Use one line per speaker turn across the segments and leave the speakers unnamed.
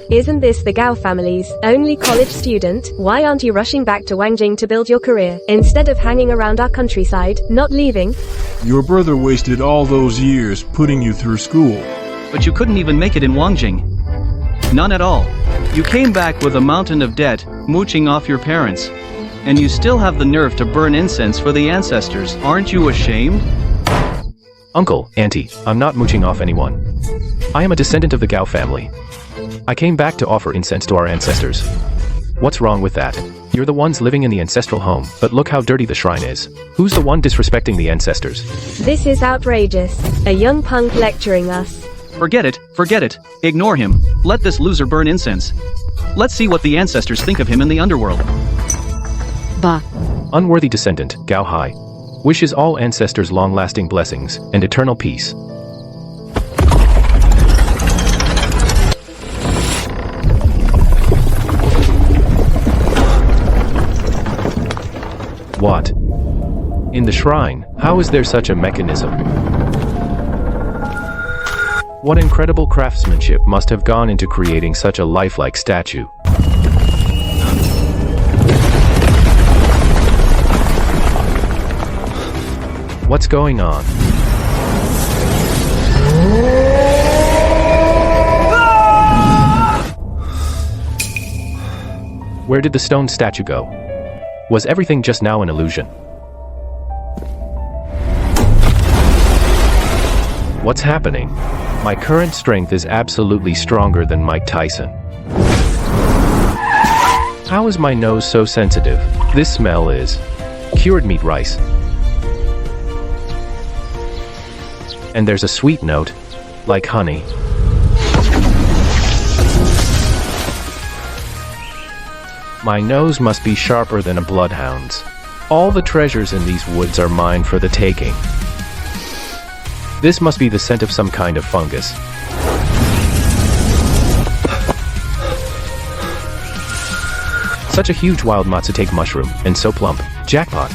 Isn't this the Gao family's only college student? Why aren't you rushing back to Wangjing to build your career, instead of hanging around our countryside, not leaving?
Your brother wasted all those years putting you through school.
But you couldn't even make it in Wangjing. None at all. You came back with a mountain of debt, mooching off your parents. And you still have the nerve to burn incense for the ancestors. Aren't you ashamed?
Uncle, auntie, I'm not mooching off anyone. I am a descendant of the Gao family. I came back to offer incense to our ancestors. What's wrong with that? You're the ones living in the ancestral home, but look how dirty the shrine is. Who's the one disrespecting the ancestors?
This is outrageous. A young punk lecturing us.
Forget it, ignore him, let this loser burn incense. Let's see what the ancestors think of him in the underworld.
Bah.
Unworthy descendant, Gao Hai. Wishes all ancestors long-lasting blessings and eternal peace. What? In the shrine, how is there such a mechanism? What incredible craftsmanship must have gone into creating such a lifelike statue? What's going on? Where did the stone statue go? Was everything just now an illusion? What's happening? My current strength is absolutely stronger than Mike Tyson. How is my nose so sensitive? This smell is cured meat rice. And there's a sweet note, like honey. My nose must be sharper than a bloodhound's. All the treasures in these woods are mine for the taking. This must be the scent of some kind of fungus. Such a huge wild matsutake mushroom, and so plump. Jackpot.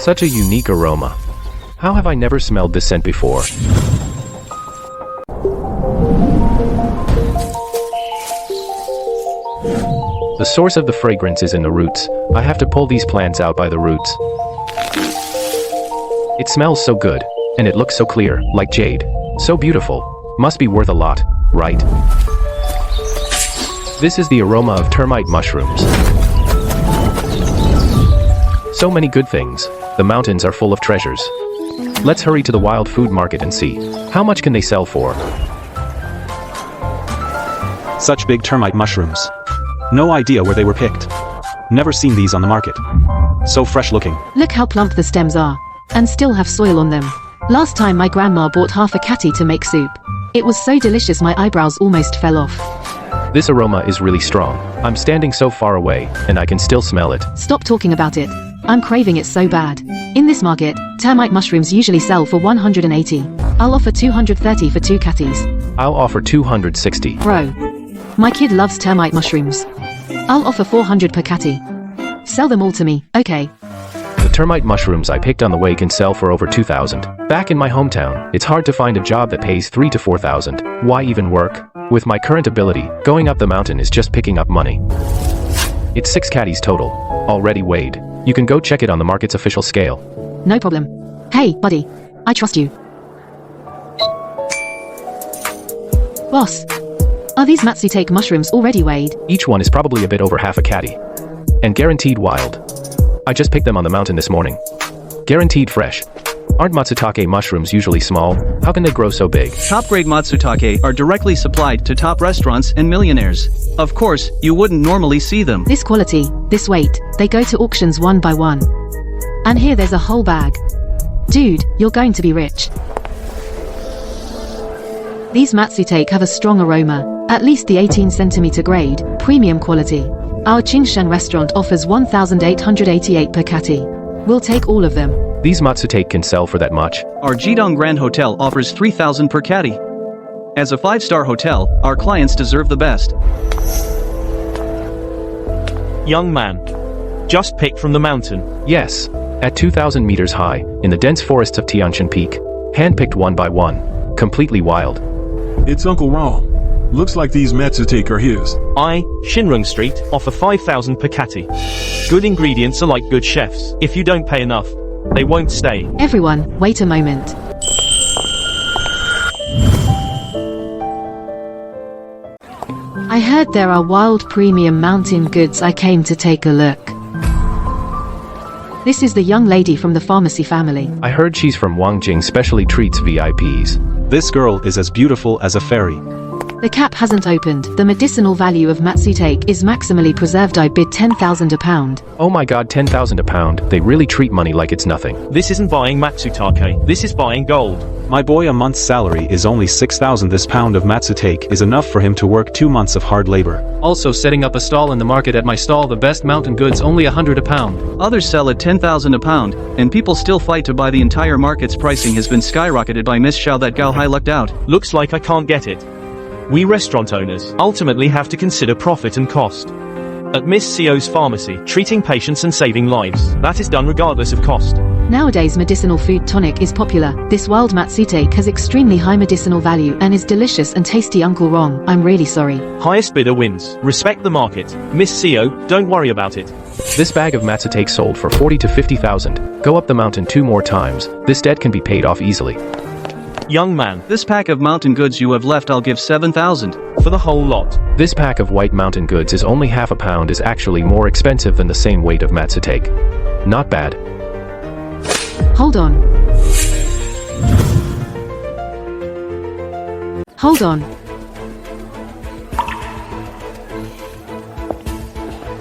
Such a unique aroma. How have I never smelled this scent before? The source of the fragrance is in the roots. I have to pull these plants out by the roots. It smells so good, and it looks so clear, like jade. So beautiful. Must be worth a lot, right? This is the aroma of termite mushrooms. So many good things. The mountains are full of treasures. Let's hurry to the wild food market and see. How much can they sell for?
Such big termite mushrooms. No idea where they were picked. Never seen these on the market. So fresh looking.
Look how plump the stems are, and still have soil on them. Last time my grandma bought half a catty to make soup. It was so delicious my eyebrows almost fell off.
This aroma is really strong. I'm standing so far away, and I can still smell it.
Stop talking about it. I'm craving it so bad. In this market, termite mushrooms usually sell for 180. I'll offer 230 for 2 catties.
I'll offer 260.
Bro. My kid loves termite mushrooms. I'll offer 400 per catty. Sell them all to me, okay?
The termite mushrooms I picked on the way can sell for over 2,000. Back in my hometown, it's hard to find a job that pays 3,000 to 4,000. Why even work? With my current ability, going up the mountain is just picking up money. It's 6 catties total, already weighed. You can go check it on the market's official scale.
No problem. Hey, buddy. I trust you. Boss. Are these matsutake mushrooms already weighed?
Each one is probably a bit over half a catty. And guaranteed wild. I just picked them on the mountain this morning. Guaranteed fresh. Aren't matsutake mushrooms usually small? How can they grow so big?
Top-grade matsutake are directly supplied to top restaurants and millionaires. Of course, you wouldn't normally see them.
This quality, this weight, they go to auctions one by one. And here there's a whole bag. Dude, you're going to be rich. These matsutake have a strong aroma, at least the 18 centimeter grade, premium quality. Our Qingshan restaurant offers 1,888 per catty. We'll take all of them.
These matsutake can sell for that much?
Our Jidong Grand Hotel offers 3,000 per catty. As a 5-star hotel, our clients deserve the best.
Young man. Just picked from the mountain.
Yes. At 2,000 meters high, in the dense forests of Tianshan Peak. Hand-picked one by one. Completely wild.
It's Uncle Rom. Looks like these Matsutake are his.
I, Shinrung Street, offer 5,000 per catty. Good ingredients are like good chefs. If you don't pay enough, they won't stay.
Everyone, wait a moment. I heard there are wild premium mountain goods. I came to take a look. This is the young lady from the pharmacy family.
I heard she's from Wangjing specially treats VIPs.
This girl is as beautiful as a fairy.
The cap hasn't opened. The medicinal value of Matsutake is maximally preserved. I bid 10,000 a pound.
Oh my god, 10,000 a pound. They really treat money like it's nothing.
This isn't buying Matsutake, this is buying gold.
My boy, a month's salary is only 6,000. This pound of Matsutake is enough for him to work 2 months of hard labor.
Also setting up a stall in the market. At my stall, the best mountain goods only 100 a pound.
Others sell at 10,000 a pound, and people still fight to buy. The entire market's pricing has been skyrocketed by Miss Xiao. That Gao Hai lucked out.
Looks like I can't get it. We restaurant owners ultimately have to consider profit and cost. At Miss Xiao's pharmacy, treating patients and saving lives, that is done regardless of cost.
Nowadays medicinal food tonic is popular. This wild Matsutake has extremely high medicinal value and is delicious and tasty. Uncle Wrong, I'm really sorry.
Highest bidder wins. Respect the market. Miss Xiao, don't worry about it.
This bag of Matsutake sold for 40 to 50,000. Go up the mountain 2 more times. This debt can be paid off easily.
Young man,
This pack of mountain goods you have left, I'll give 7,000.
for the whole lot.
This pack of white mountain goods is only half a pound, is actually more expensive than the same weight of Matsutake. Not bad.
Hold on. Hold on.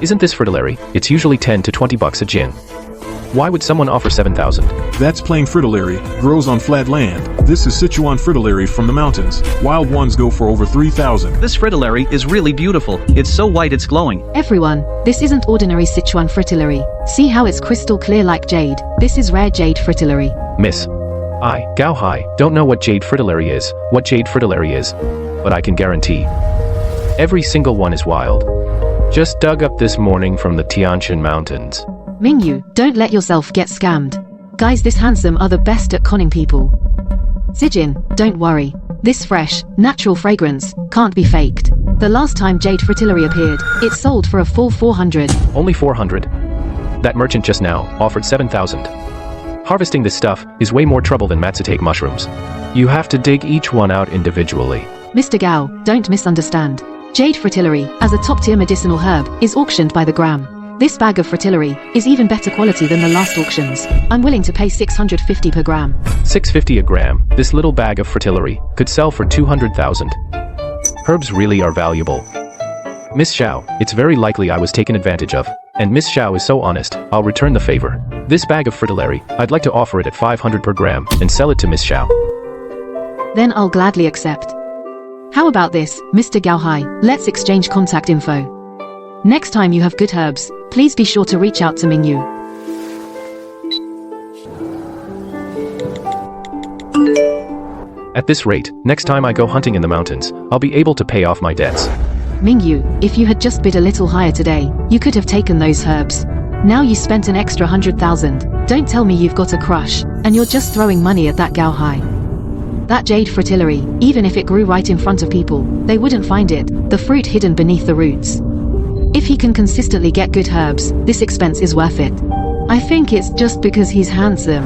Isn't this fritillary? It's usually 10 to 20 bucks a gin. Why would someone offer 7,000?
That's plain fritillary, grows on flat land. This is Sichuan fritillary from the mountains. Wild ones go for over 3,000.
This fritillary is really beautiful. It's so white it's glowing.
Everyone, this isn't ordinary Sichuan fritillary. See how it's crystal clear like jade. This is rare jade fritillary.
Miss. I, Gao Hai, don't know what jade fritillary is, but I can guarantee every single one is wild. Just dug up this morning from the Tianshan mountains.
Mingyu, don't let yourself get scammed. Guys this handsome are the best at conning people. Zijin, don't worry. This fresh, natural fragrance can't be faked. The last time jade fritillary appeared, it sold for a full 400.
Only 400? That merchant just now offered 7,000. Harvesting this stuff is way more trouble than Matsutake mushrooms. You have to dig each one out individually.
Mr. Gao, don't misunderstand. Jade fritillary, as a top-tier medicinal herb, is auctioned by the gram. This bag of fritillary is even better quality than the last auctions. I'm willing to pay 650 per gram.
650 a gram. This little bag of fritillary could sell for 200,000. Herbs really are valuable. Miss Xiao, it's very likely I was taken advantage of. And Miss Xiao is so honest, I'll return the favor. This bag of fritillary, I'd like to offer it at 500 per gram and sell it to Miss Xiao.
Then I'll gladly accept. How about this, Mr. Gao Hai? Let's exchange contact info. Next time you have good herbs, please be sure to reach out to Mingyu.
At this rate, next time I go hunting in the mountains, I'll be able to pay off my debts.
Mingyu, if you had just bid a little higher today, you could have taken those herbs. Now you spent an extra 100,000. Don't tell me you've got a crush, and you're just throwing money at that Gao Hai. That jade fritillary, even if it grew right in front of people, they wouldn't find it, the fruit hidden beneath the roots. If he can consistently get good herbs, this expense is worth it. I think it's just because he's handsome.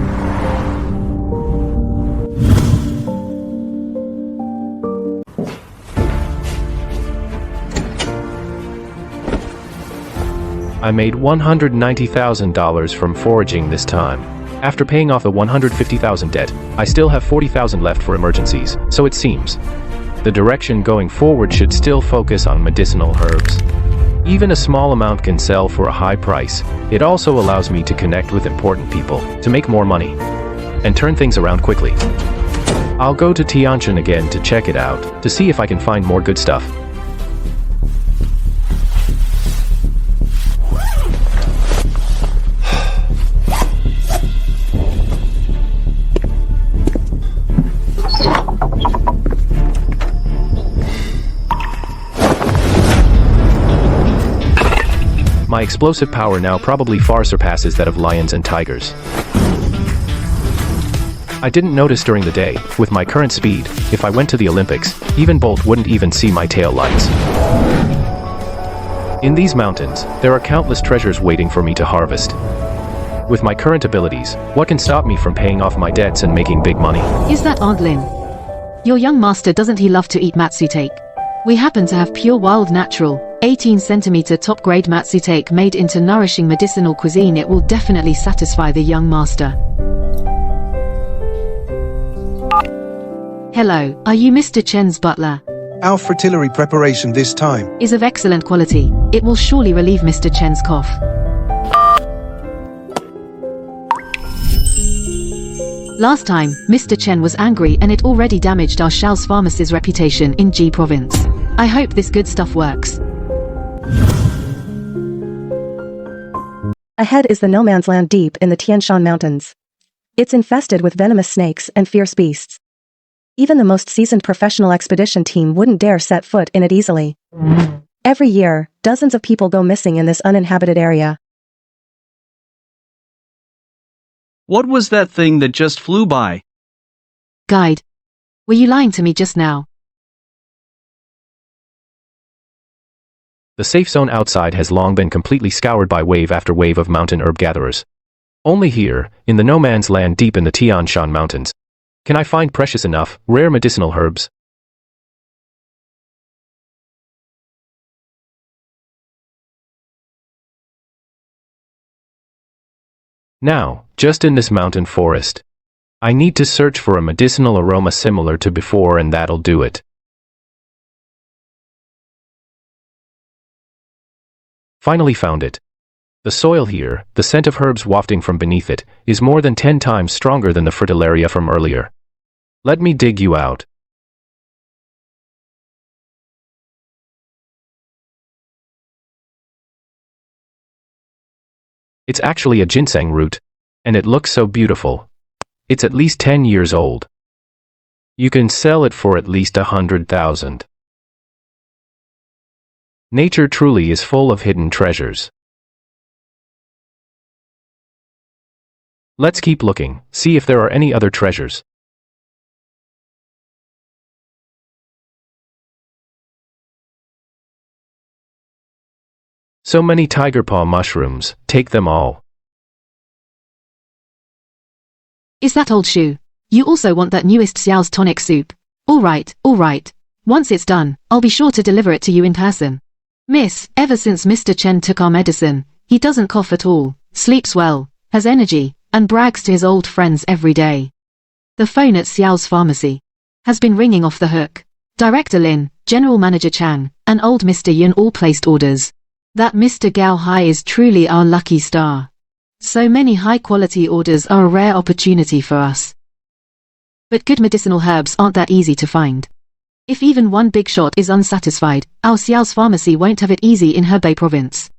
I made $190,000 from foraging this time. After paying off the 150,000 debt, I still have 40,000 left for emergencies, so it seems the direction going forward should still focus on medicinal herbs. Even a small amount can sell for a high price. It also allows me to connect with important people, to make more money, and turn things around quickly. I'll go to Tianshan again to check it out, to see if I can find more good stuff. My explosive power now probably far surpasses that of lions and tigers. I didn't notice during the day. With my current speed, if I went to the Olympics, even Bolt wouldn't even see my tail lights. In these mountains, there are countless treasures waiting for me to harvest. With my current abilities, what can stop me from paying off my debts and making big money?
Is that Aunt Lin? Your young master, doesn't he love to eat matsutake? We happen to have pure wild natural, 18 centimeter top grade matsutake made into nourishing medicinal cuisine. It will definitely satisfy the young master. Hello, are you Mr. Chen's butler?
Our fertility preparation this time
Is of excellent quality. It will surely relieve Mr. Chen's cough. Last time, Mr. Chen was angry and it already damaged our Shao's pharmacy's reputation in Ji province. I hope this good stuff works.
Ahead is the no man's land deep in the Tian Shan Mountains. It's infested with venomous snakes and fierce beasts. Even the most seasoned professional expedition team wouldn't dare set foot in it easily. Every year, dozens of people go missing in this uninhabited area.
What was that thing that just flew by?
Guide. Were you lying to me just now?
The safe zone outside has long been completely scoured by wave after wave of mountain herb gatherers. Only here, in the no man's land deep in the Tian Shan Mountains, can I find precious enough, rare medicinal herbs. Now, just in this mountain forest, I need to search for a medicinal aroma similar to before, and that'll do it. Finally found it. The soil here, the scent of herbs wafting from beneath it, is more than 10 times stronger than the fritillaria from earlier. Let me dig you out. It's actually a ginseng root. And it looks so beautiful. It's at least 10 years old. You can sell it for at least 100,000. Nature truly is full of hidden treasures. Let's keep looking, see if there are any other treasures. So many tiger paw mushrooms, take them all.
Is that old shoe? You also want that newest Xiao's tonic soup? Alright. Once it's done, I'll be sure to deliver it to you in person. Miss, ever since Mr. Chen took our medicine, he doesn't cough at all, sleeps well, has energy, and brags to his old friends every day. The phone at Xiao's pharmacy has been ringing off the hook. Director Lin, General Manager Chang, and old Mr. Yun all placed orders. That Mr. Gao Hai is truly our lucky star. So many high-quality orders are a rare opportunity for us. But good medicinal herbs aren't that easy to find. If even one big shot is unsatisfied, our Xiao's pharmacy won't have it easy in Hebei province.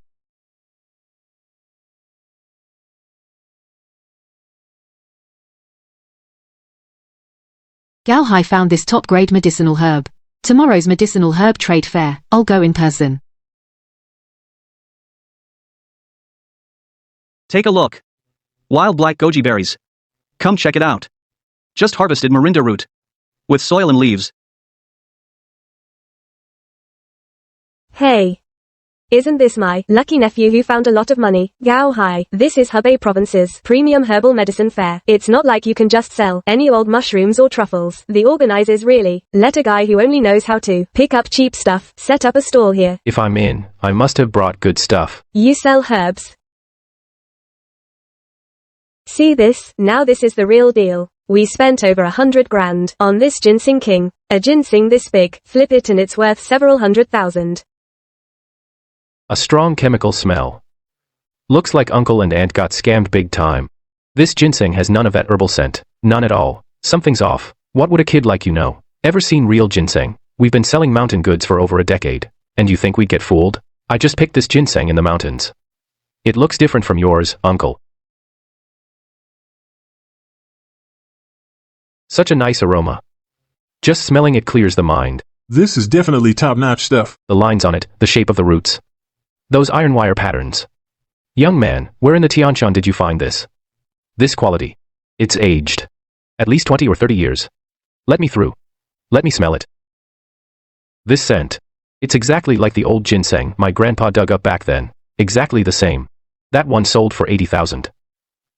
Gao Hai found this top-grade medicinal herb. Tomorrow's medicinal herb trade fair, I'll go in person.
Take a look. Wild black goji berries. Come check it out. Just harvested morinda root. With soil and leaves.
Hey. Isn't this my lucky nephew who found a lot of money? Gao Hai. This is Hebei Province's premium herbal medicine fair. It's not like you can just sell any old mushrooms or truffles. The organizers really let a guy who only knows how to pick up cheap stuff set up a stall here.
If I'm in, I must have brought good stuff.
You sell herbs? See this? Now this is the real deal. We spent over 100 grand on this ginseng king. A ginseng this big, flip it and it's worth several 100,000.
A strong chemical smell. Looks like uncle and aunt got scammed big time. This ginseng has none of that herbal scent, none at all. Something's off. What would a kid like you know? Ever seen real ginseng? We've been selling mountain goods for over a decade. And you think we'd get fooled? I just picked this ginseng in the mountains. It looks different from yours, uncle. Such a nice aroma. Just smelling it clears the mind.
This is definitely top-notch stuff.
The lines on it, the shape of the roots. Those iron wire patterns. Young man, where in the Tianshan did you find this? This quality. It's aged. At least 20 or 30 years. Let me through. Let me smell it. This scent. It's exactly like the old ginseng my grandpa dug up back then. Exactly the same. That one sold for 80,000.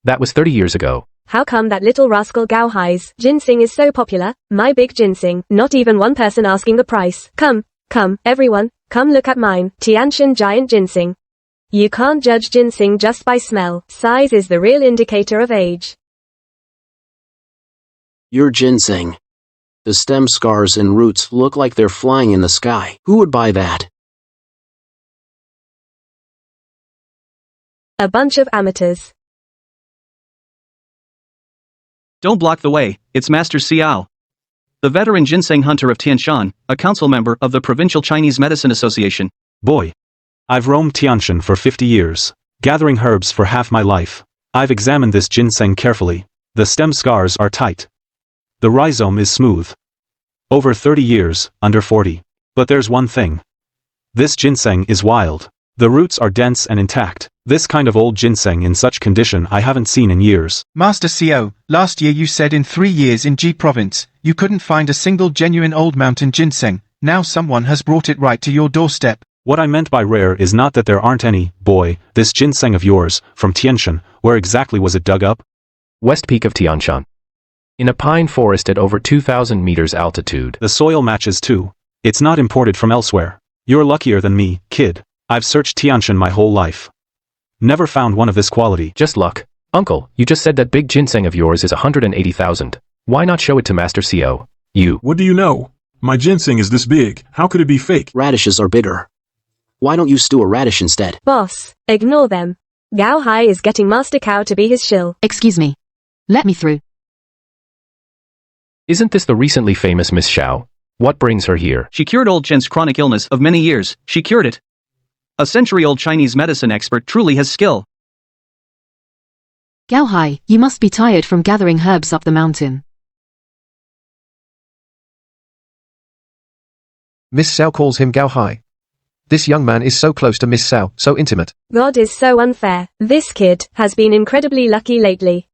That was 30 years ago.
How come that little rascal Gao Hai's ginseng is so popular? My big ginseng, not even one person asking the price. Come, everyone, come look at mine, Tianshan giant ginseng. You can't judge ginseng just by smell. Size is the real indicator of age.
Your ginseng. The stem scars and roots look like they're flying in the sky. Who would buy that?
A bunch of amateurs.
Don't block the way, it's Master Xiao. The veteran ginseng hunter of Tianshan, a council member of the Provincial Chinese Medicine Association.
Boy. I've roamed Tianshan for 50 years, gathering herbs for half my life. I've examined this ginseng carefully. The stem scars are tight. The rhizome is smooth. Over 30 years, under 40. But there's one thing. This ginseng is wild. The roots are dense and intact. This kind of old ginseng in such condition I haven't seen in years.
Master Xiao, last year you said in 3 years in Ji province, you couldn't find a single genuine old mountain ginseng. Now someone has brought it right to your doorstep.
What I meant by rare is not that there aren't any. Boy, this ginseng of yours, from Tianshan, where exactly was it dug up?
West peak of Tianshan. In a pine forest at over 2,000 meters altitude.
The soil matches too. It's not imported from elsewhere. You're luckier than me, kid. I've searched Tianshan my whole life. Never found one of this quality.
Just luck. Uncle, you just said that big ginseng of yours is 180,000. Why not show it to Master Xiao? You.
What do you know? My ginseng is this big. How could it be fake?
Radishes are bigger. Why don't you stew a radish instead?
Boss, ignore them. Gao Hai is getting Master Cow to be his shill.
Excuse me. Let me through.
Isn't this the recently famous Miss Xiao? What brings her here?
She cured old Chen's chronic illness of many years. She cured it. A century-old Chinese medicine expert truly has skill.
Gao Hai, you must be tired from gathering herbs up the mountain.
Miss Xiao calls him Gao Hai. This young man is so close to Miss Xiao, so intimate.
God is so unfair. This kid has been incredibly lucky lately.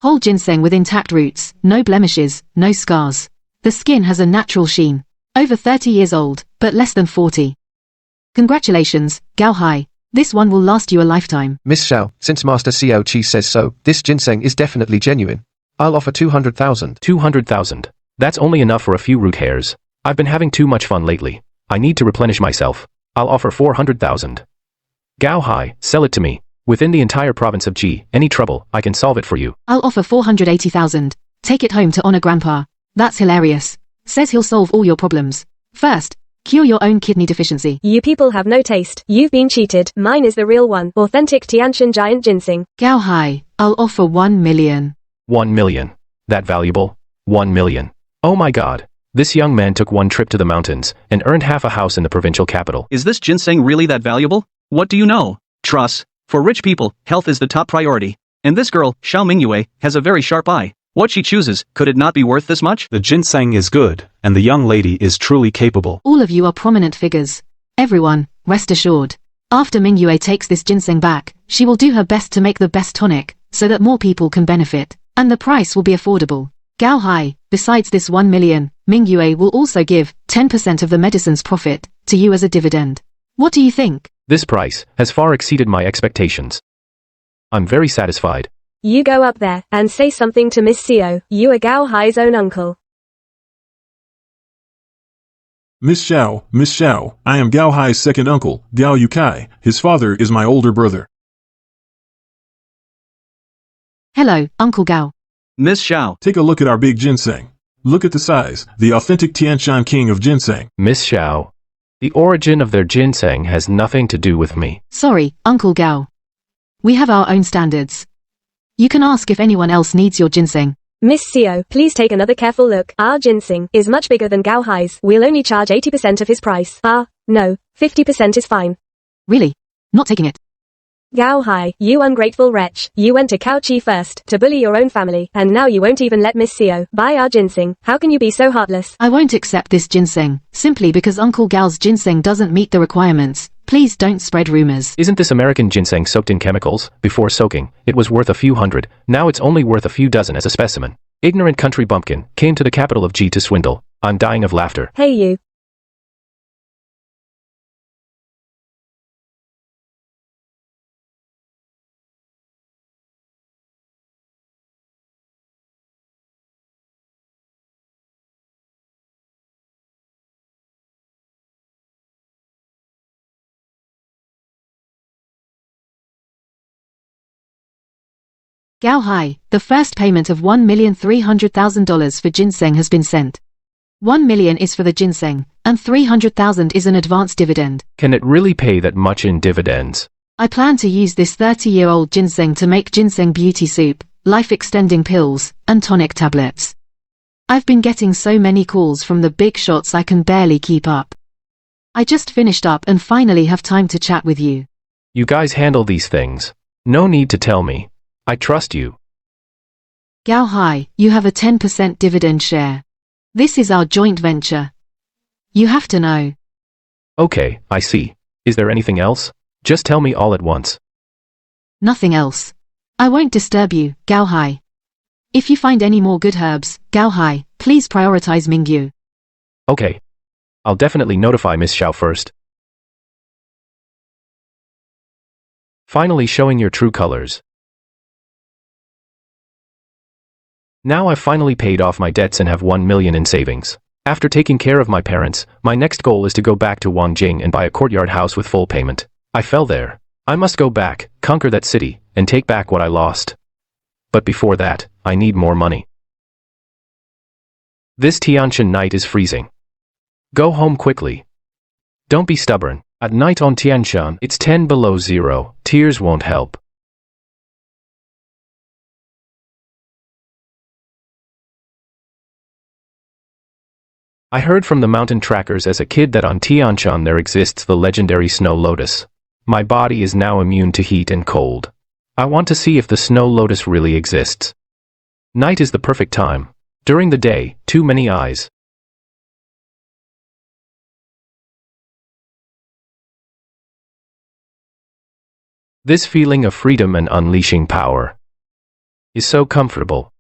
Whole ginseng with intact roots, no blemishes, no scars. The skin has a natural sheen. Over 30 years old, but less than 40. Congratulations, Gao Hai. This one will last you a lifetime.
Miss Xiao, since Master Xiao Qi says so, this ginseng is definitely genuine. I'll offer 200,000.
200,000. That's only enough for a few root hairs. I've been having too much fun lately. I need to replenish myself. I'll offer 400,000. Gao Hai, sell it to me. Within the entire province of Ji, any trouble, I can solve it for you.
I'll offer 480,000. Take it home to honor Grandpa. That's hilarious. Says he'll solve all your problems. First, cure your own kidney deficiency.
You people have no taste. You've been cheated. Mine is the real one. Authentic Tianshan giant ginseng.
Gao Hai, I'll offer 1 million.
1 million. That valuable? 1 million. Oh my god. This young man took one trip to the mountains and earned half a house in the provincial capital.
Is this ginseng really that valuable? What do you know? Trust. For rich people, health is the top priority. And this girl, Xiao Mingyue, has a very sharp eye. What she chooses, could it not be worth this much?
The ginseng is good, and the young lady is truly capable.
All of you are prominent figures. Everyone, rest assured. After Mingyue takes this ginseng back, she will do her best to make the best tonic, so that more people can benefit. And the price will be affordable. Gao Hai, besides this 1 million, Mingyue will also give 10% of the medicine's profit to you as a dividend. What do you think?
This price has far exceeded my expectations. I'm very satisfied.
You go up there and say something to Miss Xiao. You are Gao Hai's own uncle.
Miss Xiao, I am Gao Hai's second uncle, Gao Yukai. His father is my older brother.
Hello, Uncle Gao.
Miss Xiao.
Take a look at our big ginseng. Look at the size, the authentic Tianshan king of ginseng.
Miss Xiao. The origin of their ginseng has nothing to do with me.
Sorry, Uncle Gao. We have our own standards. You can ask if anyone else needs your ginseng.
Miss Xiao, please take another careful look. Our ginseng is much bigger than Gao Hai's. We'll only charge 80% of his price. No, 50% is fine.
Really? Not taking it.
Gao Hai, you ungrateful wretch. You went to Cao Chi first, to bully your own family, and now you won't even let Miss Xiao buy our ginseng. How can you be so heartless?
I won't accept this ginseng, simply because Uncle Gao's ginseng doesn't meet the requirements. Please don't spread rumors.
Isn't this American ginseng soaked in chemicals? Before soaking, it was worth a few hundred, now it's only worth a few dozen as a specimen. Ignorant country bumpkin came to the capital of G to swindle. I'm dying of laughter.
Hey you.
Gao Hai, the first payment of $1,300,000 for ginseng has been sent. 1 million is for the ginseng, and 300,000 is an advance dividend.
Can it really pay that much in dividends?
I plan to use this 30-year-old ginseng to make ginseng beauty soup, life-extending pills, and tonic tablets. I've been getting so many calls from the big shots I can barely keep up. I just finished up and finally have time to chat with you.
You guys handle these things. No need to tell me. I trust you.
Gao Hai, you have a 10% dividend share. This is our joint venture. You have to know.
Okay, I see. Is there anything else? Just tell me all at once.
Nothing else. I won't disturb you, Gao Hai. If you find any more good herbs, Gao Hai, please prioritize Mingyu.
Okay. I'll definitely notify Miss Xiao first. Finally showing your true colors. Now I've finally paid off my debts and have 1 million in savings. After taking care of my parents, my next goal is to go back to Wangjing and buy a courtyard house with full payment. I fell there. I must go back, conquer that city, and take back what I lost. But before that, I need more money. This Tianshan night is freezing. Go home quickly. Don't be stubborn. At night on Tianshan, it's 10 below zero. Tears won't help. I heard from the mountain trackers as a kid that on Tianshan there exists the legendary snow lotus. My body is now immune to heat and cold. I want to see if the snow lotus really exists. Night is the perfect time. During the day, too many eyes. This feeling of freedom and unleashing power is so comfortable.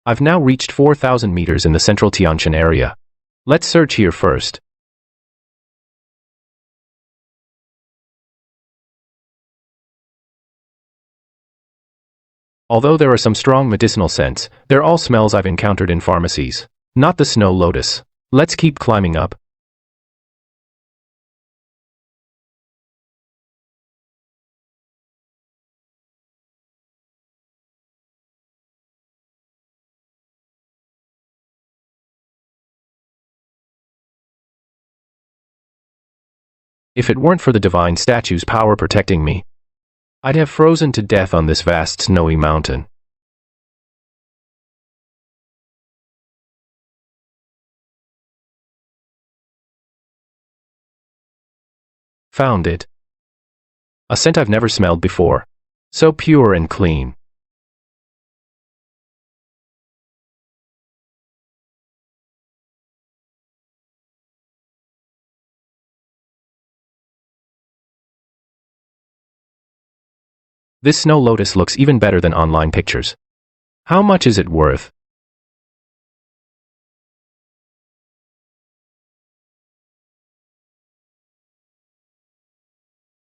I've now reached 4,000 meters in the central Tianshan area. Let's search here first. Although there are some strong medicinal scents, they're all smells I've encountered in pharmacies. Not the snow lotus. Let's keep climbing up. If it weren't for the divine statue's power protecting me, I'd have frozen to death on this vast snowy mountain. Found it. A scent I've never smelled before. So pure and clean. This snow lotus looks even better than online pictures. How much is it worth?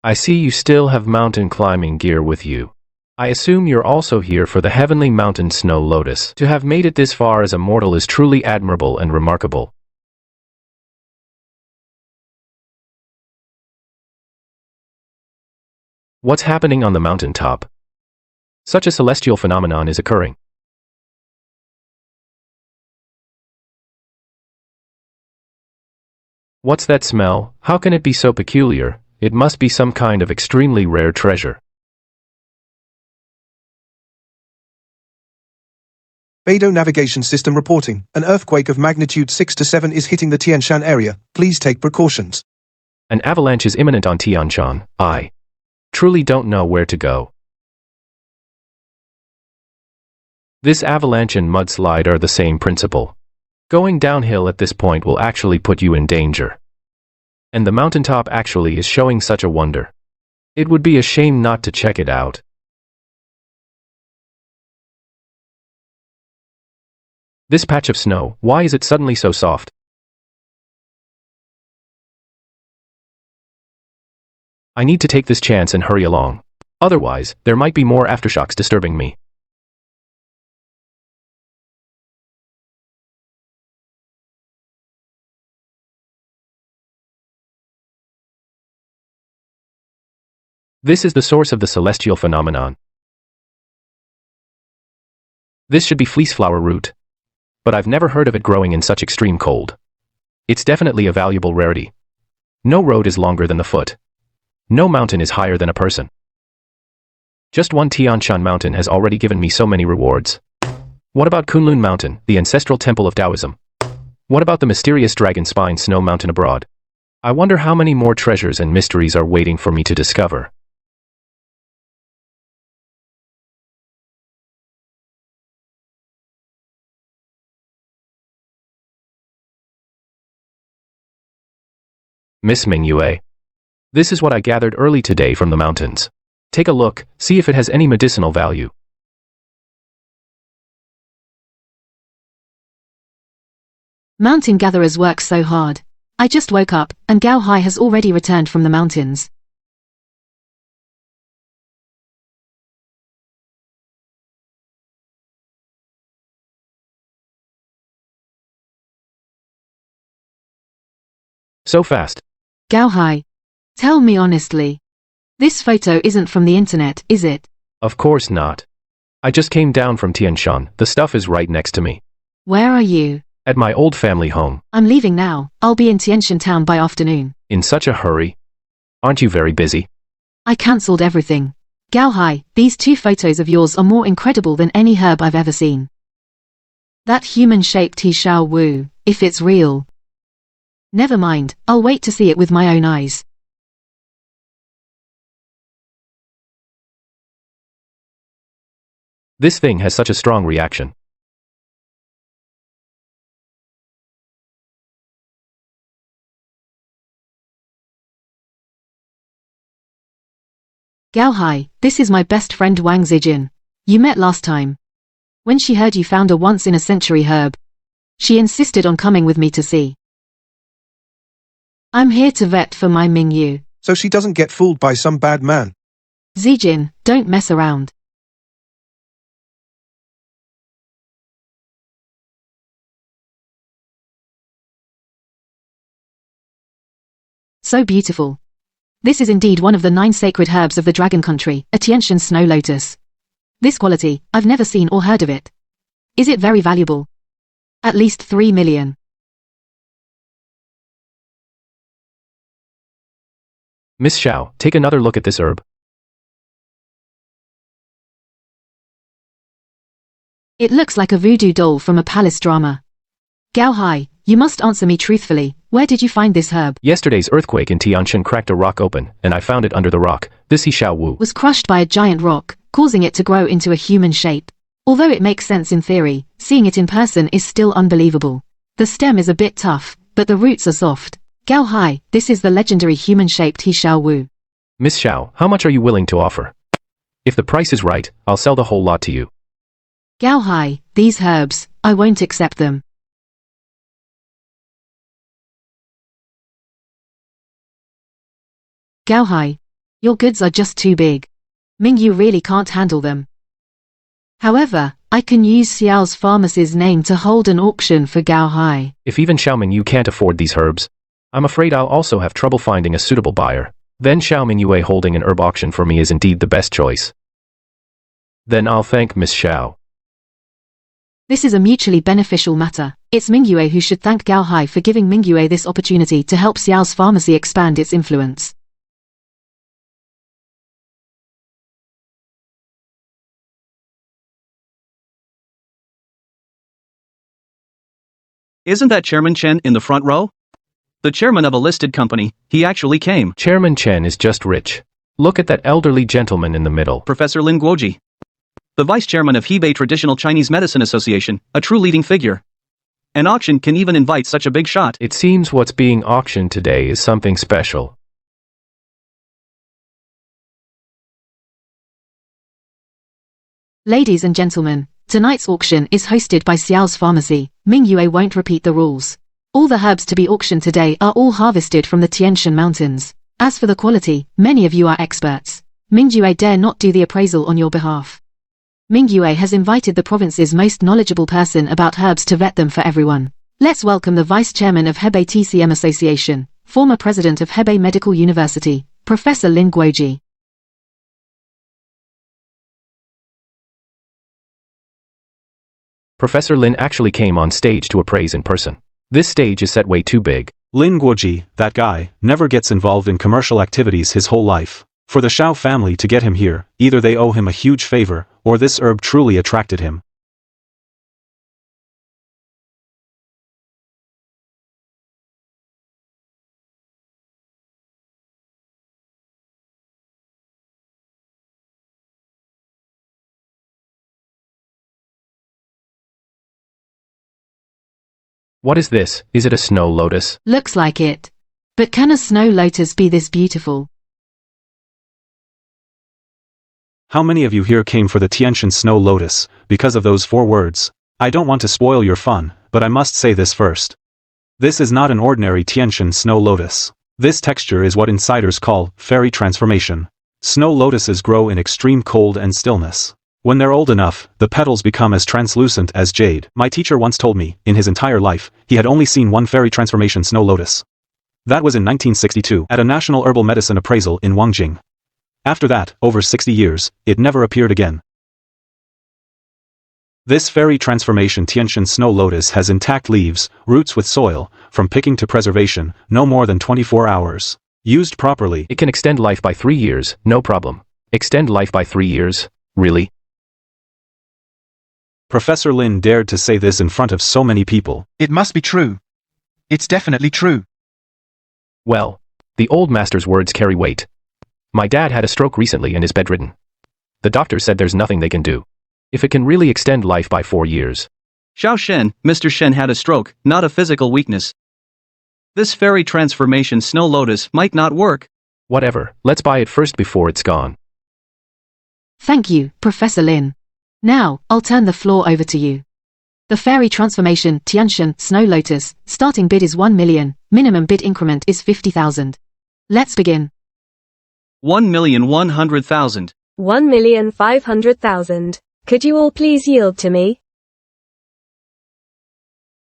I see you still have mountain climbing gear with you. I assume you're also here for the heavenly mountain snow lotus. To have made it this far as a mortal is truly admirable and remarkable. What's happening on the mountain top? Such a celestial phenomenon is occurring. What's that smell? How can it be so peculiar? It must be some kind of extremely rare treasure.
Beidou Navigation System reporting. An earthquake of magnitude 6 to 7 is hitting the Tianshan area. Please take precautions.
An avalanche is imminent on Tianshan. I truly don't know where to go. This avalanche and mudslide are the same principle. Going downhill at this point will actually put you in danger. And the mountaintop actually is showing such a wonder. It would be a shame not to check it out. This patch of snow, why is it suddenly so soft? I need to take this chance and hurry along. Otherwise, there might be more aftershocks disturbing me. This is the source of the celestial phenomenon. This should be fleeceflower root. But I've never heard of it growing in such extreme cold. It's definitely a valuable rarity. No road is longer than the foot. No mountain is higher than a person. Just one Tian Shan mountain has already given me so many rewards. What about Kunlun Mountain, the ancestral temple of Taoism? What about the mysterious dragon spine snow mountain abroad? I wonder how many more treasures and mysteries are waiting for me to discover. Miss Mingyue. This is what I gathered early today from the mountains. Take a look, see if it has any medicinal value.
Mountain gatherers work so hard. I just woke up, and Gao Hai has already returned from the mountains.
So fast.
Gao Hai. Tell me honestly. This photo isn't from the internet, is it?
Of course not. I just came down from Tianshan, the stuff is right next to me.
Where are you?
At my old family home.
I'm leaving now, I'll be in Tianshan town by afternoon.
In such a hurry? Aren't you very busy?
I cancelled everything. Gao Hai, these two photos of yours are more incredible than any herb I've ever seen. That human-shaped He Shao Wu, if it's real. Never mind, I'll wait to see it with my own eyes.
This thing has such a strong reaction.
Gao Hai, this is my best friend Wang Zijin. You met last time. When she heard you found a once-in-a-century herb, she insisted on coming with me to see. I'm here to vet for my Mingyu.
So she doesn't get fooled by some bad man.
Zijin, don't mess around. So beautiful. This is indeed one of the 9 sacred herbs of the Dragon Country, a Tianshan snow lotus. This quality, I've never seen or heard of it. Is it very valuable? At least 3 million.
Miss Xiao, take another look at this herb.
It looks like a voodoo doll from a palace drama. Gao Hai, you must answer me truthfully. Where did you find this herb?
Yesterday's earthquake in Tianshan cracked a rock open, and I found it under the rock. This He Shao Wu
was crushed by a giant rock, causing it to grow into a human shape. Although it makes sense in theory, seeing it in person is still unbelievable. The stem is a bit tough, but the roots are soft. Gao Hai, this is the legendary human-shaped He Shao Wu.
Miss Xiao, how much are you willing to offer? If the price is right, I'll sell the whole lot to you.
Gao Hai, these herbs, I won't accept them. Gao Hai, your goods are just too big. Mingyu really can't handle them. However, I can use Xiao's pharmacy's name to hold an auction for Gao Hai.
If even Xiaoming you can't afford these herbs, I'm afraid I'll also have trouble finding a suitable buyer. Then Xiaoming Yue holding an herb auction for me is indeed the best choice. Then I'll thank Miss Xiao.
This is a mutually beneficial matter. It's Mingyue who should thank Gao Hai for giving Mingyue this opportunity to help Xiao's pharmacy expand its influence.
Isn't that Chairman Chen in the front row? The chairman of a listed company, he actually came.
Chairman Chen is just rich. Look at that elderly gentleman in the middle.
Professor Lin Guoji. The vice chairman of Hebei Traditional Chinese Medicine Association, a true leading figure. An auction can even invite such a big shot.
It seems what's being auctioned today is something special.
Ladies and gentlemen, tonight's auction is hosted by Xiao's Pharmacy. Mingyue won't repeat the rules. All the herbs to be auctioned today are all harvested from the Tianshan Mountains. As for the quality, many of you are experts. Mingyue dare not do the appraisal on your behalf. Mingyue has invited the province's most knowledgeable person about herbs to vet them for everyone. Let's welcome the Vice Chairman of Hebei TCM Association, former President of Hebei Medical University, Professor Lin Guoji.
Professor Lin actually came on stage to appraise in person. This stage is set way too big.
Lin Guoji, that guy, never gets involved in commercial activities his whole life. For the Shao family to get him here, either they owe him a huge favor, or this herb truly attracted him.
What is this? Is it a snow lotus?
Looks like it. But can a snow lotus be this beautiful?
How many of you here came for the Tianshan snow lotus, because of those 4 words? I don't want to spoil your fun, but I must say this first. This is not an ordinary Tianshan snow lotus. This texture is what insiders call fairy transformation. Snow lotuses grow in extreme cold and stillness. When they're old enough, the petals become as translucent as jade. My teacher once told me, in his entire life, he had only seen one fairy transformation snow lotus. That was in 1962, at a national herbal medicine appraisal in Wangjing. After that, over 60 years, it never appeared again. This fairy transformation Tianshan snow lotus has intact leaves, roots with soil, from picking to preservation, no more than 24 hours. Used properly,
it can extend life by 3 years, no problem. Extend life by 3 years? Really?
Professor Lin dared to say this in front of so many people.
It must be true. It's definitely true.
Well, the old master's words carry weight. My dad had a stroke recently and is bedridden. The doctor said there's nothing they can do. If it can really extend life by 4 years.
Xiao Shen, Mr. Shen had a stroke, not a physical weakness. This fairy transformation snow lotus might not work.
Whatever, let's buy it first before it's gone.
Thank you, Professor Lin. Now, I'll turn the floor over to you. The fairy transformation Tianshan snow lotus, starting bid is 1 million, minimum bid increment is 50,000. Let's begin.
1,100,000.
1,500,000. Could you all please yield to me?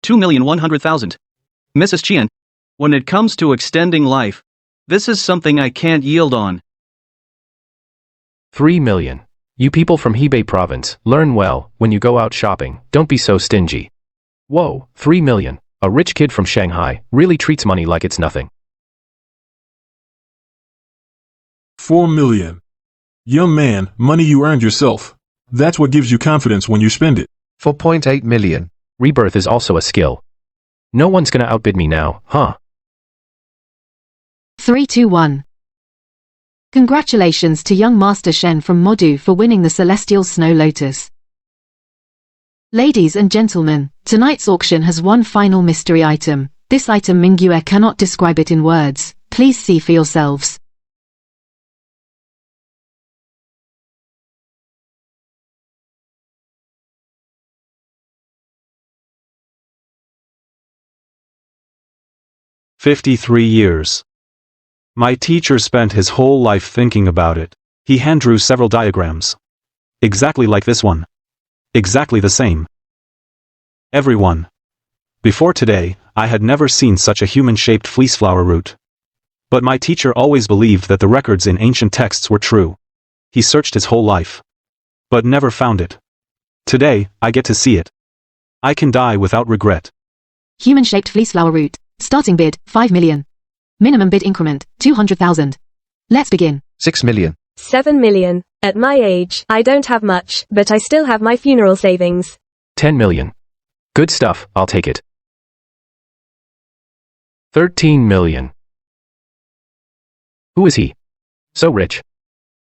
2,100,000. Mrs. Qian, when it comes to extending life, this is something I can't yield on.
3 million. You people from Hebei province, learn well, when you go out shopping, don't be so stingy. Whoa, 3 million. A rich kid from Shanghai really treats money like it's nothing.
4 million. Young man, money you earned yourself. That's what gives you confidence when you spend it.
4.8 million.
Rebirth is also a skill. No one's gonna outbid me now, huh?
3, 2, 1. Congratulations to young Master Shen from Modu for winning the Celestial Snow Lotus. Ladies and gentlemen, tonight's auction has one final mystery item. This item Mingyue cannot describe it in words. Please see for yourselves.
"53 years. My teacher spent his whole life thinking about it. He hand drew several diagrams. Exactly like this one. Exactly the same. Everyone. Before today, I had never seen such a human-shaped fleeceflower root. But my teacher always believed that the records in ancient texts were true. He searched his whole life. But never found it. Today, I get to see it. I can die without regret."
Human-shaped fleeceflower root. Starting bid, 5 million. Minimum bid increment, 200,000. Let's begin.
6 million.
7 million. At my age, I don't have much, but I still have my funeral savings.
10 million. Good stuff, I'll take it. 13 million. Who is he? So rich.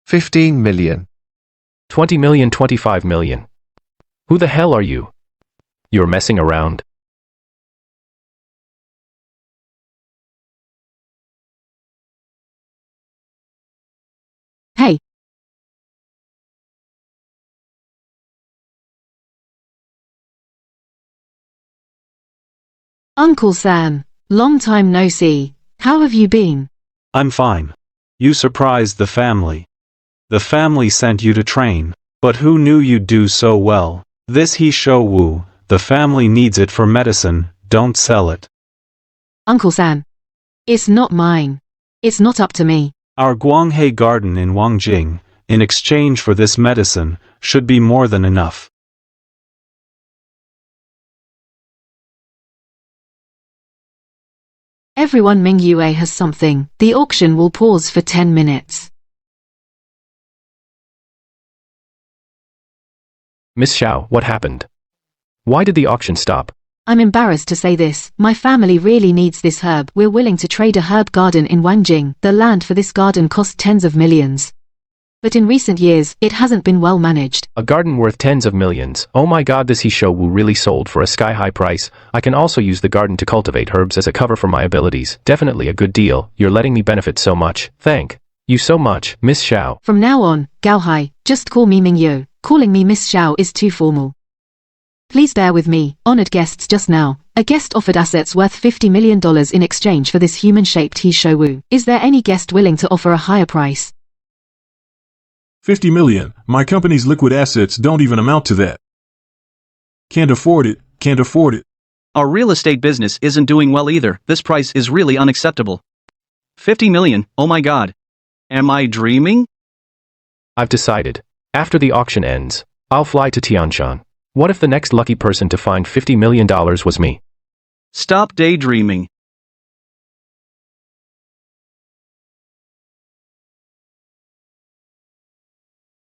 15 million.
20 million, 25 million. Who the hell are you? You're messing around.
Uncle Sam, long time no see. How have you been?
I'm fine. You surprised the family. The family sent you to train, but who knew you'd do so well? This he show wu, the family needs it for medicine, don't sell it.
Uncle Sam. It's not mine. It's not up to me.
Our Guanghei garden in Wangjing, in exchange for this medicine, should be more than enough.
Everyone Mingyue has something. The auction will pause for 10 minutes.
Miss Xiao, what happened? Why did the auction stop?
I'm embarrassed to say this, my family really needs this herb. We're willing to trade a herb garden in Wangjing. The land for this garden cost tens of millions. But in recent years, it hasn't been well managed.
A garden worth tens of millions. Oh my god, this Hishowu really sold for a sky-high price. I can also use the garden to cultivate herbs as a cover for my abilities. Definitely a good deal. You're letting me benefit so much. Thank you so much, Miss Xiao.
From now on, Gao Hai, just call me Mingyu. Calling me Miss Xiao is too formal. Please bear with me, honored guests. Just now, a guest offered assets worth $50 million in exchange for this human-shaped Hishowu. Is there any guest willing to offer a higher price?
50 million. My company's liquid assets don't even amount to that. Can't afford it, can't afford it.
Our real estate business isn't doing well either. This price is really unacceptable. 50 million, oh my god. Am I dreaming?
I've decided. After the auction ends, I'll fly to Tianshan. What if the next lucky person to find $50 million was me?
Stop daydreaming.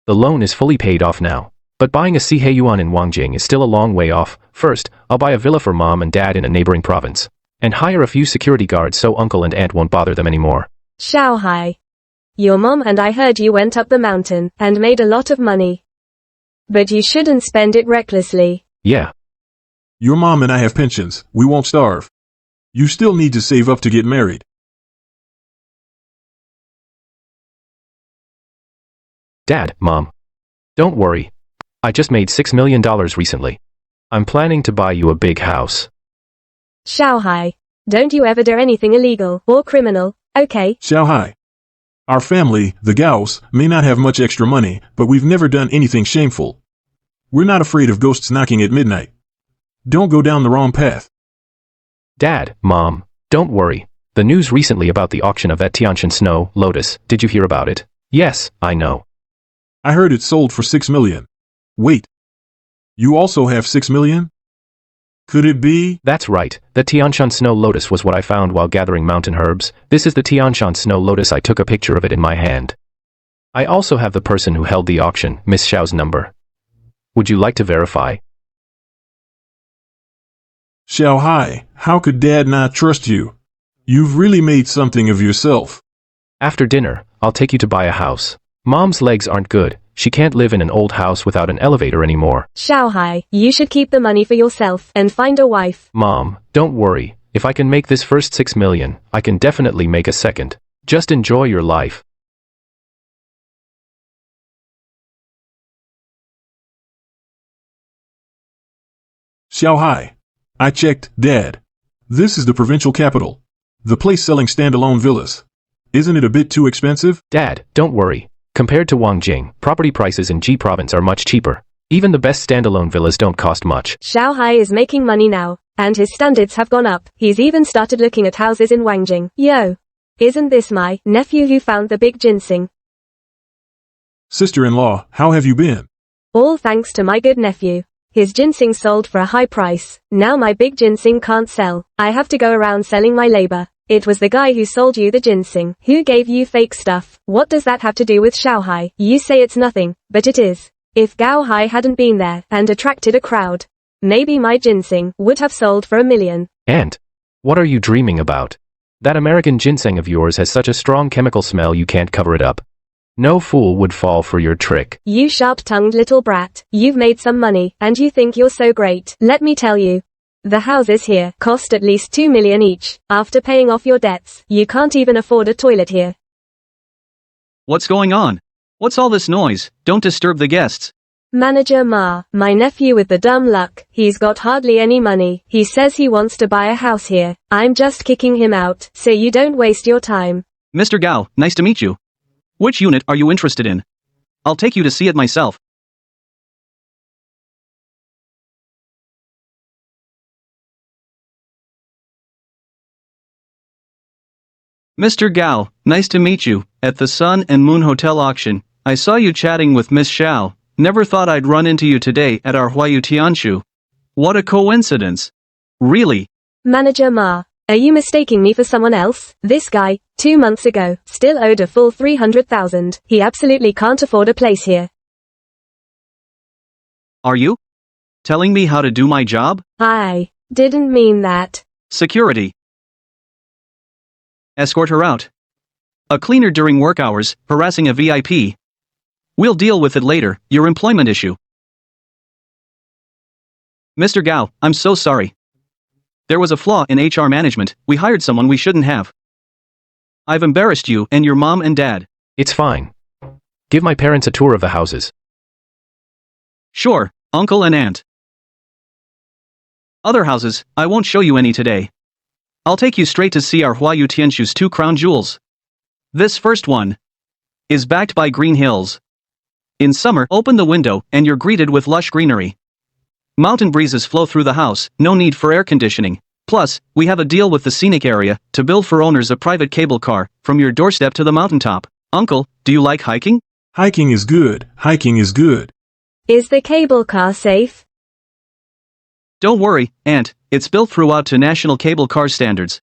The loan is fully paid off now. But buying a Yuan in Wangjing is still a long way off. First, I'll buy a villa for mom and dad in a neighboring province. And hire a few security guards so uncle and aunt won't bother them anymore.
Xiaohai. Your mom and I heard you went up the mountain and made a lot of money. But you shouldn't spend it recklessly.
Yeah.
Your mom and I have pensions. We won't starve. You still need to save up to get married.
Dad, Mom. Don't worry. I just made $6 million recently. I'm planning to buy you a big house.
Xiaohai. Don't you ever do anything illegal or criminal, okay?
Xiaohai. Our family, the Gaos, may not have much extra money, but we've never done anything shameful. We're not afraid of ghosts knocking at midnight. Don't go down the wrong path.
Dad, Mom, don't worry. The news recently about the auction of that Tianshan Snow Lotus, did you hear about it? Yes, I know.
I heard it sold for 6 million. Wait. You also have 6 million? Could it be?
That's right. The Tianshan Snow Lotus was what I found while gathering mountain herbs. This is the Tianshan Snow Lotus. I took a picture of it in my hand. I also have the person who held the auction, Miss Xiao's number. Would you like to verify?
Xiaohai, how could Dad not trust you? You've really made something of yourself.
After dinner, I'll take you to buy a house. Mom's legs aren't good. She can't live in an old house without an elevator anymore.
Xiaohai, you should keep the money for yourself and find a wife.
Mom, don't worry. If I can make this first 6 million, I can definitely make a second. Just enjoy your life.
Xiaohai. I checked, Dad. This is the provincial capital. The place selling standalone villas. Isn't it a bit too expensive?
Dad, don't worry. Compared to Wangjing, property prices in Ji province are much cheaper. Even the best standalone villas don't cost much.
Xiaohai is making money now, and his standards have gone up. He's even started looking at houses in Wangjing. Yo! Isn't this my nephew who found the big ginseng?
Sister-in-law, how have you been?
All thanks to my good nephew. His ginseng sold for a high price. Now my big ginseng can't sell. I have to go around selling my labor. It was the guy who sold you the ginseng, who gave you fake stuff. What does that have to do with Xiaohai? You say it's nothing, but it is. If Gao Hai hadn't been there and attracted a crowd, maybe my ginseng would have sold for $1 million.
And what are you dreaming about? That American ginseng of yours has such a strong chemical smell you can't cover it up. No fool would fall for your trick.
You sharp-tongued little brat. You've made some money, and you think you're so great. Let me tell you. The houses here cost at least 2 million each. After paying off your debts, you can't even afford a toilet here.
What's going on? What's all this noise? Don't disturb the guests.
Manager Ma, my nephew with the dumb luck, he's got hardly any money. He says he wants to buy a house here. I'm just kicking him out, so you don't waste your time.
Mr. Gao, nice to meet you. Which unit are you interested in? I'll take you to see it myself. Mr. Gao, nice to meet you. At the Sun and Moon Hotel auction, I saw you chatting with Miss Xiao. Never thought I'd run into you today at our Huayu Tianshu. What a coincidence. Really?
Manager Ma, are you mistaking me for someone else? This guy, 2 months ago, still owed a full 300,000. He absolutely can't afford a place here.
Are you telling me how to do my job?
I didn't mean that.
Security. Escort her out. A cleaner during work hours, harassing a VIP. We'll deal with it later, your employment issue. Mr. Gao, I'm so sorry. There was a flaw in HR management, we hired someone we shouldn't have. I've embarrassed you and your mom and dad.
It's fine. Give my parents a tour of the houses.
Sure, uncle and aunt. Other houses, I won't show you any today. I'll take you straight to see our Huayu Tianshu's 2 crown jewels. This first one is backed by green hills. In summer, open the window and you're greeted with lush greenery. Mountain breezes flow through the house, no need for air conditioning. Plus, we have a deal with the scenic area to build for owners a private cable car from your doorstep to the mountaintop. Uncle, do you like hiking?
Hiking is good. Hiking is good.
Is the cable car safe?
Don't worry, Aunt, it's built throughout to national cable car standards.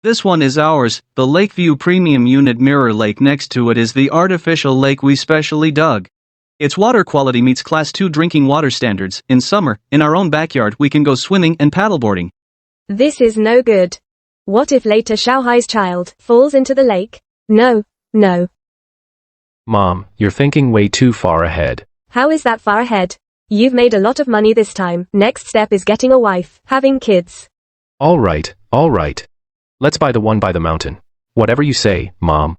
This one is ours, the Lakeview Premium Unit Mirror Lake next to it is the artificial lake we specially dug. Its water quality meets Class 2 drinking water standards. In summer, in our own backyard we can go swimming and paddleboarding.
This is no good. What if later Xiaohai's child falls into the lake? No, no.
Mom, you're thinking way too far ahead.
How is that far ahead? You've made a lot of money this time. Next step is getting a wife, having kids.
All right, all right. Let's buy the one by the mountain. Whatever you say, Mom.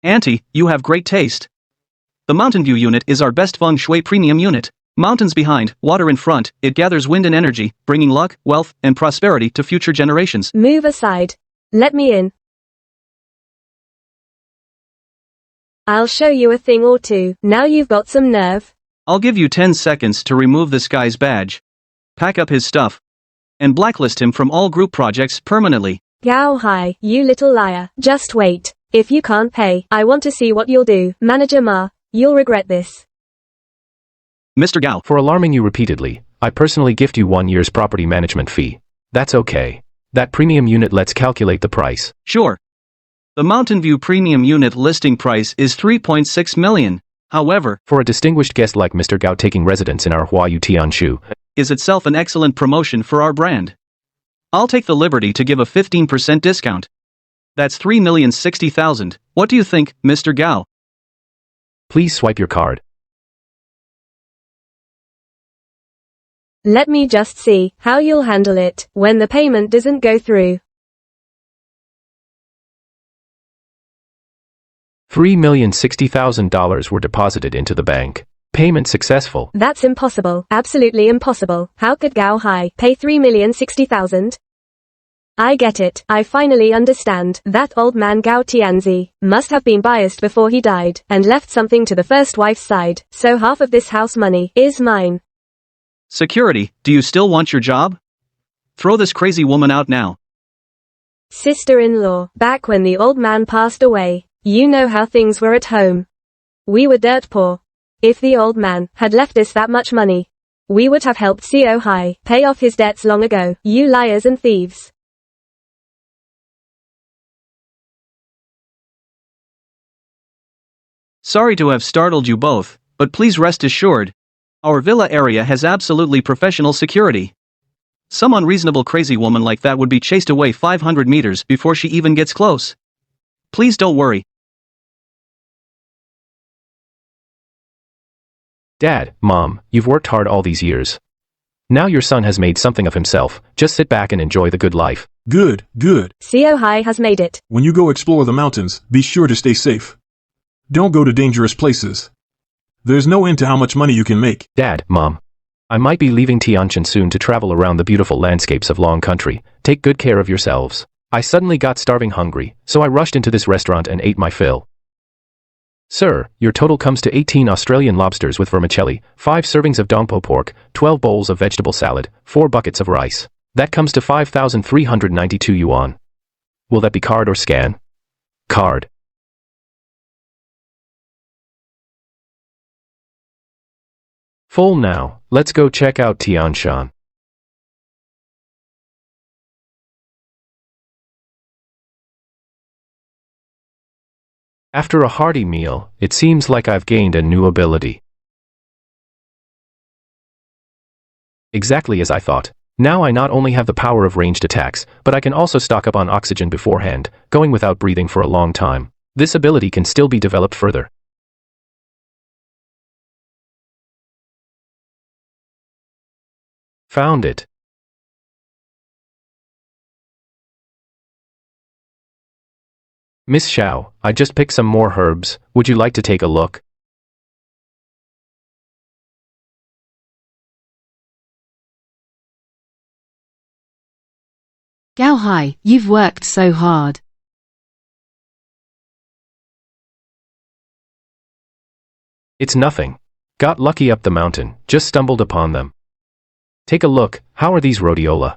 Auntie, you have great taste. The Mountain View unit is our best feng shui premium unit. Mountains behind, water in front, it gathers wind and energy, bringing luck, wealth, and prosperity to future generations.
Move aside. Let me in. I'll show you a thing or two. Now you've got some nerve.
I'll give you 10 seconds to remove this guy's badge, pack up his stuff, and blacklist him from all group projects permanently.
Gao Hai, you little liar. Just wait. If you can't pay, I want to see what you'll do. Manager Ma, you'll regret this.
Mr. Gao.
For alarming you repeatedly, I personally gift you 1 year's property management fee. That's okay. That premium unit, let's calculate the price.
Sure. The Mountain View Premium Unit listing price is 3.6 million. However,
for a distinguished guest like Mr. Gao taking residence in our Huayu Tianshu,
is itself an excellent promotion for our brand. I'll take the liberty to give a 15% discount. That's 3,060,000. What do you think, Mr. Gao?
Please swipe your card.
Let me just see how you'll handle it when the payment doesn't go through.
$3,060,000 were deposited into the bank. Payment successful.
That's impossible. Absolutely impossible. How could Gao Hai pay 3,060,000? I get it. I finally understand. That old man Gao Tianzi must have been biased before he died and left something to the first wife's side, so half of this house money is mine.
Security, do you still want your job? Throw this crazy woman out now.
Sister-in-law, back when the old man passed away, you know how things were at home. We were dirt poor. If the old man had left us that much money, we would have helped Xiao Hai pay off his debts long ago. You liars and thieves.
Sorry to have startled you both, but please rest assured, our villa area has absolutely professional security. Some unreasonable crazy woman like that would be chased away 500 meters before she even gets close. Please don't worry.
Dad, Mom, you've worked hard all these years. Now your son has made something of himself. Just sit back and enjoy the good life.
Good, good.
Xiao Hai has made it.
When you go explore the mountains, be sure to stay safe. Don't go to dangerous places. There's no end to how much money you can make.
Dad, Mom. I might be leaving Tianjin soon to travel around the beautiful landscapes of Long Country. Take good care of yourselves. I suddenly got starving hungry, so I rushed into this restaurant and ate my fill. Sir, your total comes to 18 Australian lobsters with vermicelli, 5 servings of dongpo pork, 12 bowls of vegetable salad, 4 buckets of rice. That comes to 5,392 yuan. Will that be card or scan? Card. Full now. Let's go check out Tianshan. After a hearty meal, it seems like I've gained a new ability. Exactly as I thought. Now I not only have the power of ranged attacks, but I can also stock up on oxygen beforehand, going without breathing for a long time. This ability can still be developed further. Found it. Miss Xiao, I just picked some more herbs. Would you like to take a look?
Gao Hai, you've worked so hard.
It's nothing. Got lucky up the mountain, just stumbled upon them. Take a look, how are these rhodiola?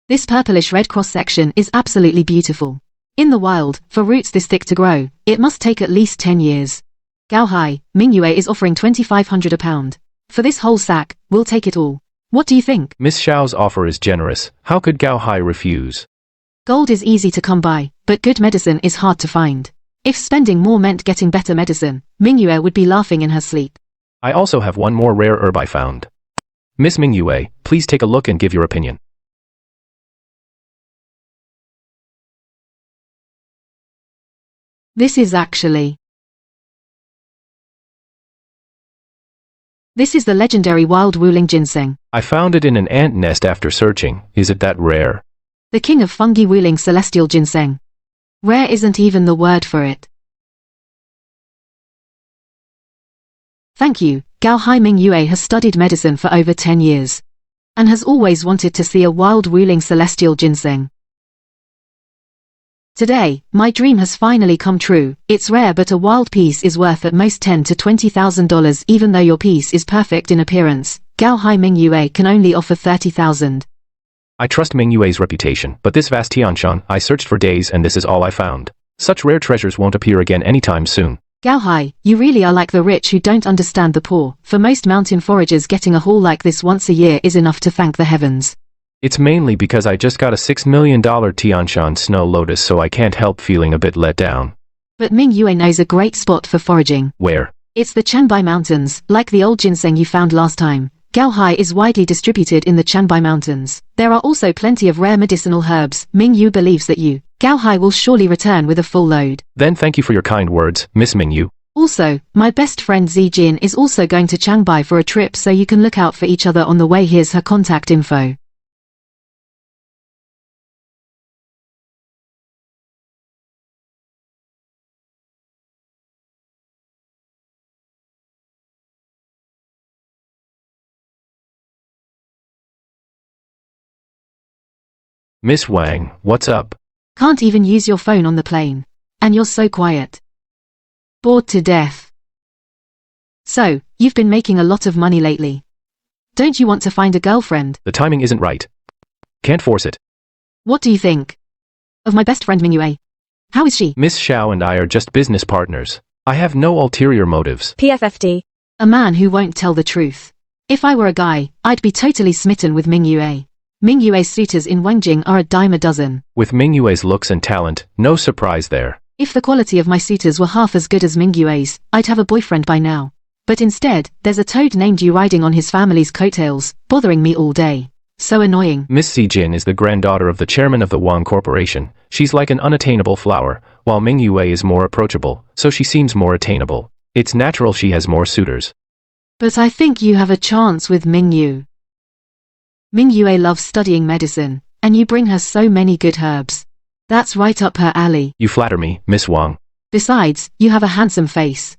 This purplish red cross-section is absolutely beautiful. In the wild, for roots this thick to grow, it must take at least 10 years. Gao Hai, Mingyue is offering 2,500 a pound. For this whole sack, we'll take it all. What do you think?
Miss Xiao's offer is generous. How could Gao Hai refuse?
Gold is easy to come by, but good medicine is hard to find. If spending more meant getting better medicine, Mingyue would be laughing in her sleep.
I also have one more rare herb I found. Miss Mingyue, please take a look and give your opinion.
This is the legendary wild wuling ginseng.
I found it in an ant nest after searching. Is it that rare?
The king of fungi wuling celestial ginseng. Rare isn't even the word for it. Thank you. Gao Hai Mingyue has studied medicine for over 10 years. And has always wanted to see a wild wuling celestial ginseng. Today, my dream has finally come true. It's rare, but a wild piece is worth at most $10,000 to $20,000 even though your piece is perfect in appearance. Gao Hai Mingyue can only offer 30,000.
I trust Mingyue's reputation, but this vast Tianshan, I searched for days and this is all I found. Such rare treasures won't appear again anytime soon.
Gao Hai, you really are like the rich who don't understand the poor. For most mountain foragers, getting a haul like this once a year is enough to thank the heavens.
It's mainly because I just got a $6 million Tianshan snow lotus, so I can't help feeling a bit let down.
But Mingyue knows a great spot for foraging.
Where?
It's the Chanbai Mountains, like the old ginseng you found last time. Gao Hai is widely distributed in the Chanbai Mountains. There are also plenty of rare medicinal herbs. Mingyu believes that you, Gao Hai, will surely return with a full load.
Then thank you for your kind words, Miss Mingyu.
Also, my best friend Zijin is also going to Chanbai for a trip, so you can look out for each other on the way. Here's her contact info.
Miss Wang, what's up?
Can't even use your phone on the plane. And you're so quiet. Bored to death. So, you've been making a lot of money lately. Don't you want to find a girlfriend?
The timing isn't right. Can't force it.
What do you think of my best friend Mingyue? How is she?
Miss Xiao and I are just business partners. I have no ulterior motives.
PFFD.
A man who won't tell the truth. If I were a guy, I'd be totally smitten with Mingyue. Mingyue's suitors in Wengjing are a dime a dozen.
With Mingyue's looks and talent, no surprise there.
If the quality of my suitors were half as good as Mingyue's, I'd have a boyfriend by now. But instead, there's a toad named Yu riding on his family's coattails, bothering me all day. So annoying.
Miss Zijin is the granddaughter of the chairman of the Wang Corporation. She's like an unattainable flower, while Mingyue is more approachable, so she seems more attainable. It's natural she has more suitors.
But I think you have a chance with Mingyu. Mingyue loves studying medicine, and you bring her so many good herbs. That's right up her alley.
You flatter me, Miss Wang.
Besides, you have a handsome face.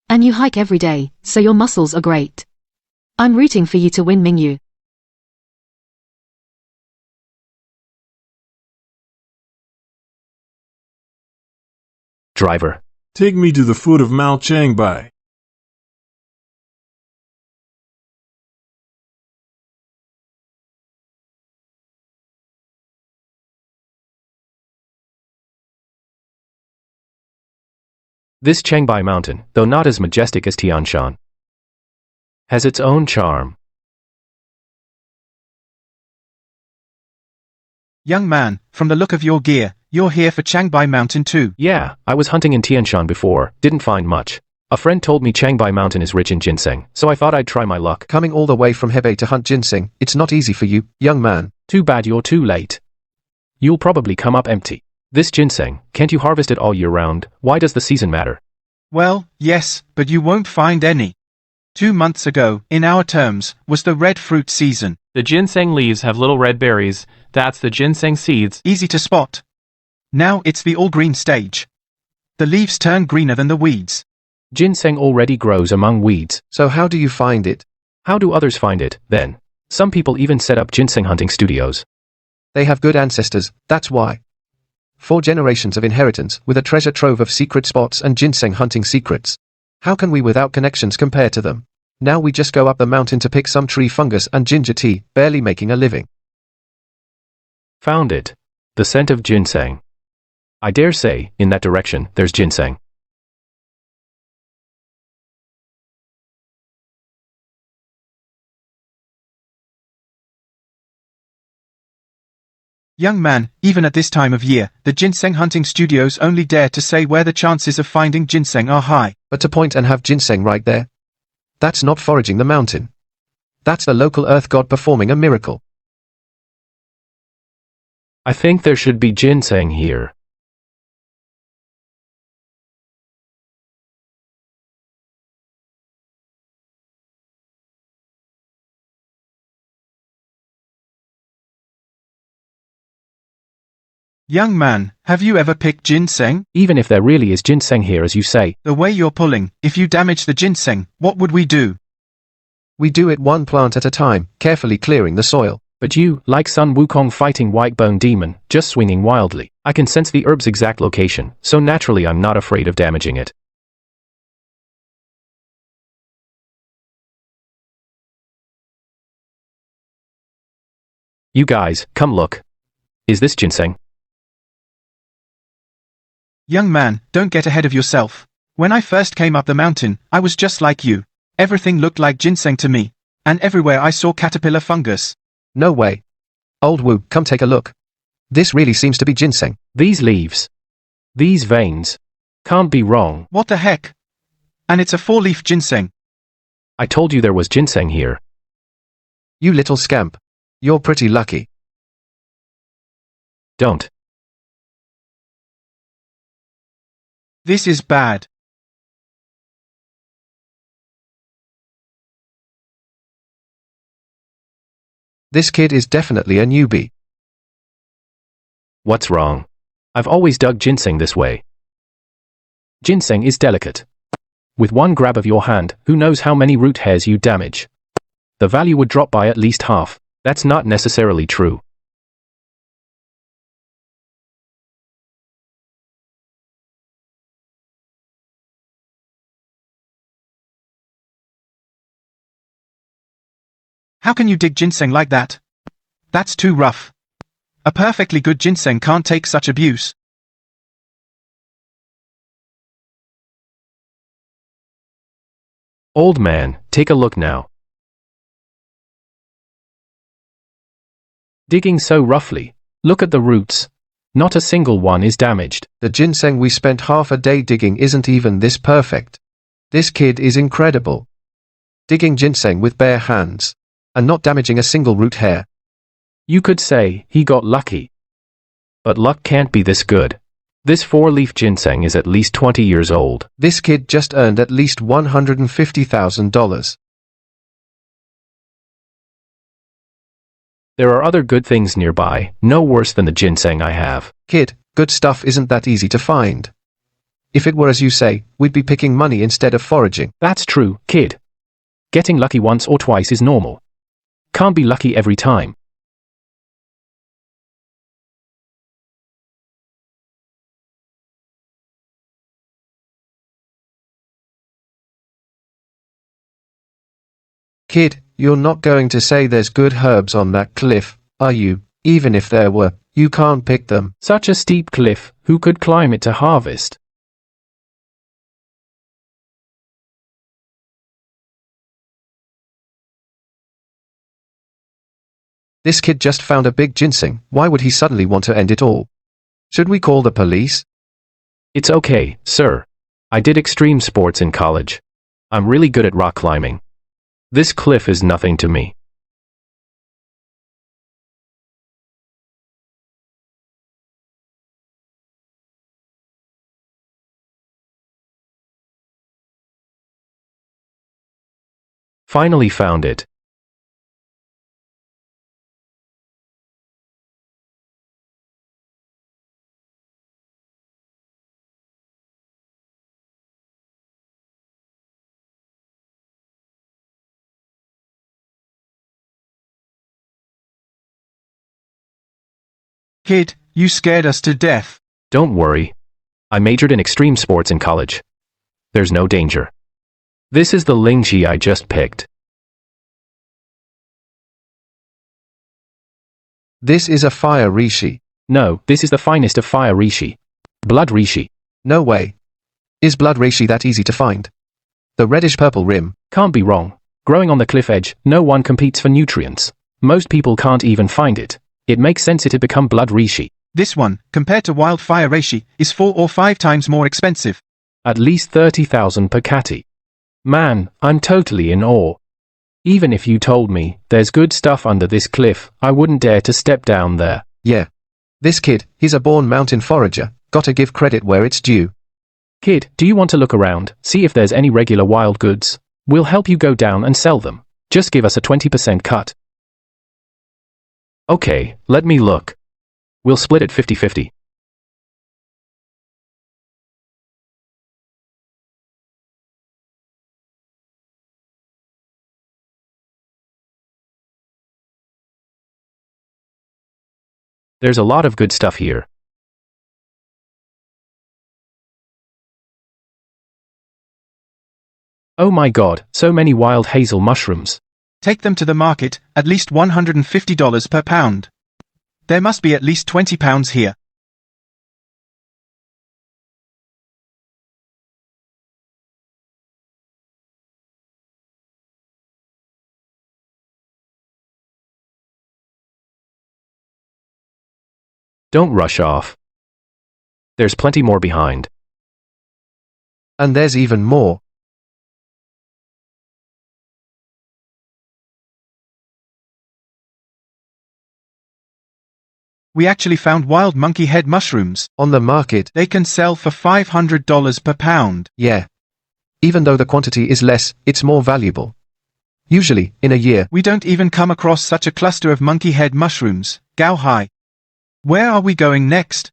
And you hike every day, so your muscles are great. I'm rooting for you to win Mingyu.
Driver.
Take me to the foot of Mount Changbai.
This Changbai mountain, though not as majestic as Tian Shan, has its own charm.
Young man, from the look of your gear, you're here for Changbai Mountain too.
Yeah, I was hunting in Tian Shan before, didn't find much. A friend told me Changbai mountain is rich in ginseng, so I thought I'd try my luck.
Coming all the way from Hebei to hunt ginseng, it's not easy for you, young man.
Too bad you're too late. You'll probably come up empty. This ginseng, can't you harvest it all year round? Why does the season matter?
Well, yes, but you won't find any. 2 months ago, in our terms, was the red fruit season.
The ginseng leaves have little red berries. That's the ginseng seeds.
Easy to spot. Now it's the all-green stage. The leaves turn greener than the weeds.
Ginseng already grows among weeds.
So how do you find it?
How do others find it, then? Some people even set up ginseng hunting studios.
They have good ancestors, that's why. 4 generations of inheritance with a treasure trove of secret spots and ginseng hunting secrets. How can we without connections compare to them? Now we just go up the mountain to pick some tree fungus and ginger tea, barely making a living.
Found it. The scent of ginseng. I dare say, in that direction, there's ginseng.
Young man, even at this time of year, the ginseng hunting studios only dare to say where the chances of finding ginseng are high.
But to point and have ginseng right there? That's not foraging the mountain. That's the local earth god performing a miracle.
I think there should be ginseng here.
Young man, have you ever picked ginseng?
Even if there really is ginseng here as you say.
The way you're pulling, if you damage the ginseng, what would we do?
We do it one plant at a time, carefully clearing the soil.
But you, like Sun Wukong fighting White Bone Demon, just swinging wildly. I can sense the herb's exact location, so naturally I'm not afraid of damaging it. You guys, come look. Is this ginseng?
Young man, don't get ahead of yourself. When I first came up the mountain, I was just like you. Everything looked like ginseng to me. And everywhere I saw caterpillar fungus.
No way. Old Wu, come take a look. This really seems to be ginseng.
These leaves. These veins. Can't be wrong.
What the heck? And it's a 4-leaf ginseng.
I told you there was ginseng here.
You little scamp. You're pretty lucky.
Don't.
This is bad.
This kid is definitely a newbie.
What's wrong? I've always dug ginseng this way. Ginseng is delicate. With one grab of your hand, who knows how many root hairs you damage. The value would drop by at least half. That's not necessarily true.
How can you dig ginseng like that? That's too rough. A perfectly good ginseng can't take such abuse.
Old man, take a look now. Digging so roughly. Look at the roots. Not a single one is damaged.
The ginseng we spent half a day digging isn't even this perfect. This kid is incredible. Digging ginseng with bare hands. And not damaging a single root hair.
You could say he got lucky. But luck can't be this good. This 4-leaf ginseng is at least 20 years old.
This kid just earned at least $150,000.
There are other good things nearby, no worse than the ginseng I have.
Kid, good stuff isn't that easy to find. If it were as you say, we'd be picking money instead of foraging.
That's true, kid. Getting lucky once or twice is normal. Can't be lucky every time.
Kid, you're not going to say there's good herbs on that cliff, are you? Even if there were, you can't pick them.
Such a steep cliff, who could climb it to harvest?
This kid just found a big ginseng, why would he suddenly want to end it all? Should we call the police?
It's okay, sir. I did extreme sports in college. I'm really good at rock climbing. This cliff is nothing to me. Finally found it.
Kid, you scared us to death.
Don't worry. I majored in extreme sports in college. There's no danger. This is the lingxi I just picked.
This is a fire rishi.
No, this is the finest of fire rishi. Blood rishi.
No way. Is blood reishi that easy to find? The reddish-purple rim.
Can't be wrong. Growing on the cliff edge, no one competes for nutrients. Most people can't even find it. It makes sense it'd become blood reishi.
This one, compared to wildfire reishi, is 4 or 5 times more expensive.
At least 30,000 per catty. Man, I'm totally in awe. Even if you told me there's good stuff under this cliff, I wouldn't dare to step down there.
Yeah. This kid, he's a born mountain forager. Gotta give credit where it's due.
Kid, do you want to look around, see if there's any regular wild goods? We'll help you go down and sell them. Just give us a 20% cut. Okay, let me look. We'll split it 50-50. There's a lot of good stuff here. Oh my god, so many wild hazel mushrooms.
Take them to the market, at least $150 per pound. There must be at least 20 pounds here.
Don't rush off. There's plenty more behind.
And there's even more.
We actually found wild monkey head mushrooms.
On the market.
They can sell for $500 per pound.
Yeah. Even though the quantity is less, it's more valuable. Usually, in a year,
we don't even come across such a cluster of monkey head mushrooms. Gao Hai. Where are we going next?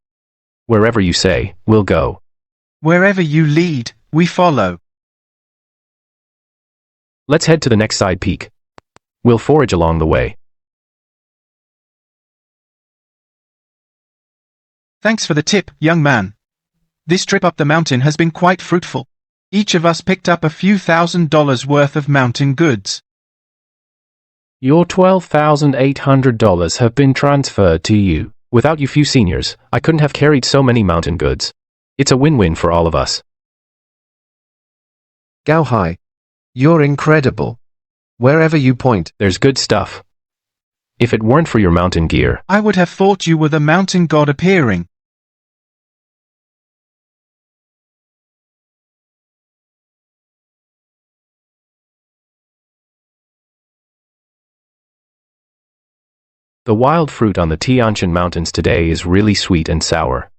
Wherever you say, we'll go.
Wherever you lead, we follow.
Let's head to the next side peak. We'll forage along the way.
Thanks for the tip, young man. This trip up the mountain has been quite fruitful. Each of us picked up a few $1,000s worth of mountain goods.
Your $12,800 have been transferred to you. Without you few seniors, I couldn't have carried so many mountain goods. It's a win-win for all of us.
Gao Hai. You're incredible. Wherever you point,
there's good stuff. If it weren't for your mountain gear,
I would have thought you were the mountain god appearing.
The wild fruit on the Tianpeng Mountains today is really sweet and sour.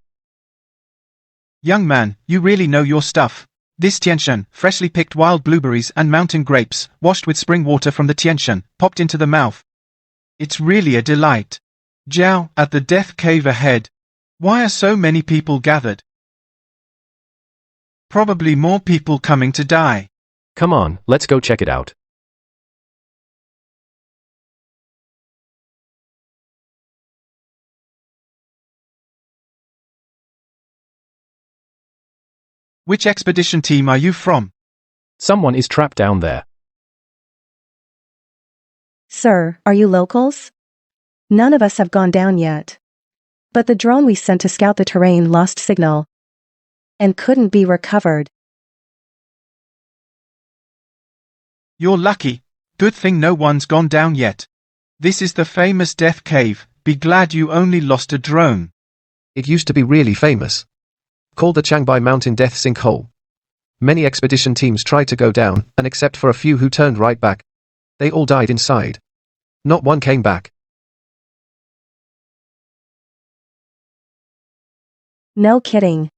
Young man, you really know your stuff. This Tianpeng, freshly picked wild blueberries and mountain grapes, washed with spring water from the Tianpeng, popped into the mouth. It's really a delight. Jiao, at the death cave ahead. Why are so many people gathered? Probably more people coming to die.
Come on, let's go check it out.
Which expedition team are you from?
Someone is trapped down there.
Sir, are you locals? None of us have gone down yet. But the drone we sent to scout the terrain lost signal and couldn't be recovered.
You're lucky. Good thing no one's gone down yet. This is the famous Death Cave. Be glad you only lost a drone.
It used to be really famous. Called the Changbai Mountain Death Sinkhole. Many expedition teams tried to go down, and except for a few who turned right back, they all died inside. Not one came back.
No kidding.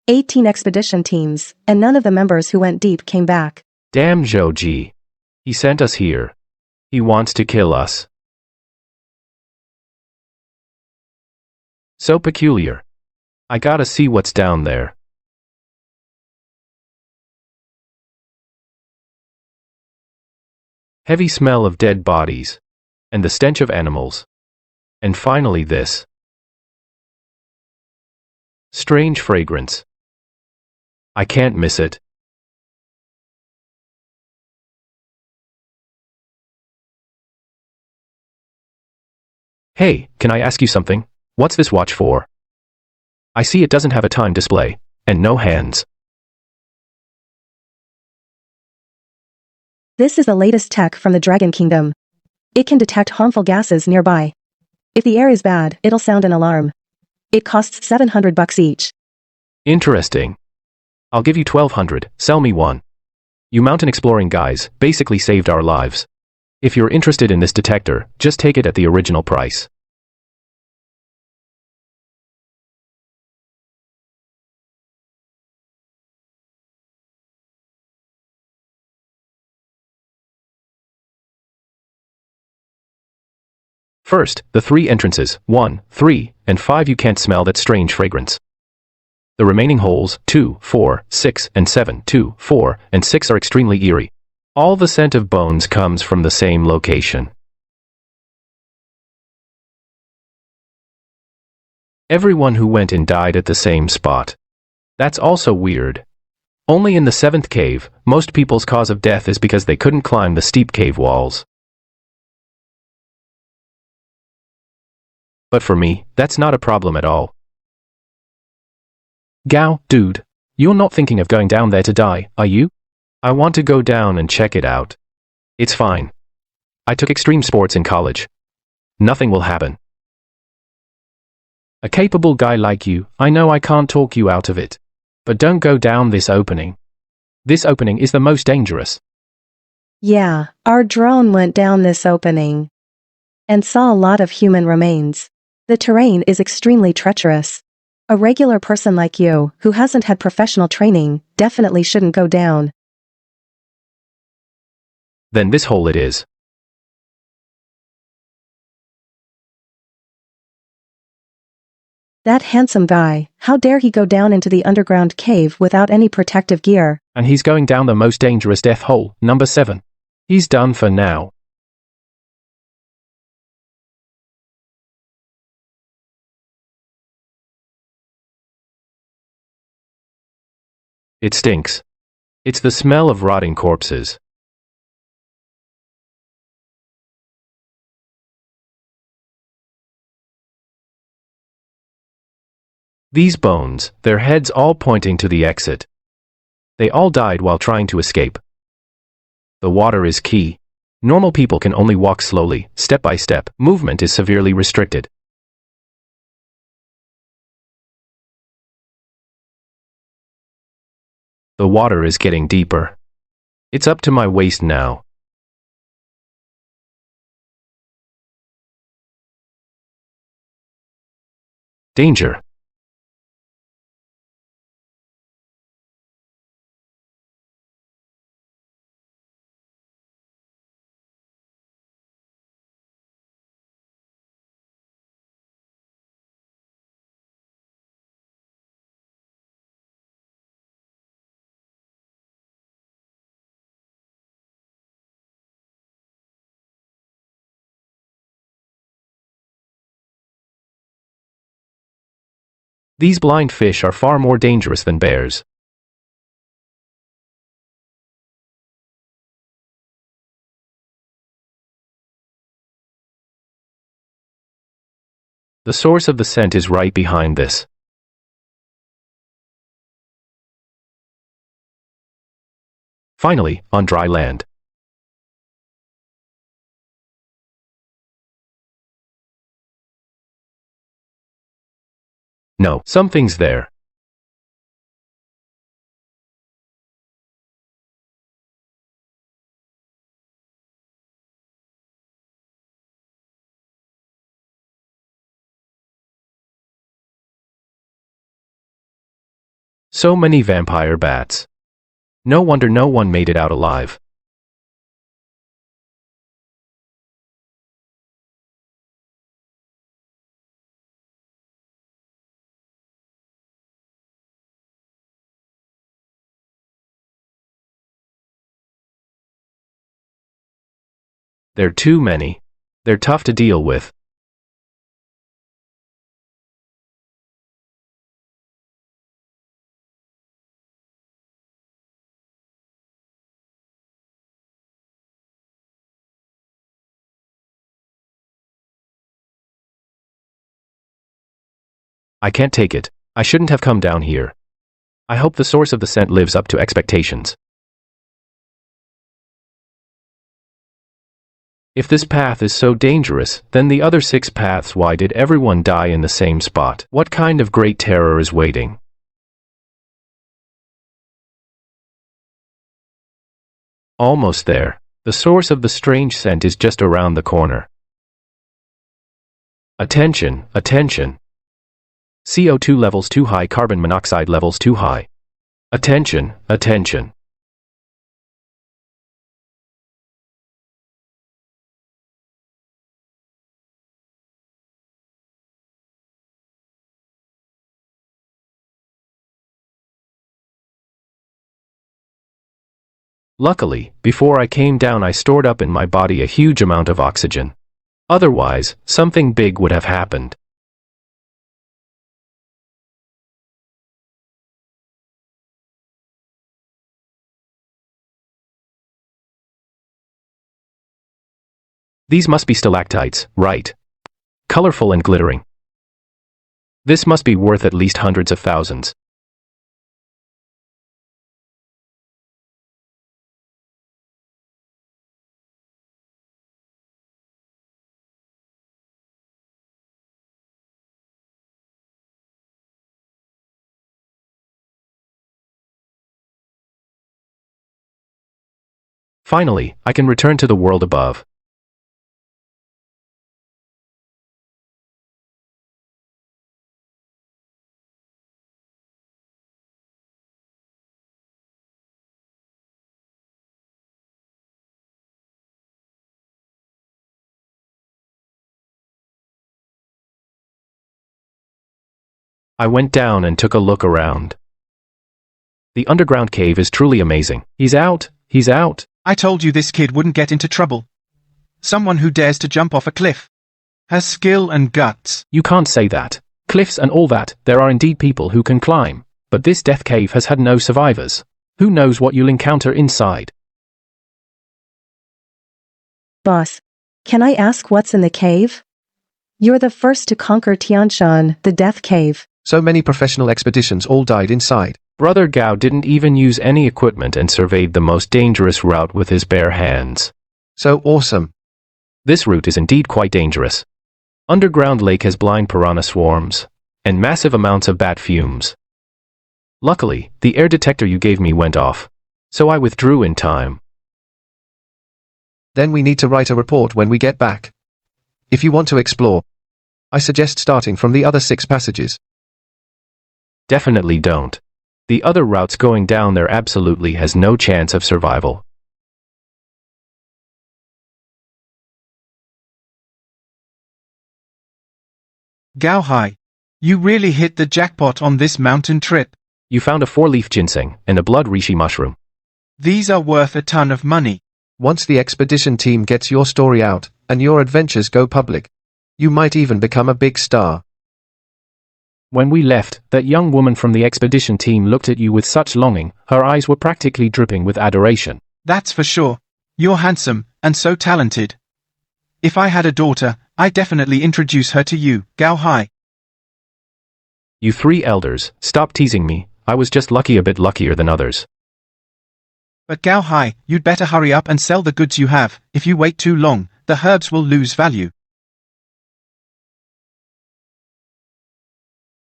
18 expedition teams, and none of the members who went deep came back.
Damn Zhou. He sent us here. He wants to kill us. So peculiar. I gotta see what's down there. Heavy smell of dead bodies. And the stench of animals. And finally this. Strange fragrance. I can't miss it. Hey, can I ask you something? What's this watch for? I see it doesn't have a time display, and no hands.
This is the latest tech from the Dragon Kingdom. It can detect harmful gases nearby. If the air is bad, it'll sound an alarm. It costs $700 each.
Interesting. I'll give you 1,200, sell me one. You mountain exploring guys basically saved our lives. If you're interested in this detector, just take it at the original price. First, the 3 entrances, 1, 3, and 5 you can't smell that strange fragrance. The remaining holes, 2, 4, 6, and 7, 2, 4, and 6 are extremely eerie. All the scent of bones comes from the same location. Everyone who went in died at the same spot. That's also weird. Only in the 7th cave, most people's cause of death is because they couldn't climb the steep cave walls. But for me, that's not a problem at all. Gao, dude, you're not thinking of going down there to die, are you? I want to go down and check it out. It's fine. I took extreme sports in college. Nothing will happen. A capable guy like you, I know I can't talk you out of it. But don't go down this opening. This opening is the most dangerous.
Yeah, our drone went down this opening and saw a lot of human remains. The terrain is extremely treacherous. A regular person like you, who hasn't had professional training, definitely shouldn't go down.
Then this hole it is.
That handsome guy, how dare he go down into the underground cave without any protective gear?
And he's going down the most dangerous death hole, number 7. He's done for now. It stinks. It's the smell of rotting corpses. These bones, their heads all pointing to the exit. They all died while trying to escape. The water is key. Normal people can only walk slowly, step by step. Movement is severely restricted. The water is getting deeper. It's up to my waist now. Danger. These blind fish are far more dangerous than bears. The source of the scent is right behind this. Finally, on dry land. No, something's there. So many vampire bats. No wonder no one made it out alive. They're too many. They're tough to deal with. I can't take it. I shouldn't have come down here. I hope the source of the scent lives up to expectations. If this path is so dangerous, then the other 6 paths, why did everyone die in the same spot? What kind of great terror is waiting? Almost there. The source of the strange scent is just around the corner. Attention, attention. CO2 levels too high, carbon monoxide levels too high. Attention, attention. Luckily, before I came down I stored up in my body a huge amount of oxygen. Otherwise, something big would have happened. These must be stalactites, right? Colorful and glittering. This must be worth at least hundreds of thousands. Finally, I can return to the world above. I went down and took a look around. The underground cave is truly amazing. He's out! He's out!
I told you this kid wouldn't get into trouble. Someone who dares to jump off a cliff has skill and guts.
You can't say that. Cliffs and all that, there are indeed people who can climb. But this death cave has had no survivors. Who knows what you'll encounter inside?
Boss, can I ask what's in the cave? You're the first to conquer Tianshan, the death cave.
So many professional expeditions all died inside.
Brother Gao didn't even use any equipment and surveyed the most dangerous route with his bare hands.
So awesome.
This route is indeed quite dangerous. Underground lake has blind piranha swarms, and massive amounts of bat fumes. Luckily, the air detector you gave me went off, so I withdrew in time.
Then we need to write a report when we get back. If you want to explore, I suggest starting from the other 6 passages.
Definitely don't. The other routes going down there absolutely has no chance of survival.
Gao Hai, you really hit the jackpot on this mountain trip.
You found a 4-leaf ginseng and a blood reishi mushroom.
These are worth a ton of money.
Once the expedition team gets your story out, and your adventures go public, you might even become a big star.
When we left, that young woman from the expedition team looked at you with such longing, her eyes were practically dripping with adoration.
That's for sure. You're handsome, and so talented. If I had a daughter, I'd definitely introduce her to you, Gao Hai.
You three elders, stop teasing me, I was just lucky, a bit luckier than others.
But Gao Hai, you'd better hurry up and sell the goods you have. If you wait too long, the herbs will lose value.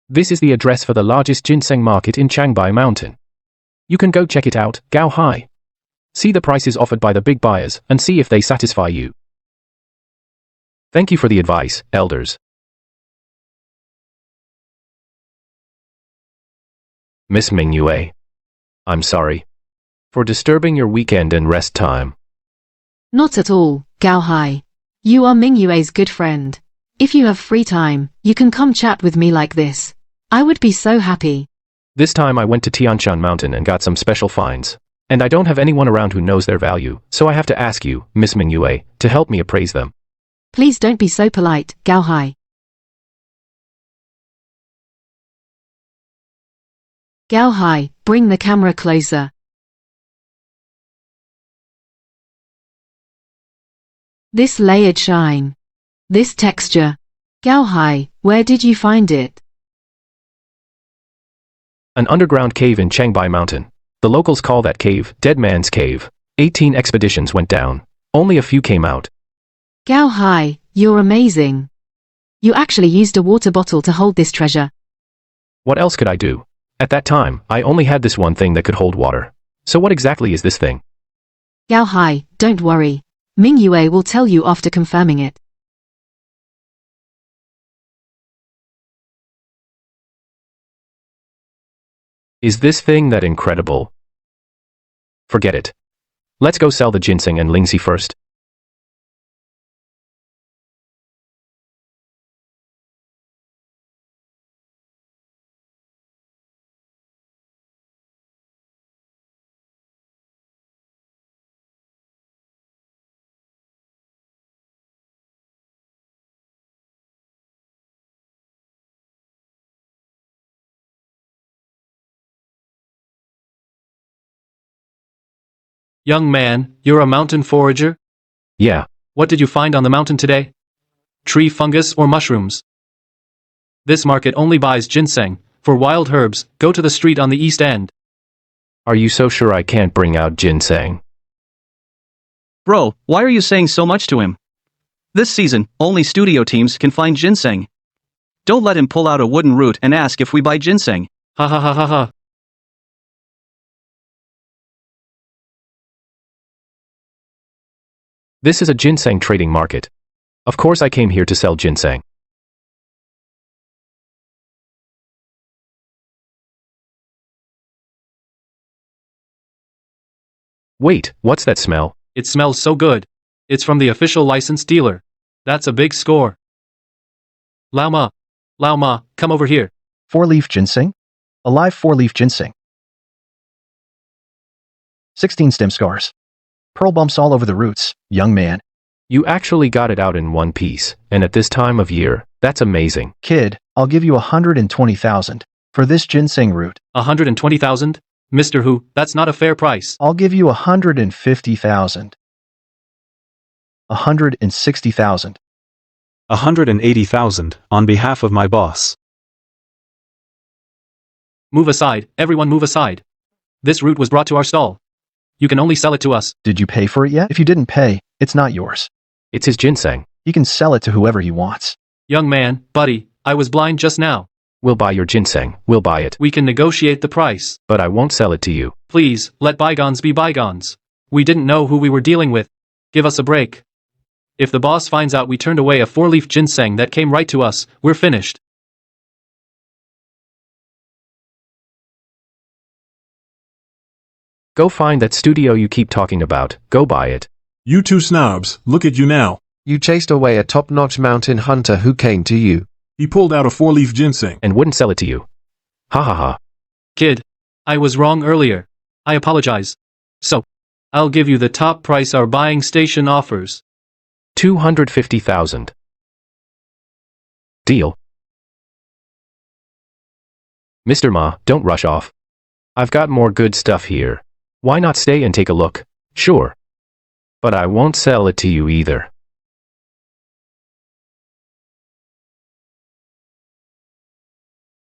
This is the address for the largest ginseng market in Changbai Mountain. You can go check it out, Gao Hai. See the prices offered by the big buyers, and see if they satisfy you. Thank you for the advice, elders. Miss Mingyue. I'm sorry for disturbing your weekend and rest time.
Not at all, Gao Hai. You are Mingyue's good friend. If you have free time, you can come chat with me like this. I would be so happy.
This time I went to Tianshan Mountain and got some special finds. And I don't have anyone around who knows their value, so I have to ask you, Miss Mingyue, to help me appraise them.
Please don't be so polite, Gao Hai. Gao Hai, bring the camera closer. This layered shine. This texture. Gao Hai, where did you find it?
An underground cave in Changbai Mountain. The locals call that cave Dead Man's Cave. 18 expeditions went down. Only a few came out.
Gao Hai, you're amazing. You actually used a water bottle to hold this treasure.
What else could I do? At that time, I only had this one thing that could hold water. So what exactly is this thing?
Gao Hai, don't worry. Mingyue will tell you after confirming it.
Is this thing that incredible? Forget it. Let's go sell the ginseng and lingxi first.
Young man, you're a mountain forager?
Yeah.
What did you find on the mountain today? Tree fungus or mushrooms? This market only buys ginseng. For wild herbs, go to the street on the east end.
Are you so sure I can't bring out ginseng?
Bro, why are you saying so much to him? This season, only studio teams can find ginseng. Don't let him pull out a wooden root and ask if we buy ginseng.
Ha ha ha ha ha.
This is a ginseng trading market. Of course I came here to sell ginseng. Wait, what's that smell?
It smells so good. It's from the official licensed dealer. That's a big score. Lao Ma, come over here.
4-leaf ginseng? A live 4-leaf ginseng. 16 stem scars. Pearl bumps all over the roots, young man.
You actually got it out in one piece, and at this time of year, that's amazing.
Kid, I'll give you 120,000 for this ginseng root.
120,000? Mr. Hu, that's not a fair price.
I'll give you 150,000. 160,000.
180,000 on behalf of my boss.
Move aside, everyone move aside. This root was brought to our stall. You can only sell it to us.
Did you pay for it yet? If you didn't pay, it's not yours.
It's his ginseng.
He can sell it to whoever he wants.
Young man, buddy, I was blind just now.
We'll buy your ginseng. We'll buy it.
We can negotiate the price.
But I won't sell it to you.
Please, let bygones be bygones. We didn't know who we were dealing with. Give us a break. If the boss finds out we turned away a 4-leaf ginseng that came right to us, we're finished.
Go find that studio you keep talking about. Go buy it.
You two snobs, look at you now.
You chased away a top-notch mountain hunter who came to you.
He pulled out a 4-leaf ginseng.
And wouldn't sell it to you. Ha ha ha.
Kid, I was wrong earlier. I apologize. So, I'll give you the top price our buying station offers.
250,000. Deal. Mr. Ma, don't rush off. I've got more good stuff here. Why not stay and take a look? Sure. But I won't sell it to you either.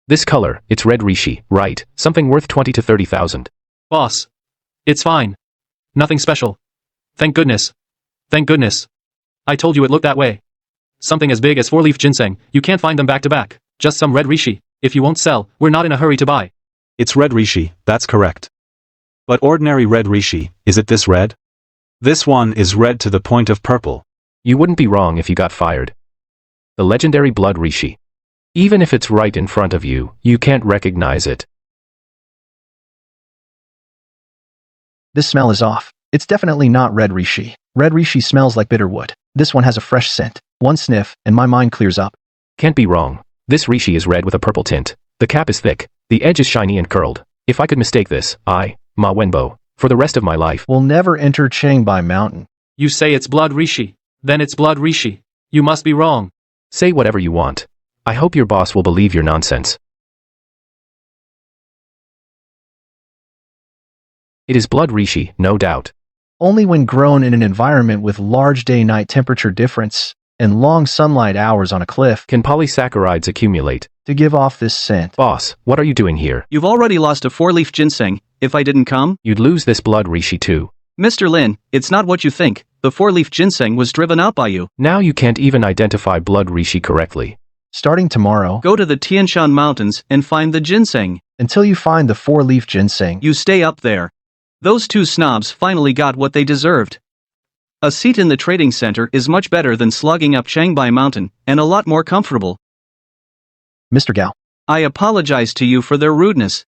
This color, it's red reishi, right? Something worth 20 to 30,000.
Boss. It's fine. Nothing special. Thank goodness. Thank goodness. I told you it looked that way. Something as big as 4-leaf ginseng, you can't find them back to back. Just some red reishi. If you won't sell, we're not in a hurry to buy.
It's red reishi, that's correct. But ordinary red reishi, is it this red? This one is red to the point of purple.
You wouldn't be wrong if you got fired. The legendary blood reishi. Even if it's right in front of you, you can't recognize it.
This smell is off. It's definitely not red reishi. Red reishi smells like bitter wood. This one has a fresh scent. One sniff, and my mind clears up.
Can't be wrong. This reishi is red with a purple tint. The cap is thick. The edge is shiny and curled. If I could mistake this, Ma Wenbo, for the rest of my life.
We'll never enter Changbai Mountain.
You say it's blood reishi. Then it's blood reishi. You must be wrong.
Say whatever you want. I hope your boss will believe your nonsense. It is blood reishi, no doubt.
Only when grown in an environment with large day-night temperature difference and long sunlight hours on a cliff
can polysaccharides accumulate
to give off this scent.
Boss, what are you doing here?
You've already lost a 4-leaf ginseng. If I didn't come,
you'd lose this blood reishi too.
Mr. Lin, it's not what you think. The 4-leaf ginseng was driven out by you.
Now you can't even identify blood reishi correctly.
Starting tomorrow,
go to the Tianshan Mountains and find the ginseng.
Until you find the 4-leaf ginseng,
you stay up there. Those two snobs finally got what they deserved. A seat in the trading center is much better than slogging up Changbai Mountain, and a lot more comfortable.
Mr. Gao,
I apologize to you for their rudeness.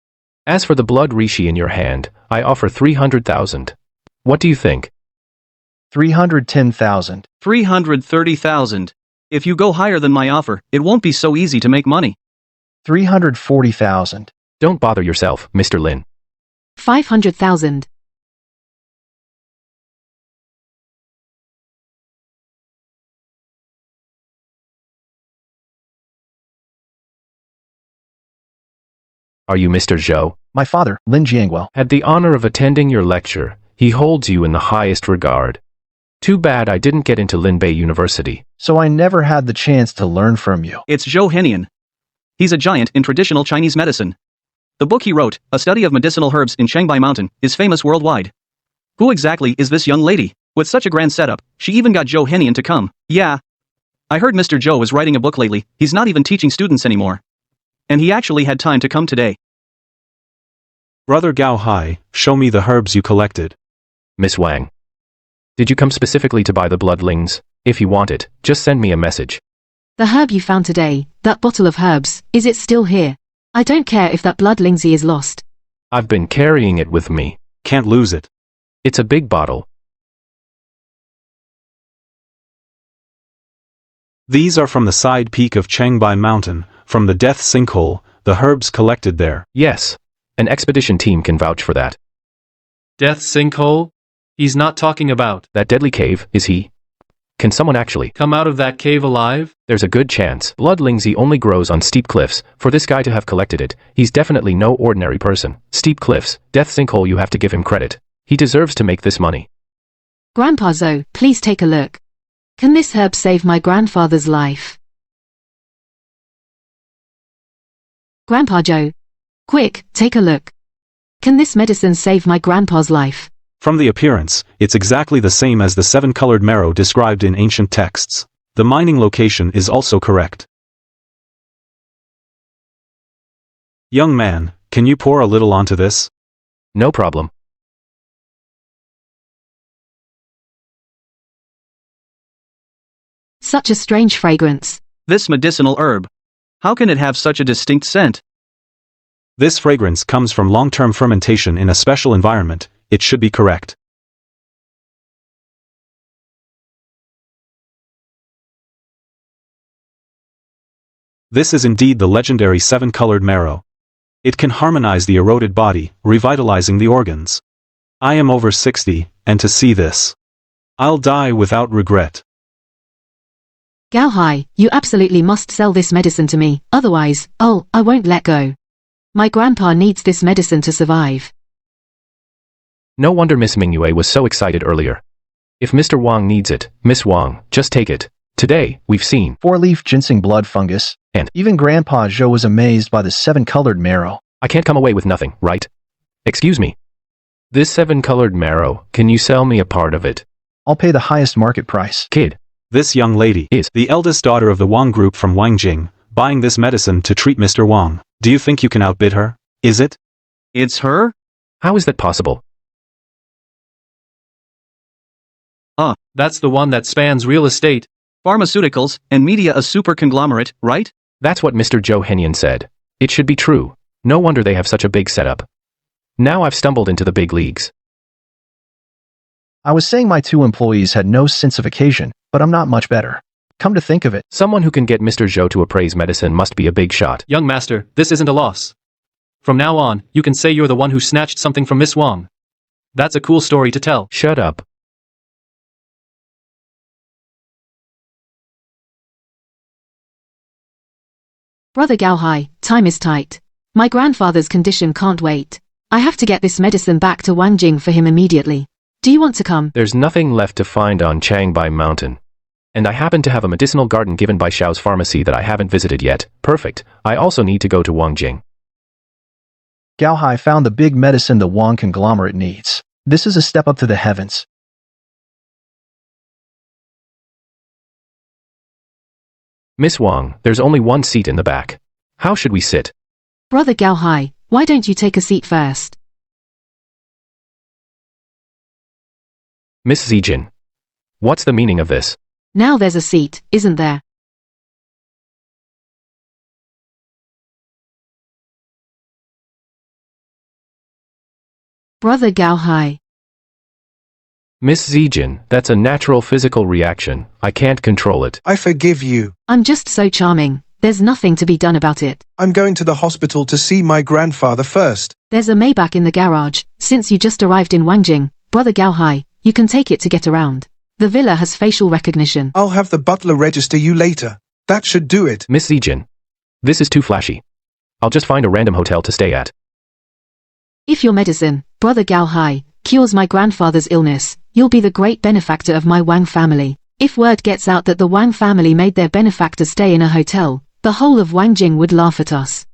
As for the blood reishi in your hand, I offer 300,000. What do you think?
310,000.
330,000. If you go higher than my offer, it won't be so easy to make money.
340,000.
Don't bother yourself, Mr. Lin.
500,000.
Are you Mr. Zhou?
My father, Lin Jiangguo,
had the honor of attending your lecture. He holds you in the highest regard. Too bad I didn't get into Linbei University.
So I never had the chance to learn from you.
It's Zhou Henian. He's a giant in traditional Chinese medicine. The book he wrote, A Study of Medicinal Herbs in Changbai Mountain, is famous worldwide. Who exactly is this young lady? With such a grand setup, she even got Zhou Henian to come. Yeah. I heard Mr. Zhou is writing a book lately. He's not even teaching students anymore. And he actually had time to come today.
Brother Gao Hai, show me the herbs you collected.
Miss Wang. Did you come specifically to buy the bloodlings? If you want it, just send me a message.
The herb you found today, that bottle of herbs, is it still here? I don't care if that bloodlingsy is lost.
I've been carrying it with me.
Can't lose it.
It's a big bottle.
These are from the side peak of Changbai Mountain, from the death sinkhole, the herbs collected there.
Yes. An expedition team can vouch for that.
Death sinkhole? He's not talking about
that deadly cave, is he? Can someone actually
come out of that cave alive?
There's a good chance. Bloodlingsy only grows on steep cliffs. For this guy to have collected it, he's definitely no ordinary person. Steep cliffs, death sinkhole, you have to give him credit. He deserves to make this money.
Grandpa Zhou, please take a look. Can this herb save my grandfather's life? Grandpa Zhou. Quick, take a look. Can this medicine save my grandpa's life?
From the appearance, it's exactly the same as the 7-colored marrow described in ancient texts. The mining location is also correct. Young man, can you pour a little onto this?
No problem.
Such a strange fragrance.
This medicinal herb. How can it have such a distinct scent?
This fragrance comes from long-term fermentation in a special environment. It should be correct. This is indeed the legendary 7-colored marrow. It can harmonize the eroded body, revitalizing the organs. I am over 60, and to see this, I'll die without regret.
Gao Hai, you absolutely must sell this medicine to me, otherwise, I won't let go. My grandpa needs this medicine to survive.
No wonder Miss Mingyue was so excited earlier. If Mr. Wang needs it, Miss Wang, just take it. Today, we've seen
4-leaf ginseng blood fungus,
and
even Grandpa Zhou was amazed by the 7-colored marrow.
I can't come away with nothing, right? Excuse me. This 7-colored marrow, can you sell me a part of it?
I'll pay the highest market price.
Kid.
This young lady
is
the eldest daughter of the Wang group from Wangjing, buying this medicine to treat Mr. Wang. Do you think you can outbid her? Is it?
It's her?
How is that possible?
That's the one that spans real estate,
pharmaceuticals, and media, a super conglomerate, right?
That's what Mr. Zhou Henyan said. It should be true. No wonder they have such a big setup. Now I've stumbled into the big leagues.
I was saying my 2 employees had no sense of occasion, but I'm not much better. Come to think of it,
Someone who can get Mr. Zhou to appraise medicine must be a big shot.
Young master, this isn't a loss. From now on, you can say you're the one who snatched something from Miss Wang. That's a cool story to tell.
Shut up.
Brother Gaohai, time is tight. My grandfather's condition can't wait. I have to get this medicine back to Wangjing for him immediately. Do you want to come?
There's nothing left to find on Changbai Mountain. And I happen to have a medicinal garden given by Xiao's pharmacy that I haven't visited yet. Perfect. I also need to go to Wangjing.
Gaohai found the big medicine the Wang conglomerate needs. This is a step up to the heavens.
Miss Wang, there's only one seat in the back. How should we sit?
Brother Gaohai, why don't you take a seat first?
Miss Zijin. What's the meaning of this?
Now there's a seat, isn't there? Brother Gaohai.
Miss Zijin, that's a natural physical reaction. I can't control it.
I forgive you.
I'm just so charming. There's nothing to be done about it.
I'm going to the hospital to see my grandfather first.
There's a Maybach in the garage. Since you just arrived in Wangjing, Brother Gaohai, you can take it to get around. The villa has facial recognition.
I'll have the butler register you later. That should do it.
Miss Zijin. This is too flashy. I'll just find a random hotel to stay at.
If your medicine, Brother Gaohai, cures my grandfather's illness, you'll be the great benefactor of my Wang family. If word gets out that the Wang family made their benefactor stay in a hotel, the whole of Wangjing would laugh at us.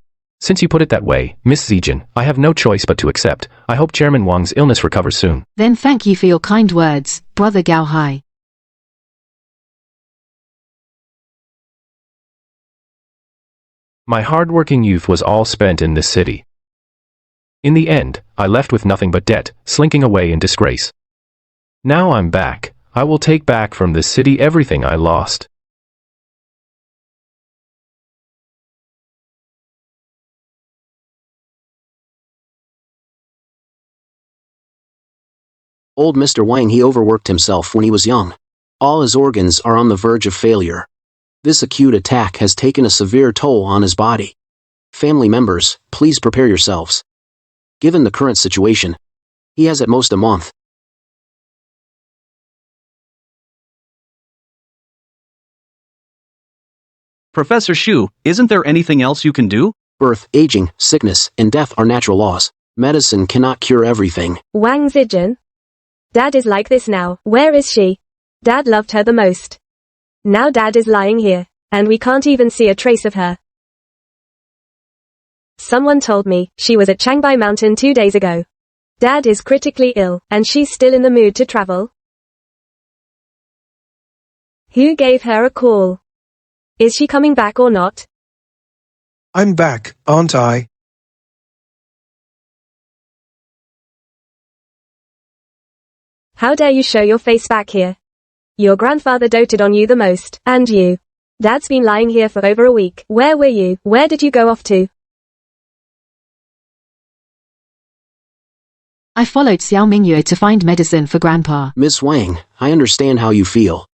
Since you put it that way, Miss Zijin, I have no choice but to accept. I hope Chairman Wang's illness recovers soon.
Then thank you for your kind words, Brother Gaohai.
My hard-working youth was all spent in this city. In the end, I left with nothing but debt, slinking away in disgrace. Now I'm back. I will take back from this city everything I lost.
Old Mr. Wang, he overworked himself when he was young. All his organs are on the verge of failure. This acute attack has taken a severe toll on his body. Family members, please prepare yourselves. Given the current situation, he has at most a month.
Professor Xu, isn't there anything else you can do?
Birth, aging, sickness, and death are natural laws. Medicine cannot cure everything.
Wang Zijin? Dad is like this now. Where is she? Dad loved her the most. Now Dad is lying here, and we can't even see a trace of her. Someone told me she was at Changbai Mountain 2 days ago. Dad is critically ill, and she's still in the mood to travel. Who gave her a call? Is she coming back or not?
I'm back, aren't I?
How dare you show your face back here? Your grandfather doted on you the most, and you. Dad's been lying here for over a week. Where were you? Where did you go off to?
I followed Xiao Mingyue to find medicine for Grandpa.
Miss Wang, I understand how you feel.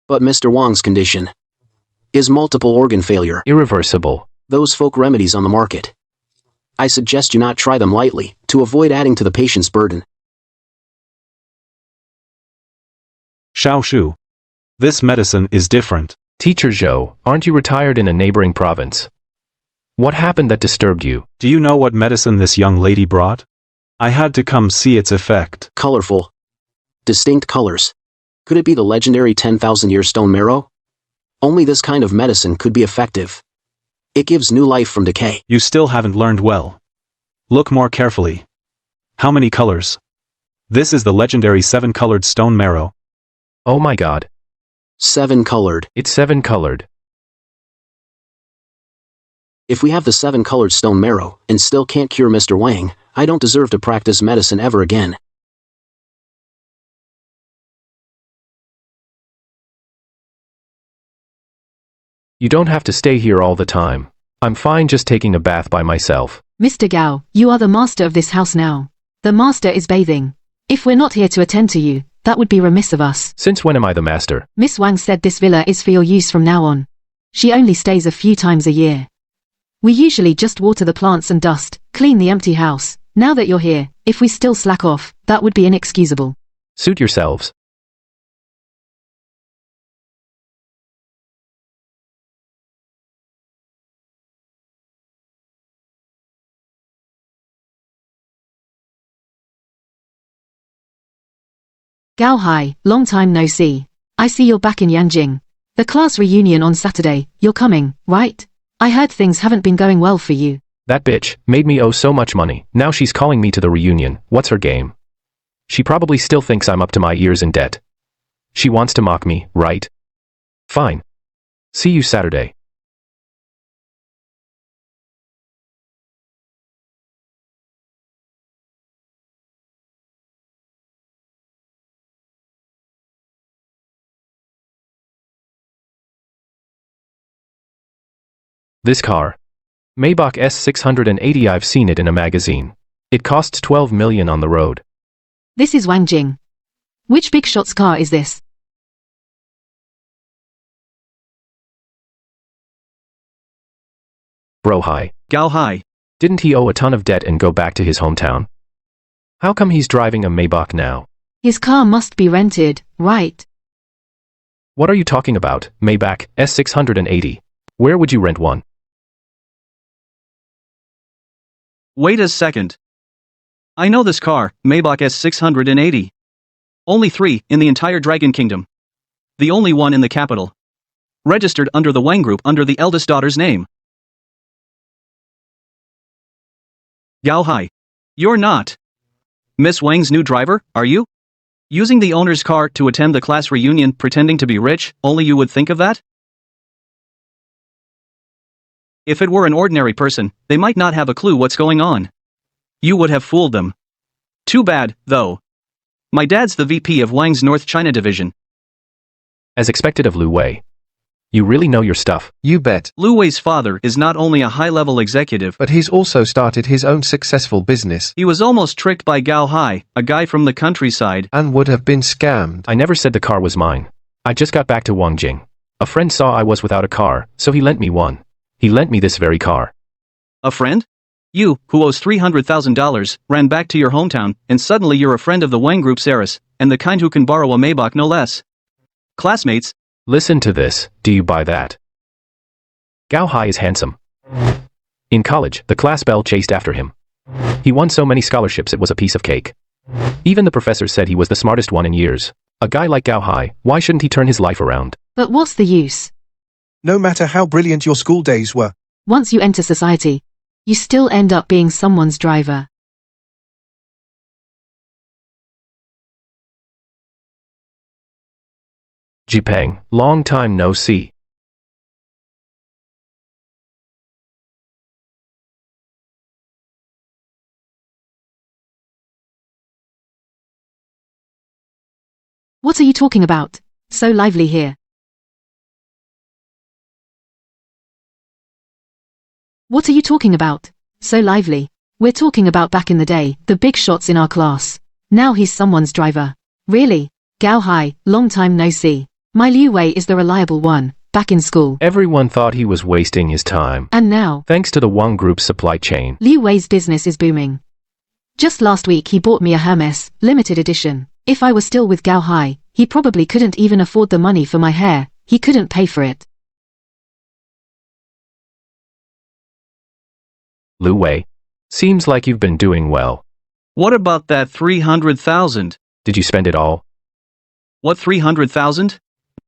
But Mr. Wang's condition is multiple organ failure.
Irreversible.
Those folk remedies on the market, I suggest you not try them lightly, to avoid adding to the patient's burden.
Xiao Shu. This medicine is different.
Teacher Zhou, aren't you retired in a neighboring province? What happened that disturbed you?
Do you know what medicine this young lady brought? I had to come see its effect.
Colorful. Distinct colors. Could it be the legendary 10,000-year stone marrow? Only this kind of medicine could be effective. It gives new life from decay.
You still haven't learned well. Look more carefully. How many colors? This is the legendary 7-colored stone marrow.
Oh my god.
7-colored.
It's 7-colored.
If we have the 7-colored stone marrow, and still can't cure Mr. Wang, I don't deserve to practice medicine ever again.
You don't have to stay here all the time. I'm fine just taking a bath by myself.
Mr. Gao, you are the master of this house now. The master is bathing. If we're not here to attend to you, that would be remiss of us.
Since when am I the master?
Miss Wang said this villa is for your use from now on. She only stays a few times a year. We usually just water the plants and dust, clean the empty house. Now that you're here, if we still slack off, that would be inexcusable.
Suit yourselves.
Gao Hai, long time no see. I see you're back in Yanjing. The class reunion on Saturday, you're coming, right? I heard things haven't been going well for you.
That bitch made me owe so much money. Now she's calling me to the reunion. What's her game? She probably still thinks I'm up to my ears in debt. She wants to mock me, right? Fine. See you Saturday. This car. Maybach S680. I've seen it in a magazine. It costs 12 million on the road.
This is Wang Jing. Which big shot's car is this?
Bro hi.
Gao Hai.
Didn't he owe a ton of debt and go back to his hometown? How come he's driving a Maybach now?
His car must be rented, right?
What are you talking about? Maybach S680. Where would you rent one?
Wait a second. I know this car, Maybach S680. Only 3 in the entire Dragon Kingdom. The only one in the capital. Registered under the Wang Group under the eldest daughter's name. Gao Hai. You're not Miss Wang's new driver, are you? Using the owner's car to attend the class reunion pretending to be rich, only you would think of that? If it were an ordinary person, they might not have a clue what's going on. You would have fooled them. Too bad, though. My dad's the VP of Wang's North China division.
As expected of Lu Wei. You really know your stuff.
You bet.
Lu Wei's father is not only a high-level executive,
But he's also started his own successful business.
he was almost tricked by Gao Hai, a guy from the countryside.
And would have been scammed.
I never said the car was mine. I just got back to Wangjing. A friend saw I was without a car, so he lent me one. He lent me this very car.
A friend? You, who owes $300,000, ran back to your hometown, and suddenly you're a friend of the Wang Group's heiress, and the kind who can borrow a Maybach no less. Classmates.
Listen to this, do you buy that? Gao Hai is handsome. In college, the class belle chased after him. He won so many scholarships it was a piece of cake. Even the professor said he was the smartest one in years. A guy like Gao Hai, why shouldn't he turn his life around?
But what's the use?
No matter how brilliant your school days were.
Once you enter society, you still end up being someone's driver.
Jipeng, long time no see.
What are you talking about? So lively here. What are you talking about? So lively. We're talking about back in the day, the big shots in our class. Now he's someone's driver. Really? Gao Hai, long time no see. My Liu Wei is the reliable one, back in school.
Everyone thought he was wasting his time.
And now,
Thanks to the Wang Group's supply chain.
Liu Wei's business is booming. Just last week he bought me a Hermes, limited edition. If I was still with Gao Hai, he probably couldn't even afford the money for my hair, he couldn't pay for it.
Lu Wei. Seems like you've been doing well.
What about that 300,000?
Did you spend it all?
What 300,000?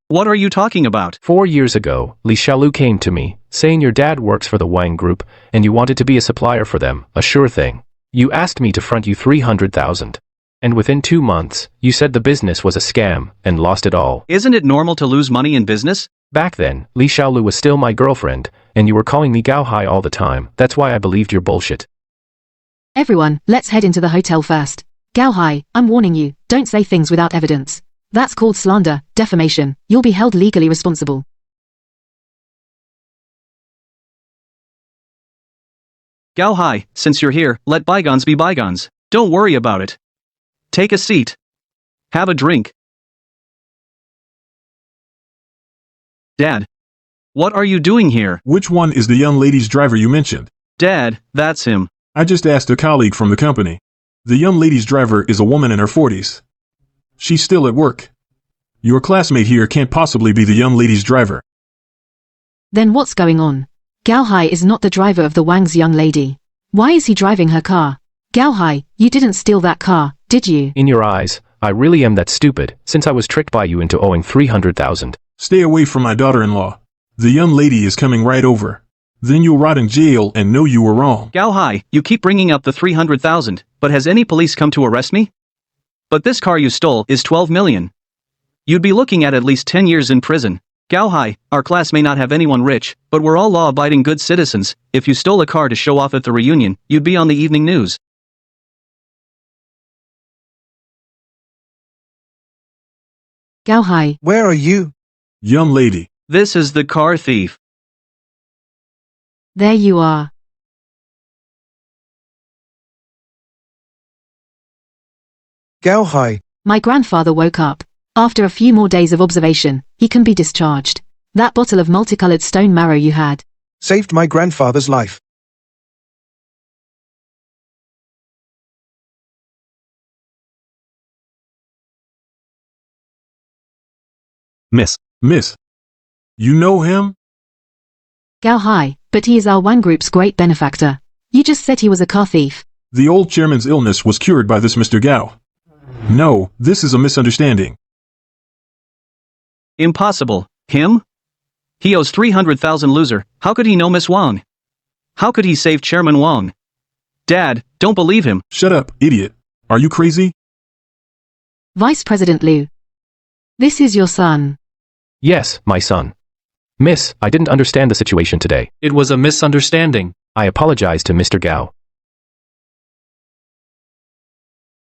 What are you talking about?
4 years ago, Li Xiaolu came to me, saying your dad works for the Wang Group, and you wanted to be a supplier for them, a sure thing. You asked me to front you 300,000. And within 2 months, you said the business was a scam, and lost it all.
Isn't it normal to lose money in business?
Back then, Li Xiaolu was still my girlfriend, and you were calling me Gao Hai all the time. That's why I believed your bullshit.
Everyone, let's head into the hotel first. Gao Hai, I'm warning you, don't say things without evidence. That's called slander, defamation. You'll be held legally responsible.
Gao Hai, since you're here, let bygones be bygones. Don't worry about it. Take a seat. Have a drink. Dad. What are you doing here?
Which one is the young lady's driver you mentioned?
Dad, that's him.
I just asked a colleague from the company. The young lady's driver is a woman in her 40s. She's still at work. Your classmate here can't possibly be the young lady's driver.
Then what's going on? Gao Hai is not the driver of the Wang's young lady. Why is he driving her car? Gao Hai, you didn't steal that car, did you?
In your eyes, I really am that stupid, since I was tricked by you into owing 300,000.
Stay away from my daughter-in-law. The young lady is coming right over. Then you'll rot in jail and know you were wrong.
Gao Hai, you keep bringing up the 300,000, but has any police come to arrest me? But this car you stole is 12 million. You'd be looking at least 10 years in prison. Gao Hai, our class may not have anyone rich, but we're all law-abiding good citizens. If you stole a car to show off at the reunion, you'd be on the evening news.
Gao Hai.
Where are you?
Young lady.
This is the car thief.
There you are.
Gao Hai.
My grandfather woke up. After a few more days of observation, he can be discharged. That bottle of multicolored stone marrow you had
Saved my grandfather's life.
Miss. You know him?
Gao Hai, but he is our Wang Group's great benefactor. You just said he was a car thief.
The old chairman's illness was cured by this Mr. Gao. No, this is a misunderstanding.
Impossible. Him? He owes 300,000 loser. How could he know Miss Wang? How could he save Chairman Wang? Dad, don't believe him.
Shut up, idiot. Are you crazy?
Vice President Liu. This is your son.
Yes, my son. Miss, I didn't understand the situation today.
It was a misunderstanding.
I apologize to Mr. Gao.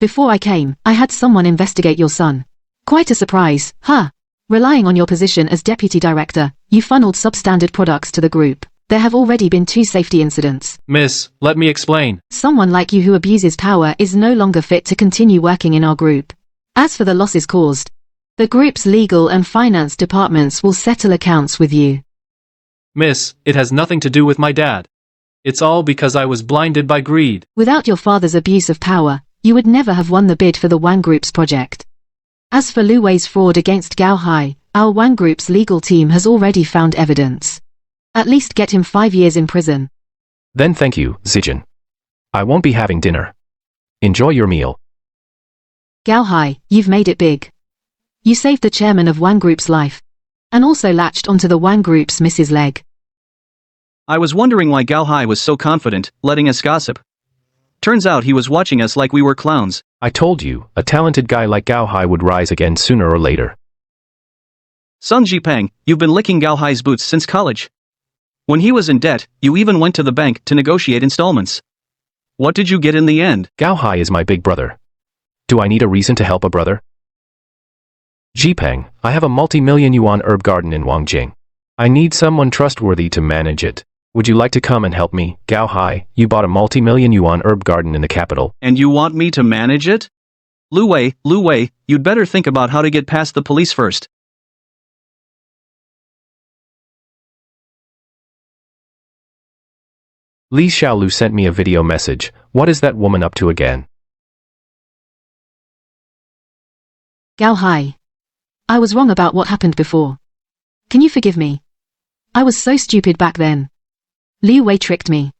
Before I came, I had someone investigate your son. Quite a surprise, huh? Relying on your position as deputy director, you funneled substandard products to the group. There have already been 2 safety incidents.
Miss, let me explain.
Someone like you who abuses power is no longer fit to continue working in our group. As for the losses caused, the group's legal and finance departments will settle accounts with you.
Miss, it has nothing to do with my dad. It's all because I was blinded by greed.
Without your father's abuse of power, you would never have won the bid for the Wang Group's project. As for Lu Wei's fraud against Gao Hai, our Wang Group's legal team has already found evidence. At least get him 5 years in prison.
Then thank you, Zijin. I won't be having dinner. Enjoy your meal.
Gao Hai, you've made it big. You saved the chairman of Wang Group's life. And also latched onto the Wang Group's Mrs. Leg.
I was wondering why Gao Hai was so confident, letting us gossip. Turns out he was watching us like we were clowns.
I told you, a talented guy like Gao Hai would rise again sooner or later.
Sun Jipeng, you've been licking Gao Hai's boots since college. When he was in debt, you even went to the bank to negotiate installments. What did you get in the end?
Gao Hai is my big brother. Do I need a reason to help a brother? Jipeng, I have a multi-million yuan herb garden in Wangjing. I need someone trustworthy to manage it. Would you like to come and help me, Gao Hai? You bought a multi-million yuan herb garden in the capital.
And you want me to manage it? Lu Wei, you'd better think about how to get past the police first.
Li Xiaolu sent me a video message. What is that woman up to again?
Gao Hai. I was wrong about what happened before. Can you forgive me? I was so stupid back then. Liu Wei tricked me.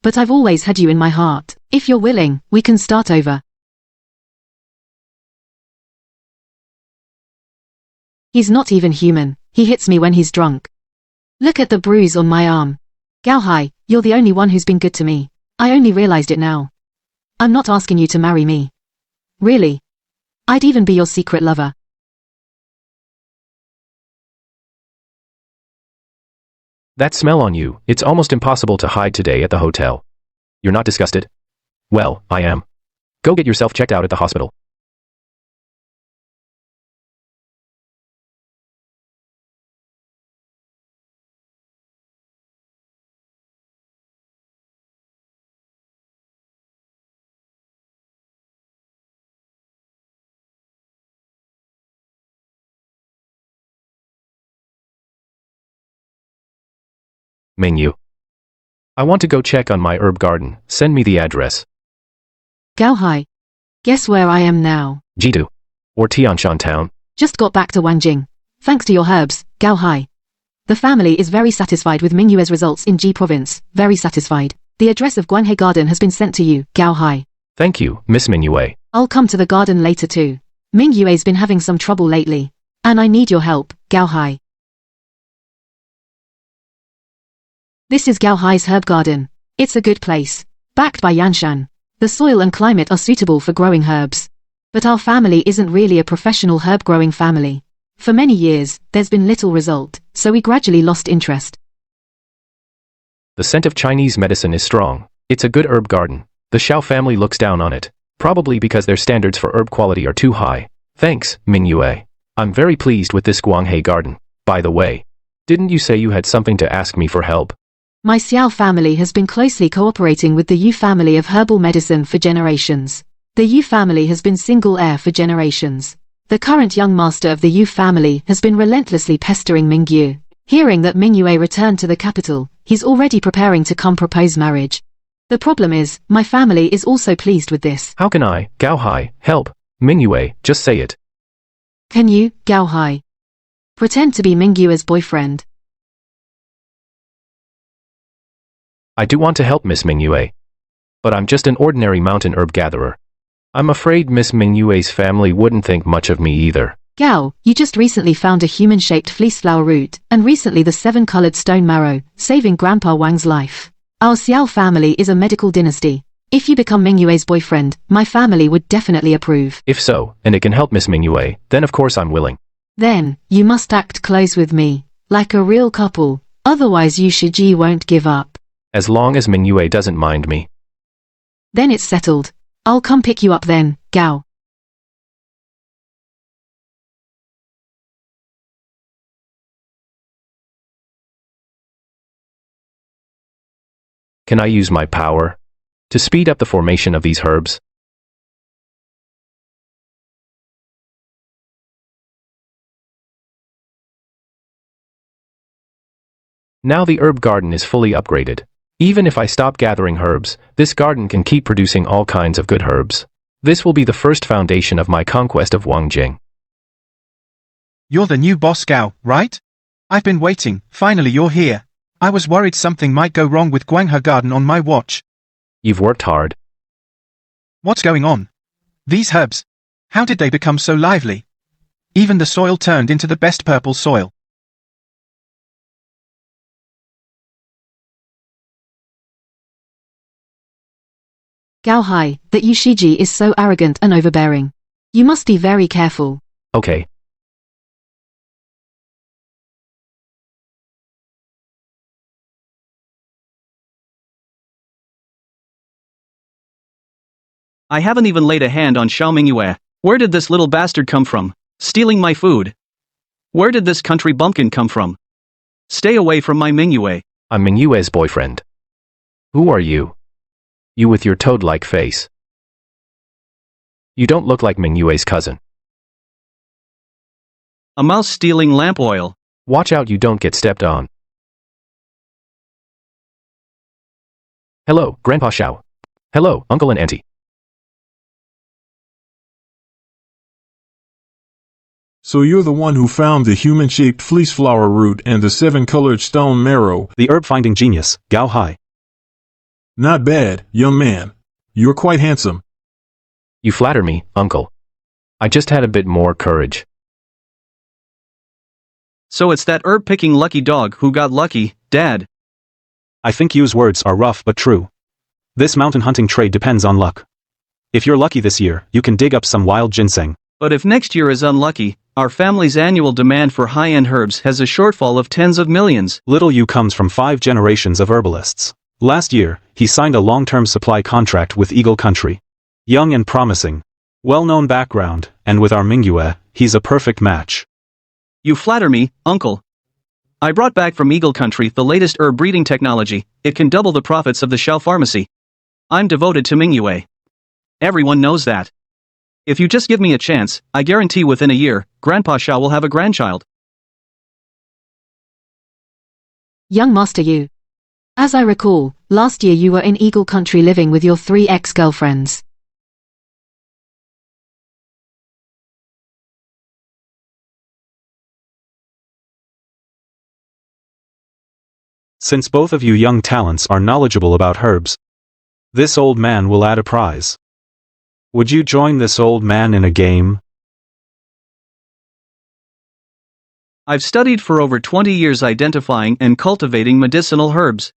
But I've always had you in my heart. If you're willing, we can start over. He's not even human. He hits me when he's drunk. Look at the bruise on my arm. Gao Hai, you're the only one who's been good to me. I only realized it now. I'm not asking you to marry me. Really. I'd even be your secret lover.
That smell on you, it's almost impossible to hide today at the hotel. You're not disgusted? Well, I am. Go get yourself checked out at the hospital. Menu. I want to go check on my herb garden. Send me the address.
Gao Hai. Guess where I am now?
Jidu. Or Tianshan town.
Just got back to Wanjing. Thanks to your herbs, Gao Hai. The family is very satisfied with Mingyue's results in Ji province. Very satisfied. The address of Guanhe garden has been sent to you, Gao Hai.
Thank you, Miss Mingyue.
I'll come to the garden later too. Mingyue's been having some trouble lately. And I need your help, Gao Hai. This is Gao Hai's herb garden. It's a good place. Backed by Yanshan. The soil and climate are suitable for growing herbs. But our family isn't really a professional herb growing family. For many years, there's been little result, so we gradually lost interest.
The scent of Chinese medicine is strong. It's a good herb garden. The Xiao family looks down on it. Probably because their standards for herb quality are too high. Thanks, Mingyue. I'm very pleased with this Guanghe garden. By the way, didn't you say you had something to ask me for help?
My Xiao family has been closely cooperating with the Yu family of herbal medicine for generations. The Yu family has been single heir for generations. The current young master of the Yu family has been relentlessly pestering Mingyue. Hearing that Mingyue returned to the capital, he's already preparing to come propose marriage. The problem is, my family is also pleased with this.
How can I, Gao Hai, help? Mingyue, just say it.
Can you, Gao Hai? Pretend to be Mingyue's boyfriend.
I do want to help Miss Mingyue. But I'm just an ordinary mountain herb gatherer. I'm afraid Miss Mingyue's family wouldn't think much of me either.
Gao, you just recently found a human-shaped fleece flower root, and recently the 7-colored stone marrow, saving Grandpa Wang's life. Our Xiao family is a medical dynasty. If you become Mingyue's boyfriend, my family would definitely approve.
If so, and it can help Miss Mingyue, then of course I'm willing.
Then, you must act close with me, like a real couple, otherwise Yu Shiji won't give up.
As long as Mingyue doesn't mind me.
Then it's settled. I'll come pick you up then, Gao.
Can I use my power to speed up the formation of these herbs? Now the herb garden is fully upgraded. Even if I stop gathering herbs, this garden can keep producing all kinds of good herbs. This will be the first foundation of my conquest of Wangjing.
You're the new boss, Gao, right? I've been waiting, finally you're here. I was worried something might go wrong with Guanghe Garden on my watch.
You've worked hard.
What's going on? These herbs. How did they become so lively? Even the soil turned into the best purple soil.
Gao Hai, that Yu Shiji is so arrogant and overbearing. You must be very careful.
Okay.
I haven't even laid a hand on Xiao Mingyue. Where did this little bastard come from? Stealing my food. Where did this country bumpkin come from? Stay away from my Mingyue.
I'm Mingyue's boyfriend. Who are you? You with your toad-like face. You don't look like Mingyue's cousin.
A mouse stealing lamp oil.
Watch out you don't get stepped on. Hello, Grandpa Xiao. Hello, Uncle and Auntie.
So you're the one who found the human-shaped fleece flower root and the 7-colored stone marrow.
The herb-finding genius, Gao Hai.
Not bad, young man. You're quite handsome.
You flatter me, uncle. I just had a bit more courage.
So it's that herb-picking lucky dog who got lucky, Dad.
I think Yu's words are rough but true. This mountain hunting trade depends on luck. If you're lucky this year, you can dig up some wild ginseng.
But if next year is unlucky, our family's annual demand for high-end herbs has a shortfall of tens of millions.
Little Yu comes from 5 generations of herbalists. Last year, he signed a long-term supply contract with Eagle Country. Young and promising. Well-known background, and with our Mingyue, he's a perfect match.
You flatter me, uncle. I brought back from Eagle Country the latest herb breeding technology. It can double the profits of the Shao Pharmacy. I'm devoted to Mingyue. Everyone knows that. If you just give me a chance, I guarantee within a year, Grandpa Shao will have a grandchild.
Young Master Yu. As I recall, last year you were in Eagle Country living with your 3 ex-girlfriends.
Since both of you young talents are knowledgeable about herbs, this old man will add a prize. Would you join this old man in a game?
I've studied for over 20 years identifying and cultivating medicinal herbs.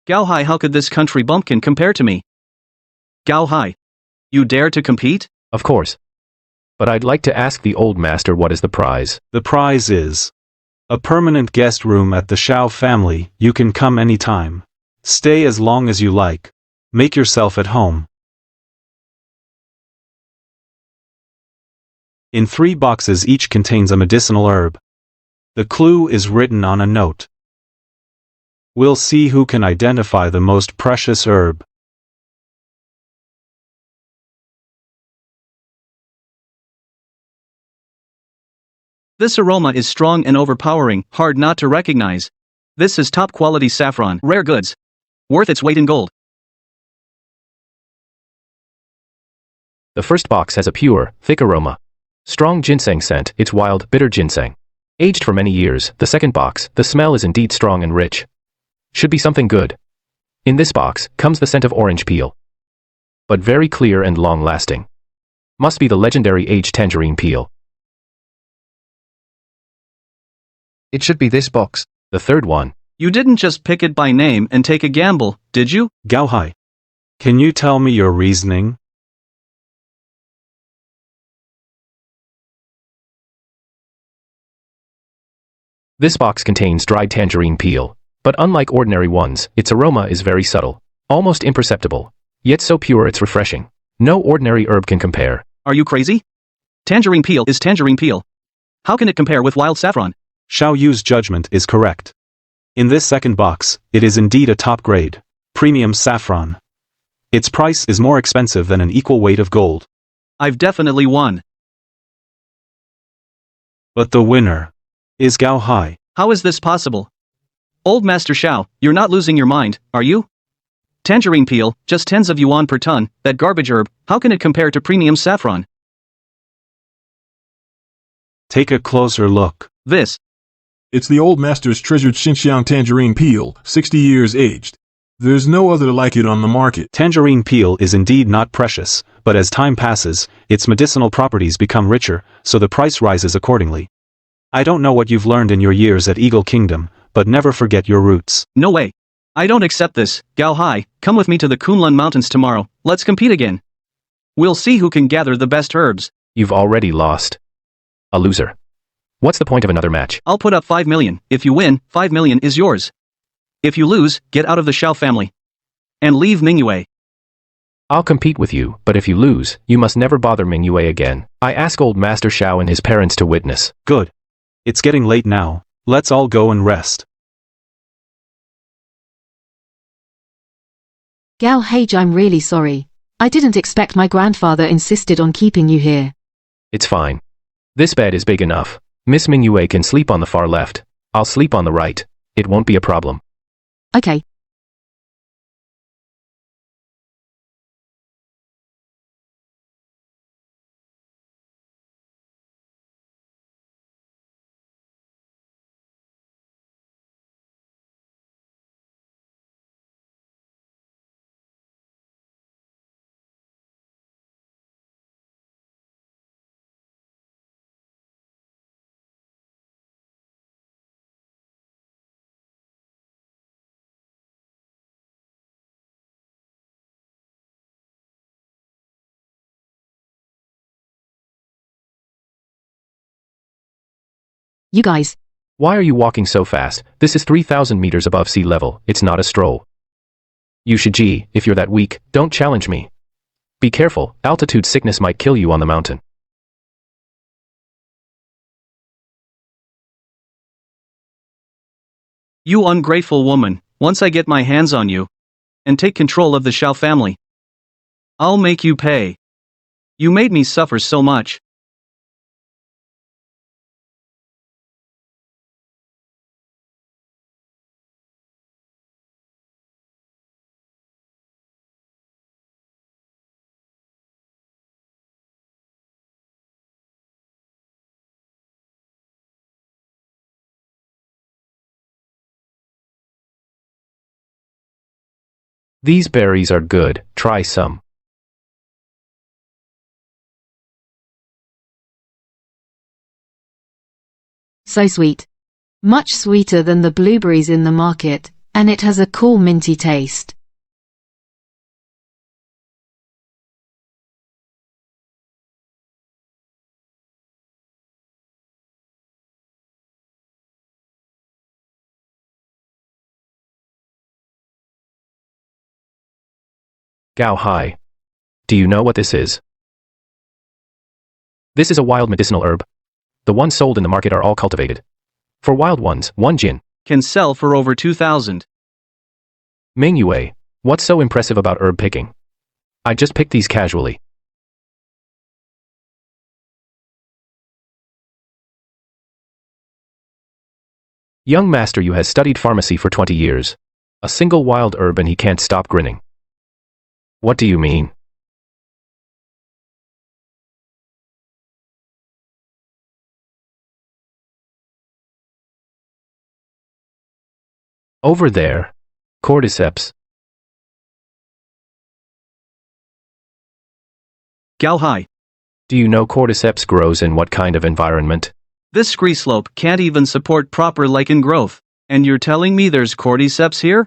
Gao Hai, how could this country bumpkin compare to me? Gao Hai, you dare to compete?
Of course. But I'd like to ask the old master what is the prize.
The prize is a permanent guest room at the Shao family. You can come anytime. Stay as long as you like. Make yourself at home. In 3 boxes, each contains a medicinal herb. The clue is written on a note. We'll see who can identify the most precious herb.
This aroma is strong and overpowering, hard not to recognize. This is top quality saffron, rare goods. Worth its weight in gold.
The first box has a pure, thick aroma. Strong ginseng scent, it's wild, bitter ginseng. Aged for many years. The second box, the smell is indeed strong and rich. Should be something good. In this box, comes the scent of orange peel. But very clear and long-lasting. Must be the legendary aged tangerine peel.
It should be this box.
The third one.
You didn't just pick it by name and take a gamble, did you?
Gao Hai, can you tell me your reasoning?
This box contains dried tangerine peel. But unlike ordinary ones, its aroma is very subtle. Almost imperceptible. Yet so pure it's refreshing. No ordinary herb can compare.
Are you crazy? Tangerine peel is tangerine peel. How can it compare with wild saffron?
Xiao Yu's judgment is correct. In this second box, it is indeed a top-grade, premium saffron. Its price is more expensive than an equal weight of gold.
I've definitely won.
But the winner is Gao Hai.
How is this possible? Old Master Shao, you're not losing your mind, are you? Tangerine peel, just tens of yuan per ton, that garbage herb, how can it compare to premium saffron?
Take a closer look.
This.
It's the old master's treasured Xinjiang tangerine peel, 60 years aged. There's no other like it on the market.
Tangerine peel is indeed not precious, but as time passes, its medicinal properties become richer, so the price rises accordingly. I don't know what you've learned in your years at Eagle Kingdom, but never forget your roots.
No way. I don't accept this. Gao Hai, come with me to the Kunlun Mountains tomorrow. Let's compete again. We'll see who can gather the best herbs.
You've already lost. A loser. What's the point of another match?
I'll put up 5 million. If you win, 5 million is yours. If you lose, get out of the Shao family. And leave Mingyue.
I'll compete with you, but if you lose, you must never bother Mingyue again. I ask old Master Shao and his parents to witness.
Good. It's getting late now. Let's all go and rest.
Gao Hage, I'm really sorry. I didn't expect my grandfather insisted on keeping you here.
It's fine. This bed is big enough. Miss Mingyue can sleep on the far left. I'll sleep on the right. It won't be a problem.
Okay. You guys.
Why are you walking so fast? This is 3,000 meters above sea level, it's not a stroll. Yushiji, if you're that weak, don't challenge me. Be careful, altitude sickness might kill you on the mountain.
You ungrateful woman, once I get my hands on you and take control of the Xiao family, I'll make you pay. You made me suffer so much.
These berries are good, try some.
So sweet. Much sweeter than the blueberries in the market, and it has a cool minty taste.
Gao Hai. Do you know what this is? This is a wild medicinal herb. The ones sold in the market are all cultivated. For wild ones, 1 jin
can sell for over 2,000.
Ming Yue, what's so impressive about herb picking? I just picked these casually. Young master Yu has studied pharmacy for 20 years. A single wild herb and he can't stop grinning. What do you mean? Over there. Cordyceps.
Gao Hai.
Do you know cordyceps grows in what kind of environment?
This scree slope can't even support proper lichen growth, and you're telling me there's cordyceps here?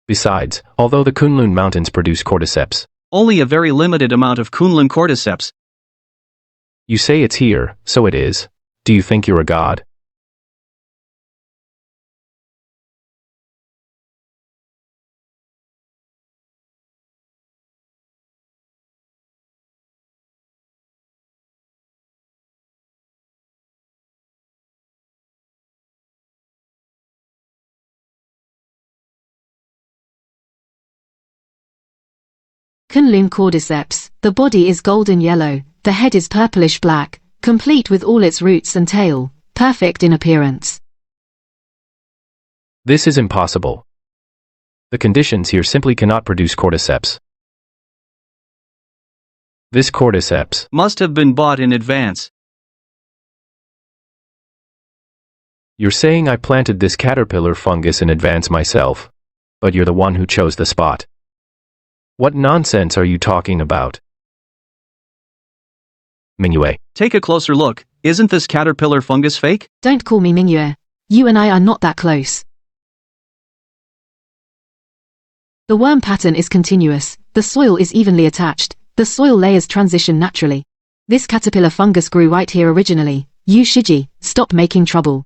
Besides, although the Kunlun Mountains produce cordyceps,
only a very limited amount of Kunlun cordyceps.
You say it's here, so it is. Do you think you're a god?
Kunlun cordyceps. The body is golden yellow, the head is purplish black, complete with all its roots and tail, perfect in appearance.
This is impossible. The conditions here simply cannot produce cordyceps. This cordyceps
must have been bought in advance.
You're saying I planted this caterpillar fungus in advance myself, but you're the one who chose the spot. What nonsense are you talking about? Mingyue.
Take a closer look. Isn't this caterpillar fungus fake?
Don't call me Mingyue. You and I are not that close. The worm pattern is continuous, the soil is evenly attached, the soil layers transition naturally. This caterpillar fungus grew right here originally. You Shiji, stop making trouble.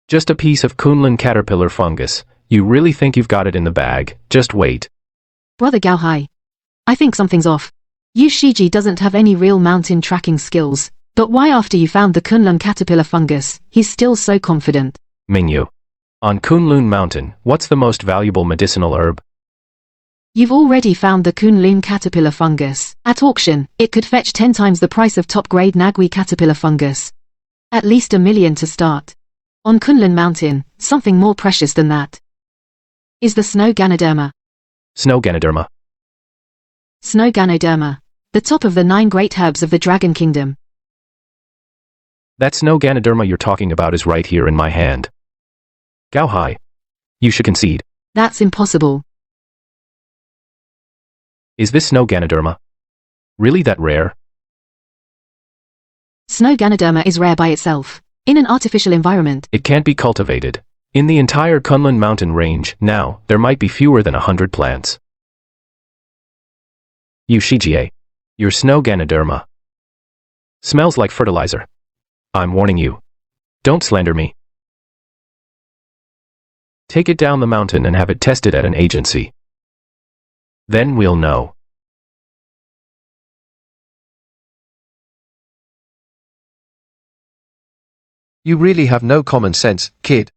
Just a piece of Kunlun caterpillar fungus. You really think you've got it in the bag? Just wait.
Brother Gao Hai. I think something's off. Yu Shiji doesn't have any real mountain tracking skills, but why after you found the Kunlun caterpillar fungus, he's still so confident?
Mingyu. On Kunlun Mountain, what's the most valuable medicinal herb?
You've already found the Kunlun caterpillar fungus. At auction, it could fetch 10 times the price of top-grade Nagui caterpillar fungus. At least $1 million to start. On Kunlun Mountain, something more precious than that is the snow Ganoderma.
Snow Ganoderma.
Snow Ganoderma. The top of the 9 great herbs of the Dragon Kingdom.
That snow Ganoderma you're talking about is right here in my hand. Gao Hai. You should concede.
That's impossible.
Is this snow Ganoderma really that rare?
Snow Ganoderma is rare by itself. In an artificial environment,
it can't be cultivated. In the entire Kunlun mountain range, now, there might be fewer than 100 plants. You Shijie. Your snow Ganoderma. Smells like fertilizer. I'm warning you. Don't slander me. Take it down the mountain and have it tested at an agency. Then we'll know.
You really have no common sense, kid.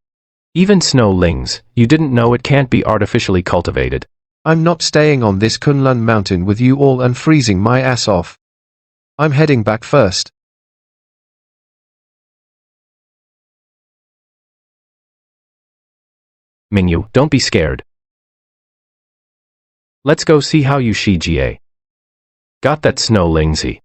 Even snow lings, you didn't know it can't be artificially cultivated.
I'm not staying on this Kunlun mountain with you all and freezing my ass off. I'm heading back first.
Mingyu, don't be scared. Let's go see how you Shijie got that snow lingzi.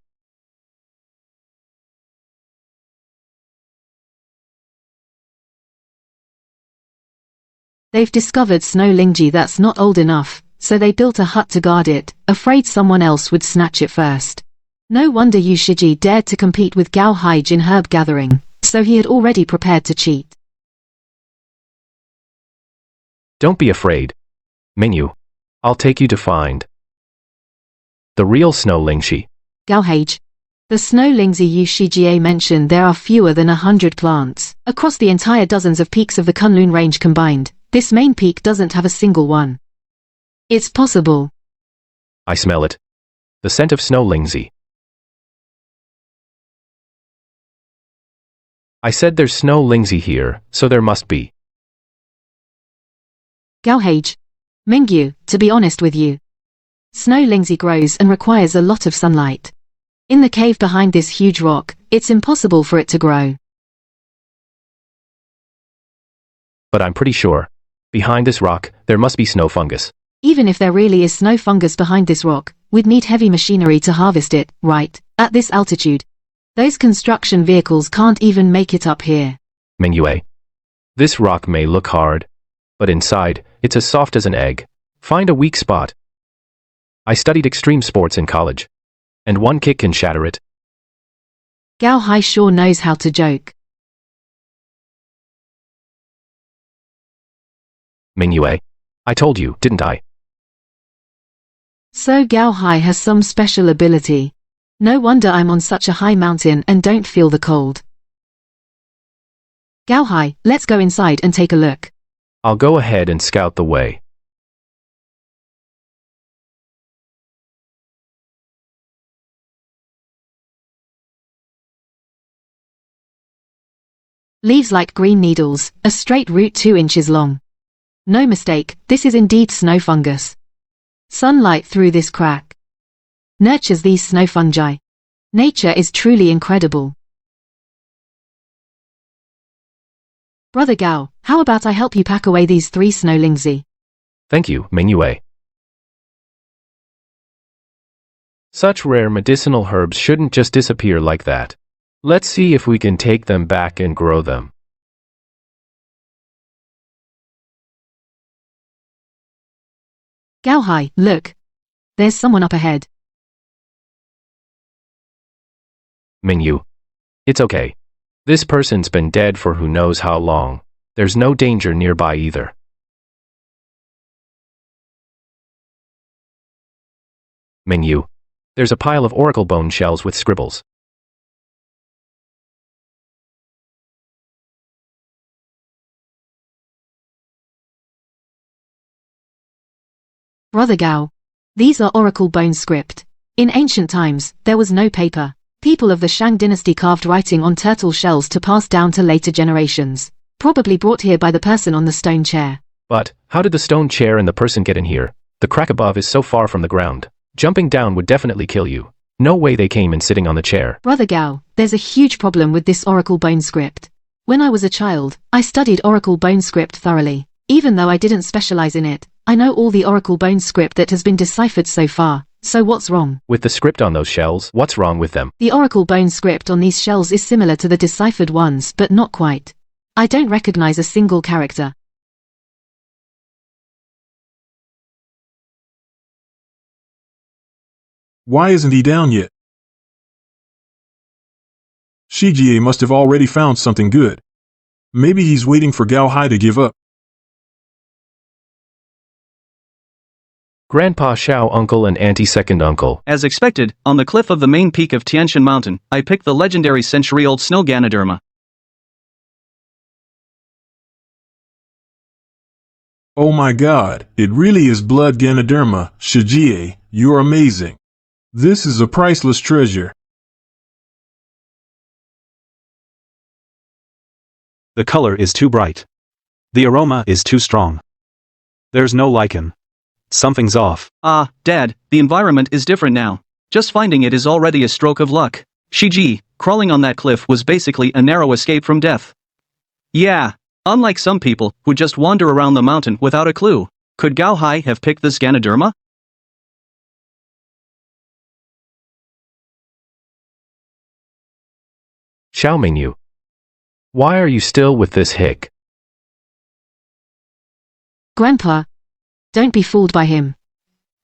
They've discovered snow lingji that's not old enough, so they built a hut to guard it, afraid someone else would snatch it first. No wonder Yu Shiji dared to compete with Gao Haij in herb gathering, so he had already prepared to cheat.
Don't be afraid. Mingyu, I'll take you to find the real snow lingxi.
Gao Haij. The snow lingzi Yu Shijie mentioned there are fewer than 100 plants, across the entire dozens of peaks of the Kunlun range combined. This main peak doesn't have a single one. It's possible.
I smell it. The scent of snow lingzi. I said there's snow lingzi here, so there must be.
Gao Haij. Mingyu, to be honest with you, snow lingzi grows and requires a lot of sunlight. In the cave behind this huge rock, it's impossible for it to grow.
But I'm pretty sure, behind this rock, there must be snow fungus.
Even if there really is snow fungus behind this rock, we'd need heavy machinery to harvest it, right? At this altitude. Those construction vehicles can't even make it up here.
Mingyue. This rock may look hard, but inside, it's as soft as an egg. Find a weak spot. I studied extreme sports in college, and one kick can shatter it.
Gao Hai sure knows how to joke.
Mingyue. I told you, didn't I?
So Gao Hai has some special ability. No wonder I'm on such a high mountain and don't feel the cold. Gao Hai, let's go inside and take a look.
I'll go ahead and scout the way.
Leaves like green needles, a straight root 2 inches long. No mistake, this is indeed snow fungus. Sunlight through this crack nurtures these snow fungi. Nature is truly incredible. Brother Gao, how about I help you pack away these 3 snow lingzi?
Thank you, Mingyue. Such rare medicinal herbs shouldn't just disappear like that. Let's see if we can take them back and grow them.
Gao Hai, look. There's someone up ahead.
Mingyu. It's okay. This person's been dead for who knows how long. There's no danger nearby either. Mingyu. There's a pile of oracle bone shells with scribbles.
Brother Gao. These are oracle bone script. In ancient times, there was no paper. People of the Shang dynasty carved writing on turtle shells to pass down to later generations. Probably brought here by the person on the stone chair.
But, how did the stone chair and the person get in here? The crack above is so far from the ground. Jumping down would definitely kill you. No way they came in sitting on the chair.
Brother Gao, there's a huge problem with this oracle bone script. When I was a child, I studied oracle bone script thoroughly. Even though I didn't specialize in it, I know all the oracle bone script that has been deciphered so far. So what's wrong?
With the script on those shells, what's wrong with them?
The oracle bone script on these shells is similar to the deciphered ones, but not quite. I don't recognize a single character.
Why isn't he down yet? Shijie must have already found something good. Maybe he's waiting for Gao Hai to give up.
Grandpa Xiao uncle and auntie second uncle.
As expected, on the cliff of the main peak of Tianshan Mountain, I picked the legendary century-old snow Ganoderma.
Oh my god, it really is blood Ganoderma, Shijie, you're amazing. This is a priceless treasure.
The color is too bright. The aroma is too strong. There's no lichen. Something's off.
Ah, Dad, the environment is different now. Just finding it is already a stroke of luck. Shiji, crawling on that cliff was basically a narrow escape from death. Yeah, unlike some people who just wander around the mountain without a clue. Could Gao Hai have picked this Ganoderma?
Xiao Mingyu. Why are you still with this hick?
Grandpa, don't be fooled by him.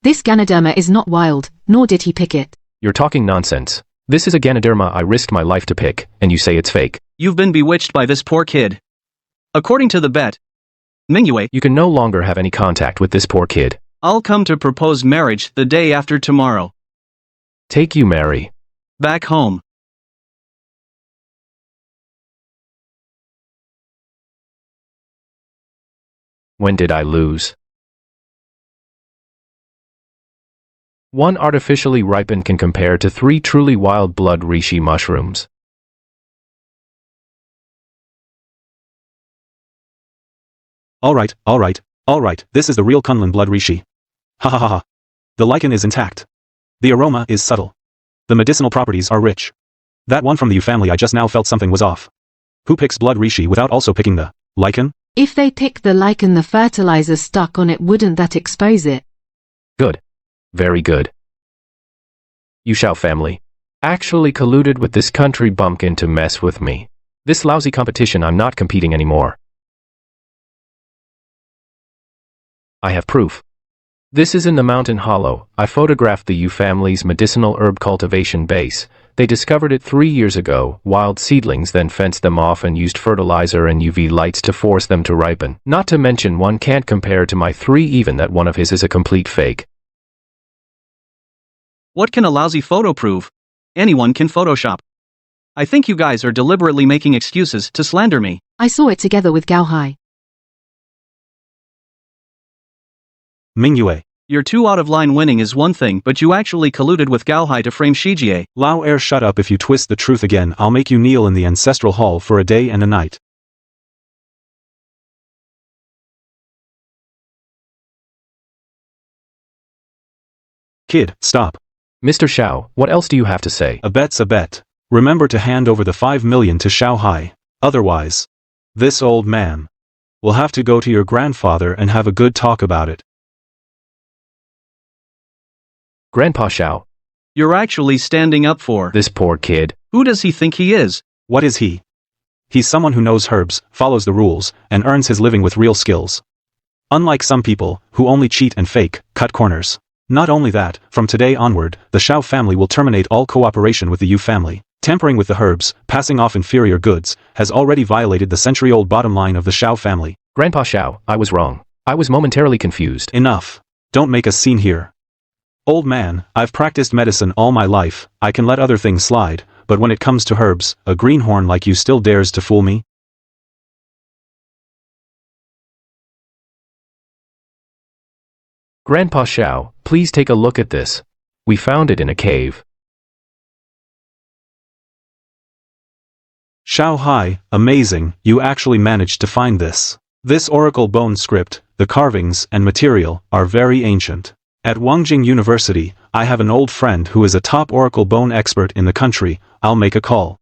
This Ganoderma is not wild, nor did he pick it.
You're talking nonsense. This is a Ganoderma I risked my life to pick, and you say it's fake.
You've been bewitched by this poor kid. According to the bet, Mingyue,
you can no longer have any contact with this poor kid.
I'll come to propose marriage the day after tomorrow.
Take you, Mary.
Back home.
When did I lose? One artificially ripened can compare to 3 truly wild blood reishi mushrooms.
Alright, this is the real Kunlun blood reishi. Ha ha ha ha. The lichen is intact. The aroma is subtle. The medicinal properties are rich. That one from the Yu family I just now felt something was off. Who picks blood reishi without also picking the lichen?
If they pick the lichen, the fertilizer stuck on it, wouldn't that expose it?
Good. Very good. Yu Xiao family actually colluded with this country bumpkin to mess with me. This lousy competition, I'm not competing anymore. I have proof. This is in the mountain hollow. I photographed the Yu family's medicinal herb cultivation base. They discovered it 3 years ago. Wild seedlings then fenced them off and used fertilizer and UV lights to force them to ripen. Not to mention one can't compare to my 3, even that one of his is a complete fake.
What can a lousy photo prove? Anyone can Photoshop. I think you guys are deliberately making excuses to slander me.
I saw it together with Gao Hai.
Mingyue.
Your 2 out of line winning is one thing, but you actually colluded with Gao Hai to frame Shijie.
Lao Air, shut up. If you twist the truth again, I'll make you kneel in the ancestral hall for a day and a night. Kid, stop.
Mr. Xiao, what else do you have to say?
A bet's a bet. Remember to hand over the 5 million to Xiao Hai. Otherwise, this old man will have to go to your grandfather and have a good talk about it.
Grandpa Xiao.
You're actually standing up for
this poor kid.
Who does he think he is?
What is he? He's someone who knows herbs, follows the rules, and earns his living with real skills. Unlike some people, who only cheat and fake, cut corners. Not only that, from today onward, the Xiao family will terminate all cooperation with the Yu family. Tampering with the herbs, passing off inferior goods, has already violated the century-old bottom line of the Xiao family.
Grandpa Xiao, I was wrong. I was momentarily confused.
Enough. Don't make a scene here. Old man, I've practiced medicine all my life. I can let other things slide, but when it comes to herbs, a greenhorn like you still dares to fool me?
Grandpa Xiao, please take a look at this. We found it in a cave.
Xiao Hai, amazing, you actually managed to find this. This oracle bone script, the carvings and material, are very ancient. At Wangjing University, I have an old friend who is a top oracle bone expert in the country. I'll make a call.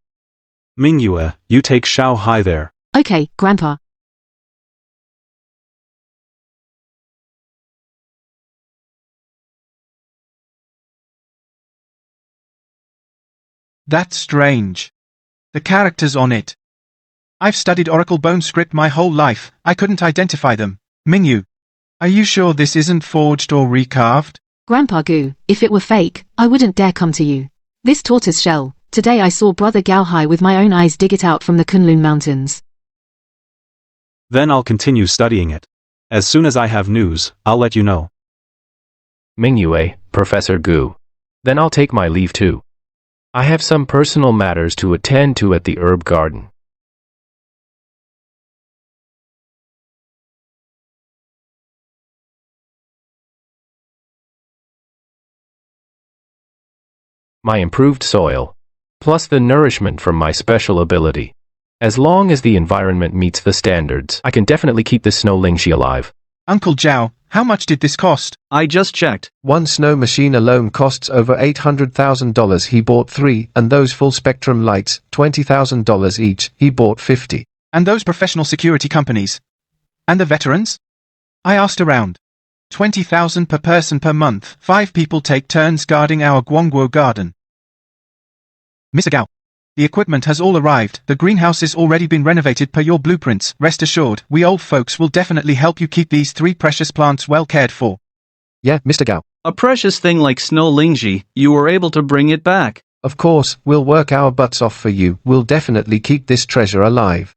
Mingyue, you take Xiao Hai there.
Okay, Grandpa.
That's strange. The characters on it. I've studied Oracle Bone script my whole life. I couldn't identify them. Mingyu, are you sure this isn't forged or recarved?
Grandpa Gu, if it were fake, I wouldn't dare come to you. This tortoise shell. Today I saw Brother Gao Hai with my own eyes dig it out from the Kunlun Mountains.
Then I'll continue studying it. As soon as I have news, I'll let you know.
Mingyue, Professor Gu. Then I'll take my leave too. I have some personal matters to attend to at the herb garden. My improved soil, plus the nourishment from my special ability. As long as the environment meets the standards, I can definitely keep this snow lingxi alive.
Uncle Zhao, how much did this cost?
I just checked.
One snow machine alone costs over $800,000. He bought 3, and those full-spectrum lights, $20,000 each. He bought 50.
And those professional security companies? And the veterans? I asked around. 20,000 per person per month. 5 people take turns guarding our Guangguo garden. Mr. Gao, the equipment has all arrived. The greenhouse is already been renovated per your blueprints. Rest assured, we old folks will definitely help you keep these 3 precious plants well cared for.
Yeah, Mr. Gao.
A precious thing like snow lingxi, you were able to bring it back.
Of course, we'll work our butts off for you. We'll definitely keep this treasure alive.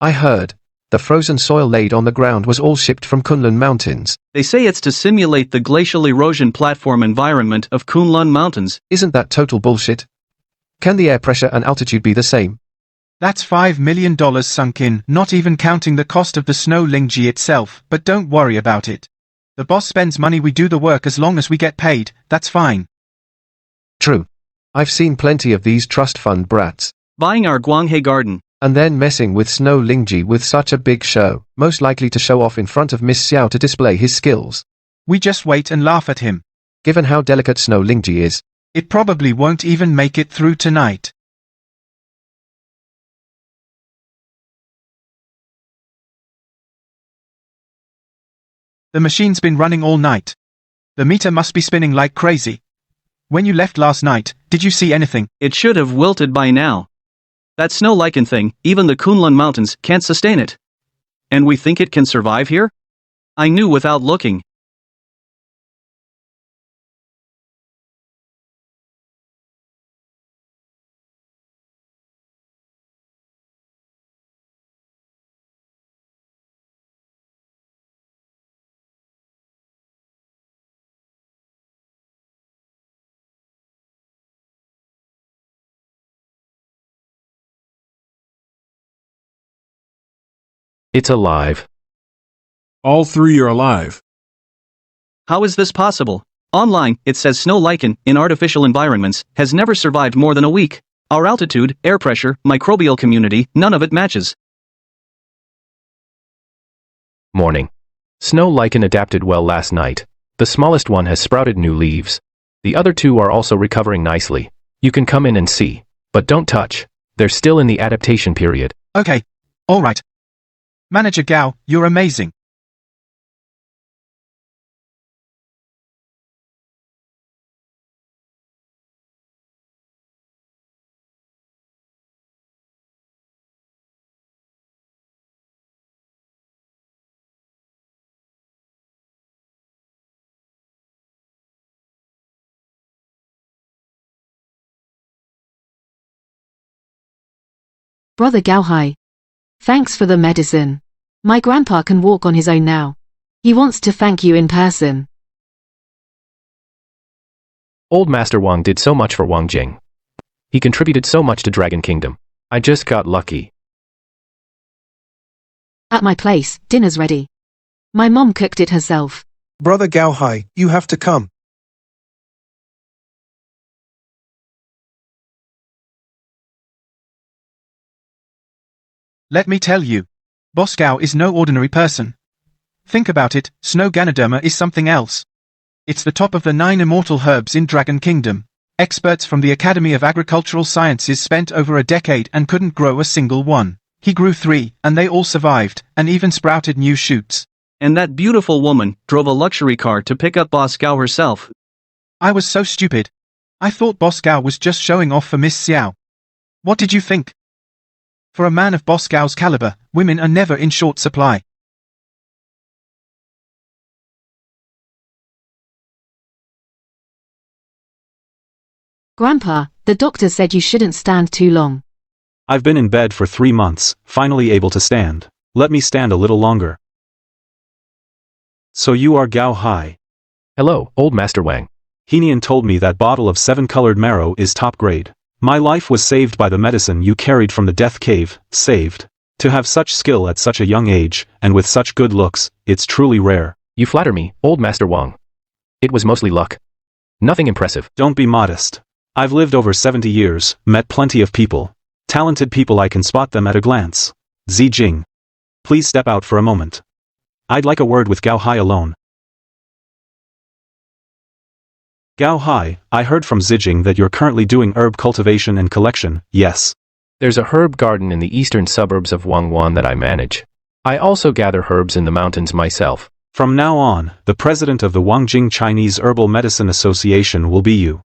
I heard. The frozen soil laid on the ground was all shipped from Kunlun Mountains.
They say it's to simulate the glacial erosion platform environment of Kunlun Mountains.
Isn't that total bullshit? Can the air pressure and altitude be the same?
That's $5 million sunk in, not even counting the cost of the snow lingxi itself, but don't worry about it. The boss spends money, we do the work as long as we get paid, that's fine.
True. I've seen plenty of these trust fund brats.
Buying our Guanghe garden.
And then messing with snow lingxi with such a big show, most likely to show off in front of Miss Xiao to display his skills.
We just wait and laugh at him.
Given how delicate snow lingxi is,
it probably won't even make it through tonight. The machine's been running all night. The meter must be spinning like crazy. When you left last night, did you see anything?
It should have wilted by now. That snow lichen thing, even the Kunlun Mountains can't sustain it. And we think it can survive here? I knew without looking.
It's alive.
All 3 are alive.
How is this possible? Online, it says snow lichen, in artificial environments, has never survived more than a week. Our altitude, air pressure, microbial community, none of it matches.
Morning. Snow lichen adapted well last night. The smallest one has sprouted new leaves. The other 2 are also recovering nicely. You can come in and see. But don't touch. They're still in the adaptation period.
Okay. All right. Manager Gao, you're amazing.
Brother Gaohai. Thanks for the medicine. My grandpa can walk on his own now. He wants to thank you in person.
Old Master Wang did so much for Wang Jing. He contributed so much to Dragon Kingdom. I just got lucky.
At my place, dinner's ready. My mom cooked it herself.
Brother Gaohai, you have to come.
Let me tell you. Boss Gao is no ordinary person. Think about it, snow Ganoderma is something else. It's the top of the 9 immortal herbs in Dragon Kingdom. Experts from the Academy of Agricultural Sciences spent over a decade and couldn't grow a single one. He grew 3, and they all survived, and even sprouted new shoots.
And that beautiful woman drove a luxury car to pick up Boss Gao herself.
I was so stupid. I thought Boss Gao was just showing off for Miss Xiao. What did you think? For a man of Boss Gao's caliber, women are never in short supply.
Grandpa, the doctor said you shouldn't stand too long.
I've been in bed for 3 months, finally able to stand. Let me stand a little longer. So you are Gao Hai.
Hello, old Master Wang.
Henian told me that bottle of 7-colored marrow is top grade. My life was saved by the medicine you carried from the death cave, saved. To have such skill at such a young age, and with such good looks, it's truly rare.
You flatter me, old Master Wang. It was mostly luck. Nothing impressive.
Don't be modest. I've lived over 70 years, met plenty of people. Talented people, I can spot them at a glance. Zijing. Please step out for a moment. I'd like a word with Gao Hai alone. Gao Hai, I heard from Zijing that you're currently doing herb cultivation and collection, yes.
There's a herb garden in the eastern suburbs of Wangwan that I manage. I also gather herbs in the mountains myself.
From now on, the president of the Wangjing Chinese Herbal Medicine Association will be you.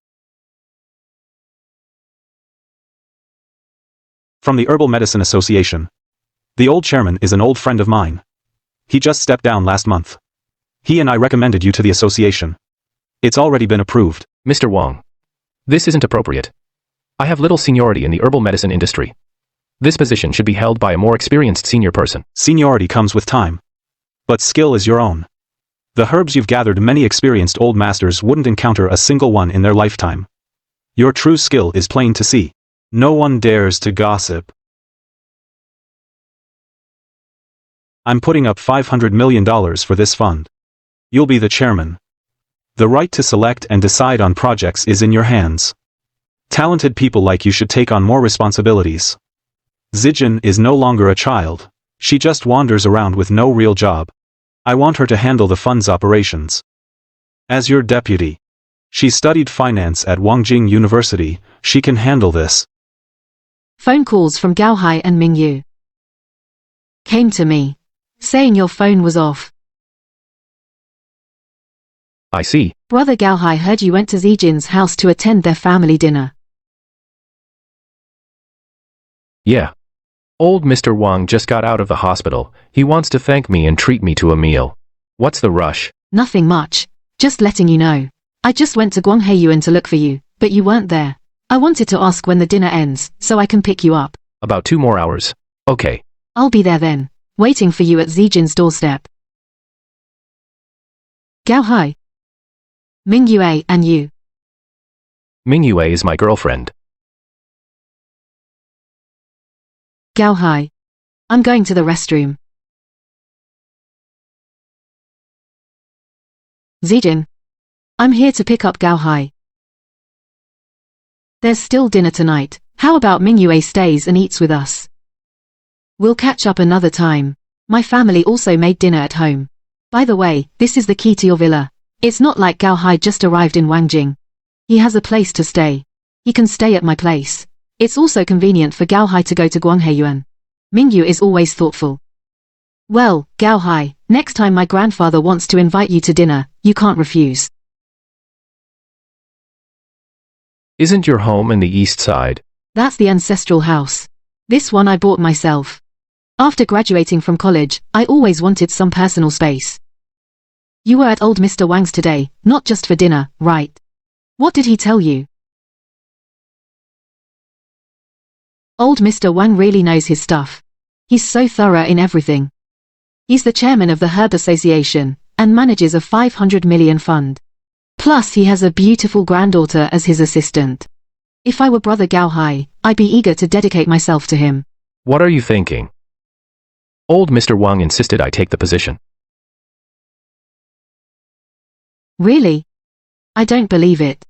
From the Herbal Medicine Association. The old chairman is an old friend of mine. He just stepped down last month. He and I recommended you to the association. It's already been approved.
Mr. Wang. This isn't appropriate. I have little seniority in the herbal medicine industry. This position should be held by a more experienced senior person.
Seniority comes with time. But skill is your own. The herbs you've gathered, many experienced old masters wouldn't encounter a single one in their lifetime. Your true skill is plain to see. No one dares to gossip. I'm putting up $500 million for this fund. You'll be the chairman. The right to select and decide on projects is in your hands. Talented people like you should take on more responsibilities. Zijin is no longer a child. She just wanders around with no real job. I want her to handle the fund's operations. As your deputy. She studied finance at Wangjing University. She can handle this.
Phone calls from Gao Hai and Mingyu came to me, saying your phone was off.
I see.
Brother Gao Hai heard you went to Zijin's house to attend their family dinner.
Yeah. Old Mr. Wang just got out of the hospital. He wants to thank me and treat me to a meal. What's the rush?
Nothing much. Just letting you know. I just went to Guangheiyuan to look for you, but you weren't there. I wanted to ask when the dinner ends, so I can pick you up.
About 2 more hours. Okay.
I'll be there then, waiting for you at Zijin's doorstep. Gao Hai. Mingyue and you.
Mingyue is my girlfriend.
Gao Hai. I'm going to the restroom. Zijin. I'm here to pick up Gao Hai. There's still dinner tonight. How about Mingyue stays and eats with us? We'll catch up another time. My family also made dinner at home. By the way, this is the key to your villa. It's not like Gao Hai just arrived in Wangjing. He has a place to stay. He can stay at my place. It's also convenient for Gao Hai to go to Guangheiyuan. Mingyu is always thoughtful. Well, Gao Hai, next time my grandfather wants to invite you to dinner, you can't refuse.
Isn't your home in the east side?
That's the ancestral house. This one I bought myself. After graduating from college, I always wanted some personal space. You were at old Mr. Wang's today, not just for dinner, right? What did he tell you? Old Mr. Wang really knows his stuff. He's so thorough in everything. He's the chairman of the Herb Association, and manages a 500 million fund. Plus he has a beautiful granddaughter as his assistant. If I were Brother Gao Hai, I'd be eager to dedicate myself to him.
What are you thinking? Old Mr. Wang insisted I take the position.
Really? I don't believe it.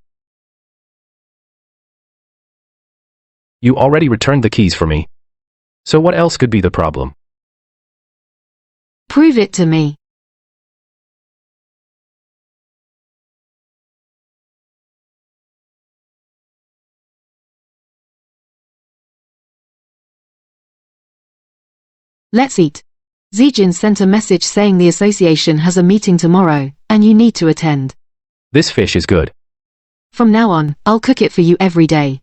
You already returned the keys for me. So what else could be the problem?
Prove it to me. Let's eat. Zijin sent a message saying the association has a meeting tomorrow, and you need to attend.
This fish is good.
From now on, I'll cook it for you every day.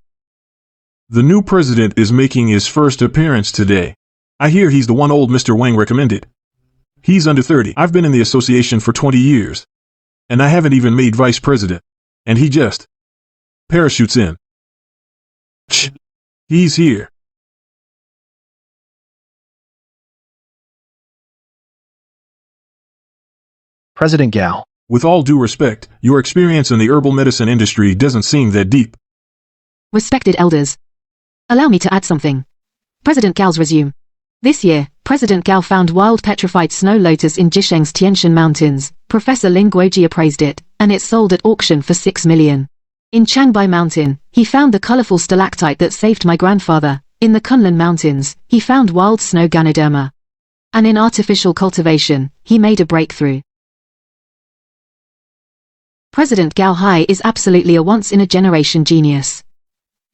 The new president is making his first appearance today. I hear he's the one old Mr. Wang recommended. He's under 30. I've been in the association for 20 years. And I haven't even made vice president. And he just parachutes in. He's here.
President Gao.
With all due respect, your experience in the herbal medicine industry doesn't seem that deep.
Respected elders. Allow me to add something. President Gao's resume. This year, President Gao found wild petrified snow lotus in Jisheng's Tianshan Mountains. Professor Ling Guoji appraised it, and it sold at auction for 6 million. In Changbai Mountain, he found the colorful stalactite that saved my grandfather. In the Kunlun Mountains, he found wild snow Ganoderma. And in artificial cultivation, he made a breakthrough. President Gao Hai is absolutely a once-in-a-generation genius.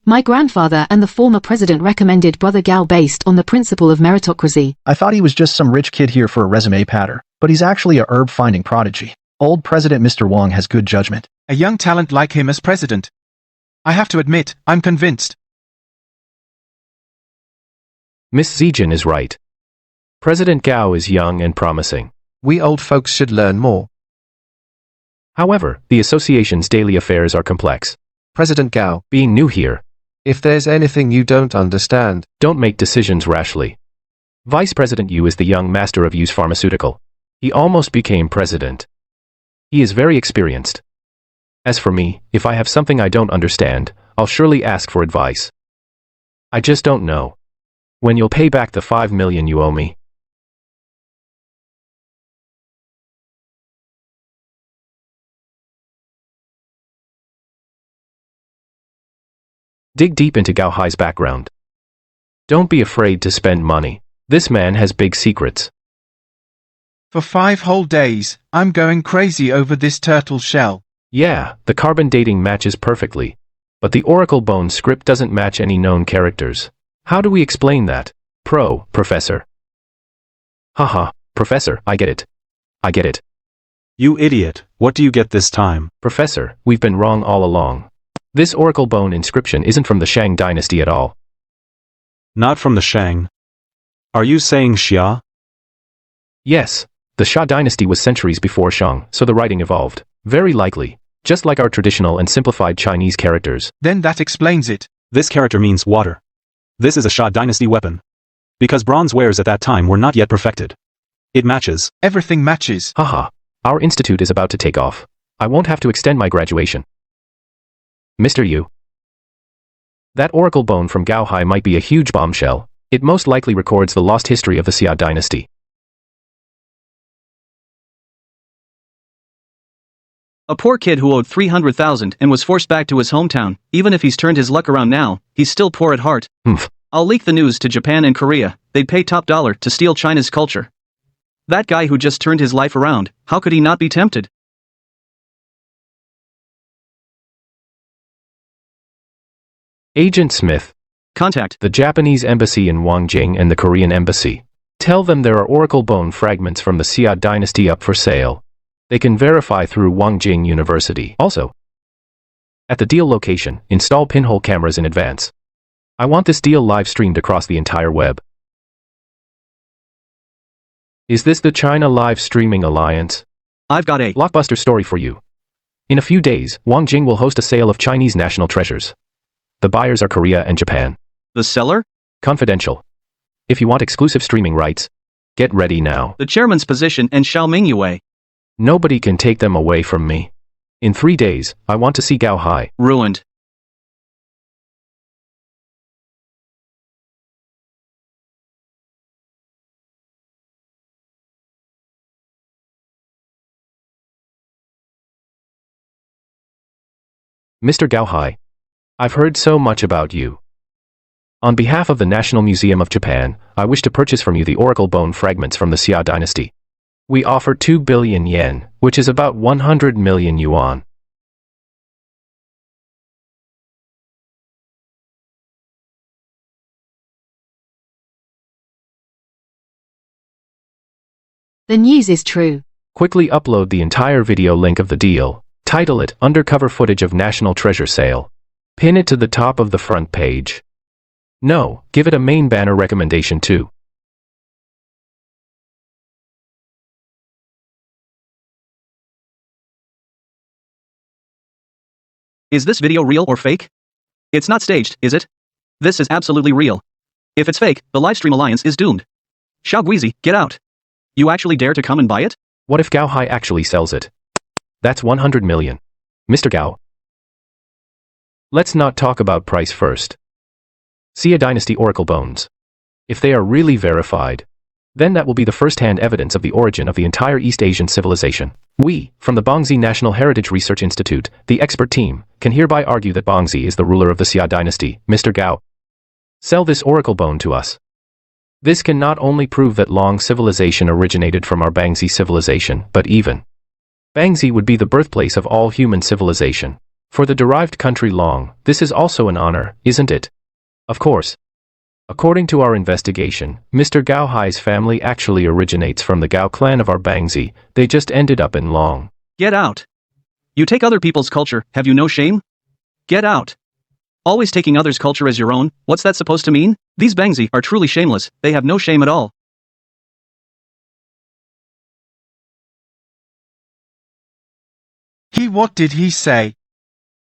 My grandfather and the former president recommended Brother Gao based on the principle of meritocracy.
I thought he was just some rich kid here for a resume patter, but he's actually a herb-finding prodigy. Old President Mr. Wang has good judgment.
A young talent like him as president. I have to admit, I'm convinced.
Miss Zijin is right. President Gao is young and promising.
We old folks should learn more.
However, the association's daily affairs are complex.
President Gao,
being new here,
if there's anything you don't understand,
don't make decisions rashly. Vice President Yu is the young master of Yu's pharmaceutical. He almost became president. He is very experienced. As for me, if I have something I don't understand, I'll surely ask for advice. I just don't know when you'll pay back the 5 million you owe me. Dig deep into Gao Hai's background. Don't be afraid to spend money. This man has big secrets.
For 5 whole days, I'm going crazy over this turtle shell.
Yeah, the carbon dating matches perfectly. But the Oracle Bone script doesn't match any known characters. How do we explain that? Professor. Haha, Professor, I get it. I get it.
You idiot, what do you get this time?
Professor, we've been wrong all along. This Oracle Bone inscription isn't from the Shang dynasty at all.
Not from the Shang. Are you saying Xia?
Yes, the Xia dynasty was centuries before Shang, so the writing evolved. Very likely, just like our traditional and simplified Chinese characters.
Then that explains it.
This character means water. This is a Xia dynasty weapon. Because bronze wares at that time were not yet perfected. It matches.
Everything matches.
Haha, our institute is about to take off. I won't have to extend my graduation. Mr. Yu. That Oracle Bone from Gao Hai might be a huge bombshell. It most likely records the lost history of the Xia dynasty.
A poor kid who owed 300,000 and was forced back to his hometown. Even if he's turned his luck around now, he's still poor at heart. I'll leak the news to Japan and Korea. They'd pay top dollar to steal China's culture. That guy who just turned his life around, how could he not be tempted?
Agent Smith.
Contact
the Japanese embassy in Wangjing and the Korean embassy. Tell them there are Oracle Bone fragments from the Xia dynasty up for sale. They can verify through Wangjing University. Also, at the deal location, install pinhole cameras in advance. I want this deal live streamed across the entire web. Is this the China Live Streaming Alliance?
I've got a
blockbuster story for you. In a few days, Wangjing will host a sale of Chinese national treasures. The buyers are Korea and Japan.
The seller?
Confidential. If you want exclusive streaming rights, get ready now.
The chairman's position and Xiaoming Yue.
Nobody can take them away from me. In 3 days, I want to see Gao Hai.
Ruined.
Mr. Gao Hai, I've heard so much about you. On behalf of the National Museum of Japan, I wish to purchase from you the Oracle Bone fragments from the Xia dynasty. We offer 2 billion yen, which is about 100 million yuan.
The news is true.
Quickly upload the entire video link of the deal. Title it Undercover Footage of National Treasure Sale. Pin it to the top of the front page. No, give it a main banner recommendation too.
Is this video real or fake? It's not staged, is it? This is absolutely real. If it's fake, the livestream alliance is doomed. Xiao Guizi, get out. You actually dare to come and buy it?
What if Gao Hai actually sells it? That's 100 million. Mr. Gao. Let's not talk about price first. Xia Dynasty Oracle Bones. If they are really verified, then that will be the first-hand evidence of the origin of the entire East Asian civilization. We, from the Bangzi National Heritage Research Institute, the expert team, can hereby argue that Bangzi is the ruler of the Xia Dynasty. Mr. Gao, sell this oracle bone to us. This can not only prove that Long civilization originated from our Bangzi civilization, but even Bangzi would be the birthplace of all human civilization. For the derived country Long, this is also an honor, isn't it? Of course. According to our investigation, Mr. Gao Hai's family actually originates from the Gao clan of our Bangzi. They just ended up in Long.
Get out. You take other people's culture, have you no shame? Get out. Always taking others' culture as your own, what's that supposed to mean? These Bangzi are truly shameless, they have no shame at all.
What did he say?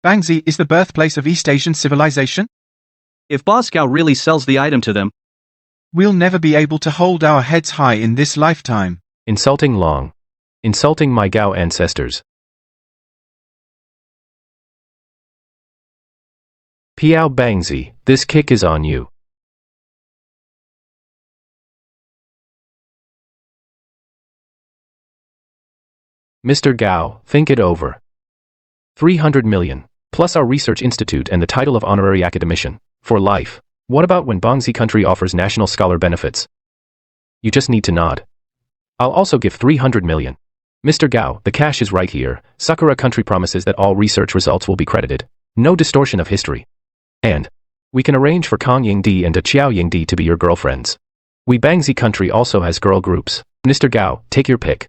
Bangzi is the birthplace of East Asian civilization?
If Boss Gao really sells the item to them,
we'll never be able to hold our heads high in this lifetime.
Insulting Long. Insulting my Gao ancestors. Piao Bangzi, this kick is on you. Mr. Gao, think it over. 300 million, plus our research institute and the title of honorary academician, for life. What about when Bangzi country offers national scholar benefits? You just need to nod. I'll also give 300 million. Mr. Gao, the cash is right here. Sakura country promises that all research results will be credited. No distortion of history. And we can arrange for Kang Yingdi and Qiao Yingdi to be your girlfriends. We Bangzi country also has girl groups. Mr. Gao, take your pick.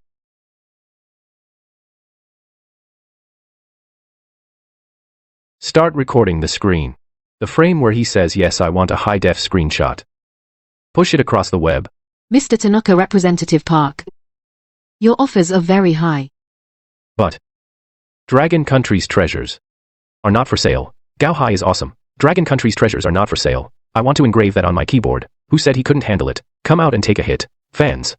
Start recording the screen. The frame where he says yes, I want a high-def screenshot. Push it across the web.
Mr. Tanaka Representative Park. Your offers are very high.
But Dragon Country's treasures are not for sale. Gao Hai is awesome. Dragon Country's treasures are not for sale. I want to engrave that on my keyboard. Who said he couldn't handle it? Come out and take a hit. Fans.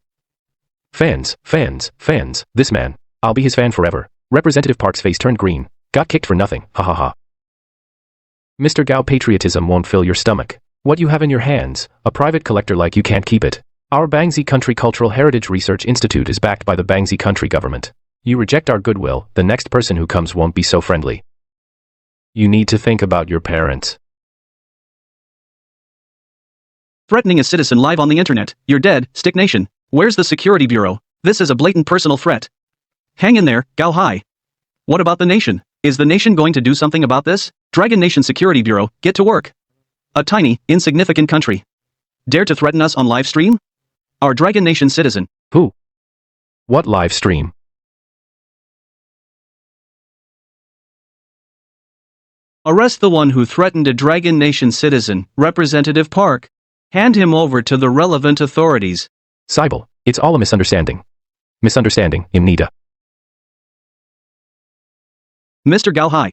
Fans, fans, fans. This man. I'll be his fan forever. Representative Park's face turned green. Got kicked for nothing. Ha ha ha. Mr. Gao, patriotism won't fill your stomach. What you have in your hands, a private collector like you can't keep it. Our Bangzi Country Cultural Heritage Research Institute is backed by the Bangzi Country government. You reject our goodwill, the next person who comes won't be so friendly. You need to think about your parents.
Threatening a citizen live on the internet. You're dead, Stick Nation. Where's the security bureau? This is a blatant personal threat. Hang in there, Gao Hai. What about the nation? Is the nation going to do something about this? Dragon Nation Security Bureau, get to work. A tiny, insignificant country. Dare to threaten us on live stream? Our Dragon Nation citizen.
Who? What live stream?
Arrest the one who threatened a Dragon Nation citizen, Representative Park. Hand him over to the relevant authorities.
Cybele, it's all a misunderstanding. Misunderstanding, Imnida.
Mr. Gao Hai.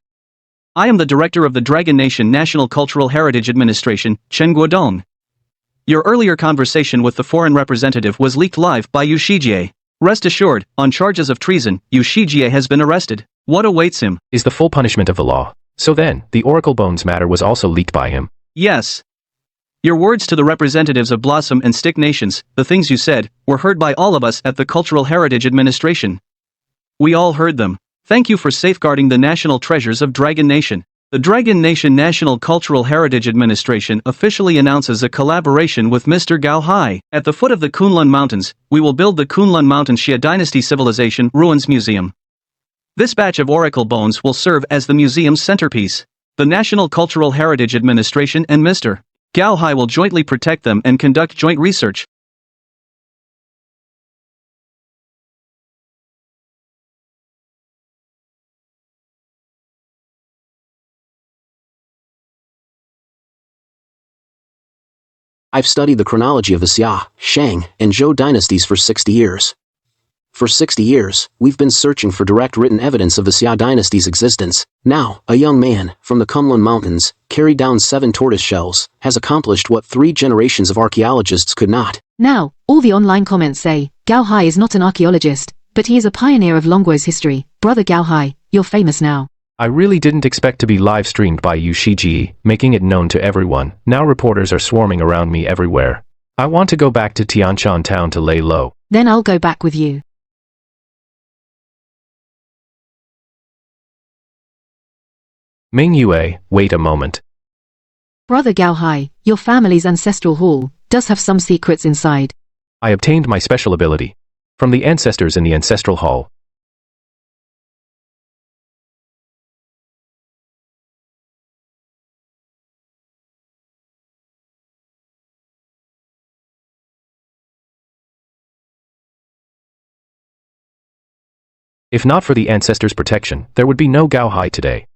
I am the director of the Dragon Nation National Cultural Heritage Administration, Chen Guodong. Your earlier conversation with the foreign representative was leaked live by Yu Shijie. Rest assured, on charges of treason, Yu Shijie has been arrested. What awaits him
is the full punishment of the law. So then, the Oracle Bones matter was also leaked by him.
Yes. Your words to the representatives of Blossom and Stick Nations, the things you said, were heard by all of us at the Cultural Heritage Administration. We all heard them. Thank you for safeguarding the national treasures of Dragon Nation. The Dragon Nation National Cultural Heritage Administration officially announces a collaboration with Mr. Gao Hai. At the foot of the Kunlun Mountains, we will build the Kunlun Mountain Xia Dynasty Civilization Ruins Museum. This batch of oracle bones will serve as the museum's centerpiece. The National Cultural Heritage Administration and Mr. Gao Hai will jointly protect them and conduct joint research.
I've studied the chronology of the Xia, Shang, and Zhou dynasties for 60 years. For 60 years, we've been searching for direct written evidence of the Xia dynasty's existence. Now, a young man, from the Kunlun Mountains, carried down 7 tortoise shells, has accomplished what 3 generations of archaeologists could not.
Now, all the online comments say, Gao Hai is not an archaeologist, but he is a pioneer of Longguo's history. Brother Gao Hai, you're famous now.
I really didn't expect to be live streamed by Yu Shiji, making it known to everyone. Now reporters are swarming around me everywhere. I want to go back to Tianshan town to lay low.
Then I'll go back with you.
Ming Yue, wait a moment.
Brother Gao Hai, your family's ancestral hall does have some secrets inside.
I obtained my special ability from the ancestors in the ancestral hall. If not for the ancestors' protection, there would be no Gao Hai today.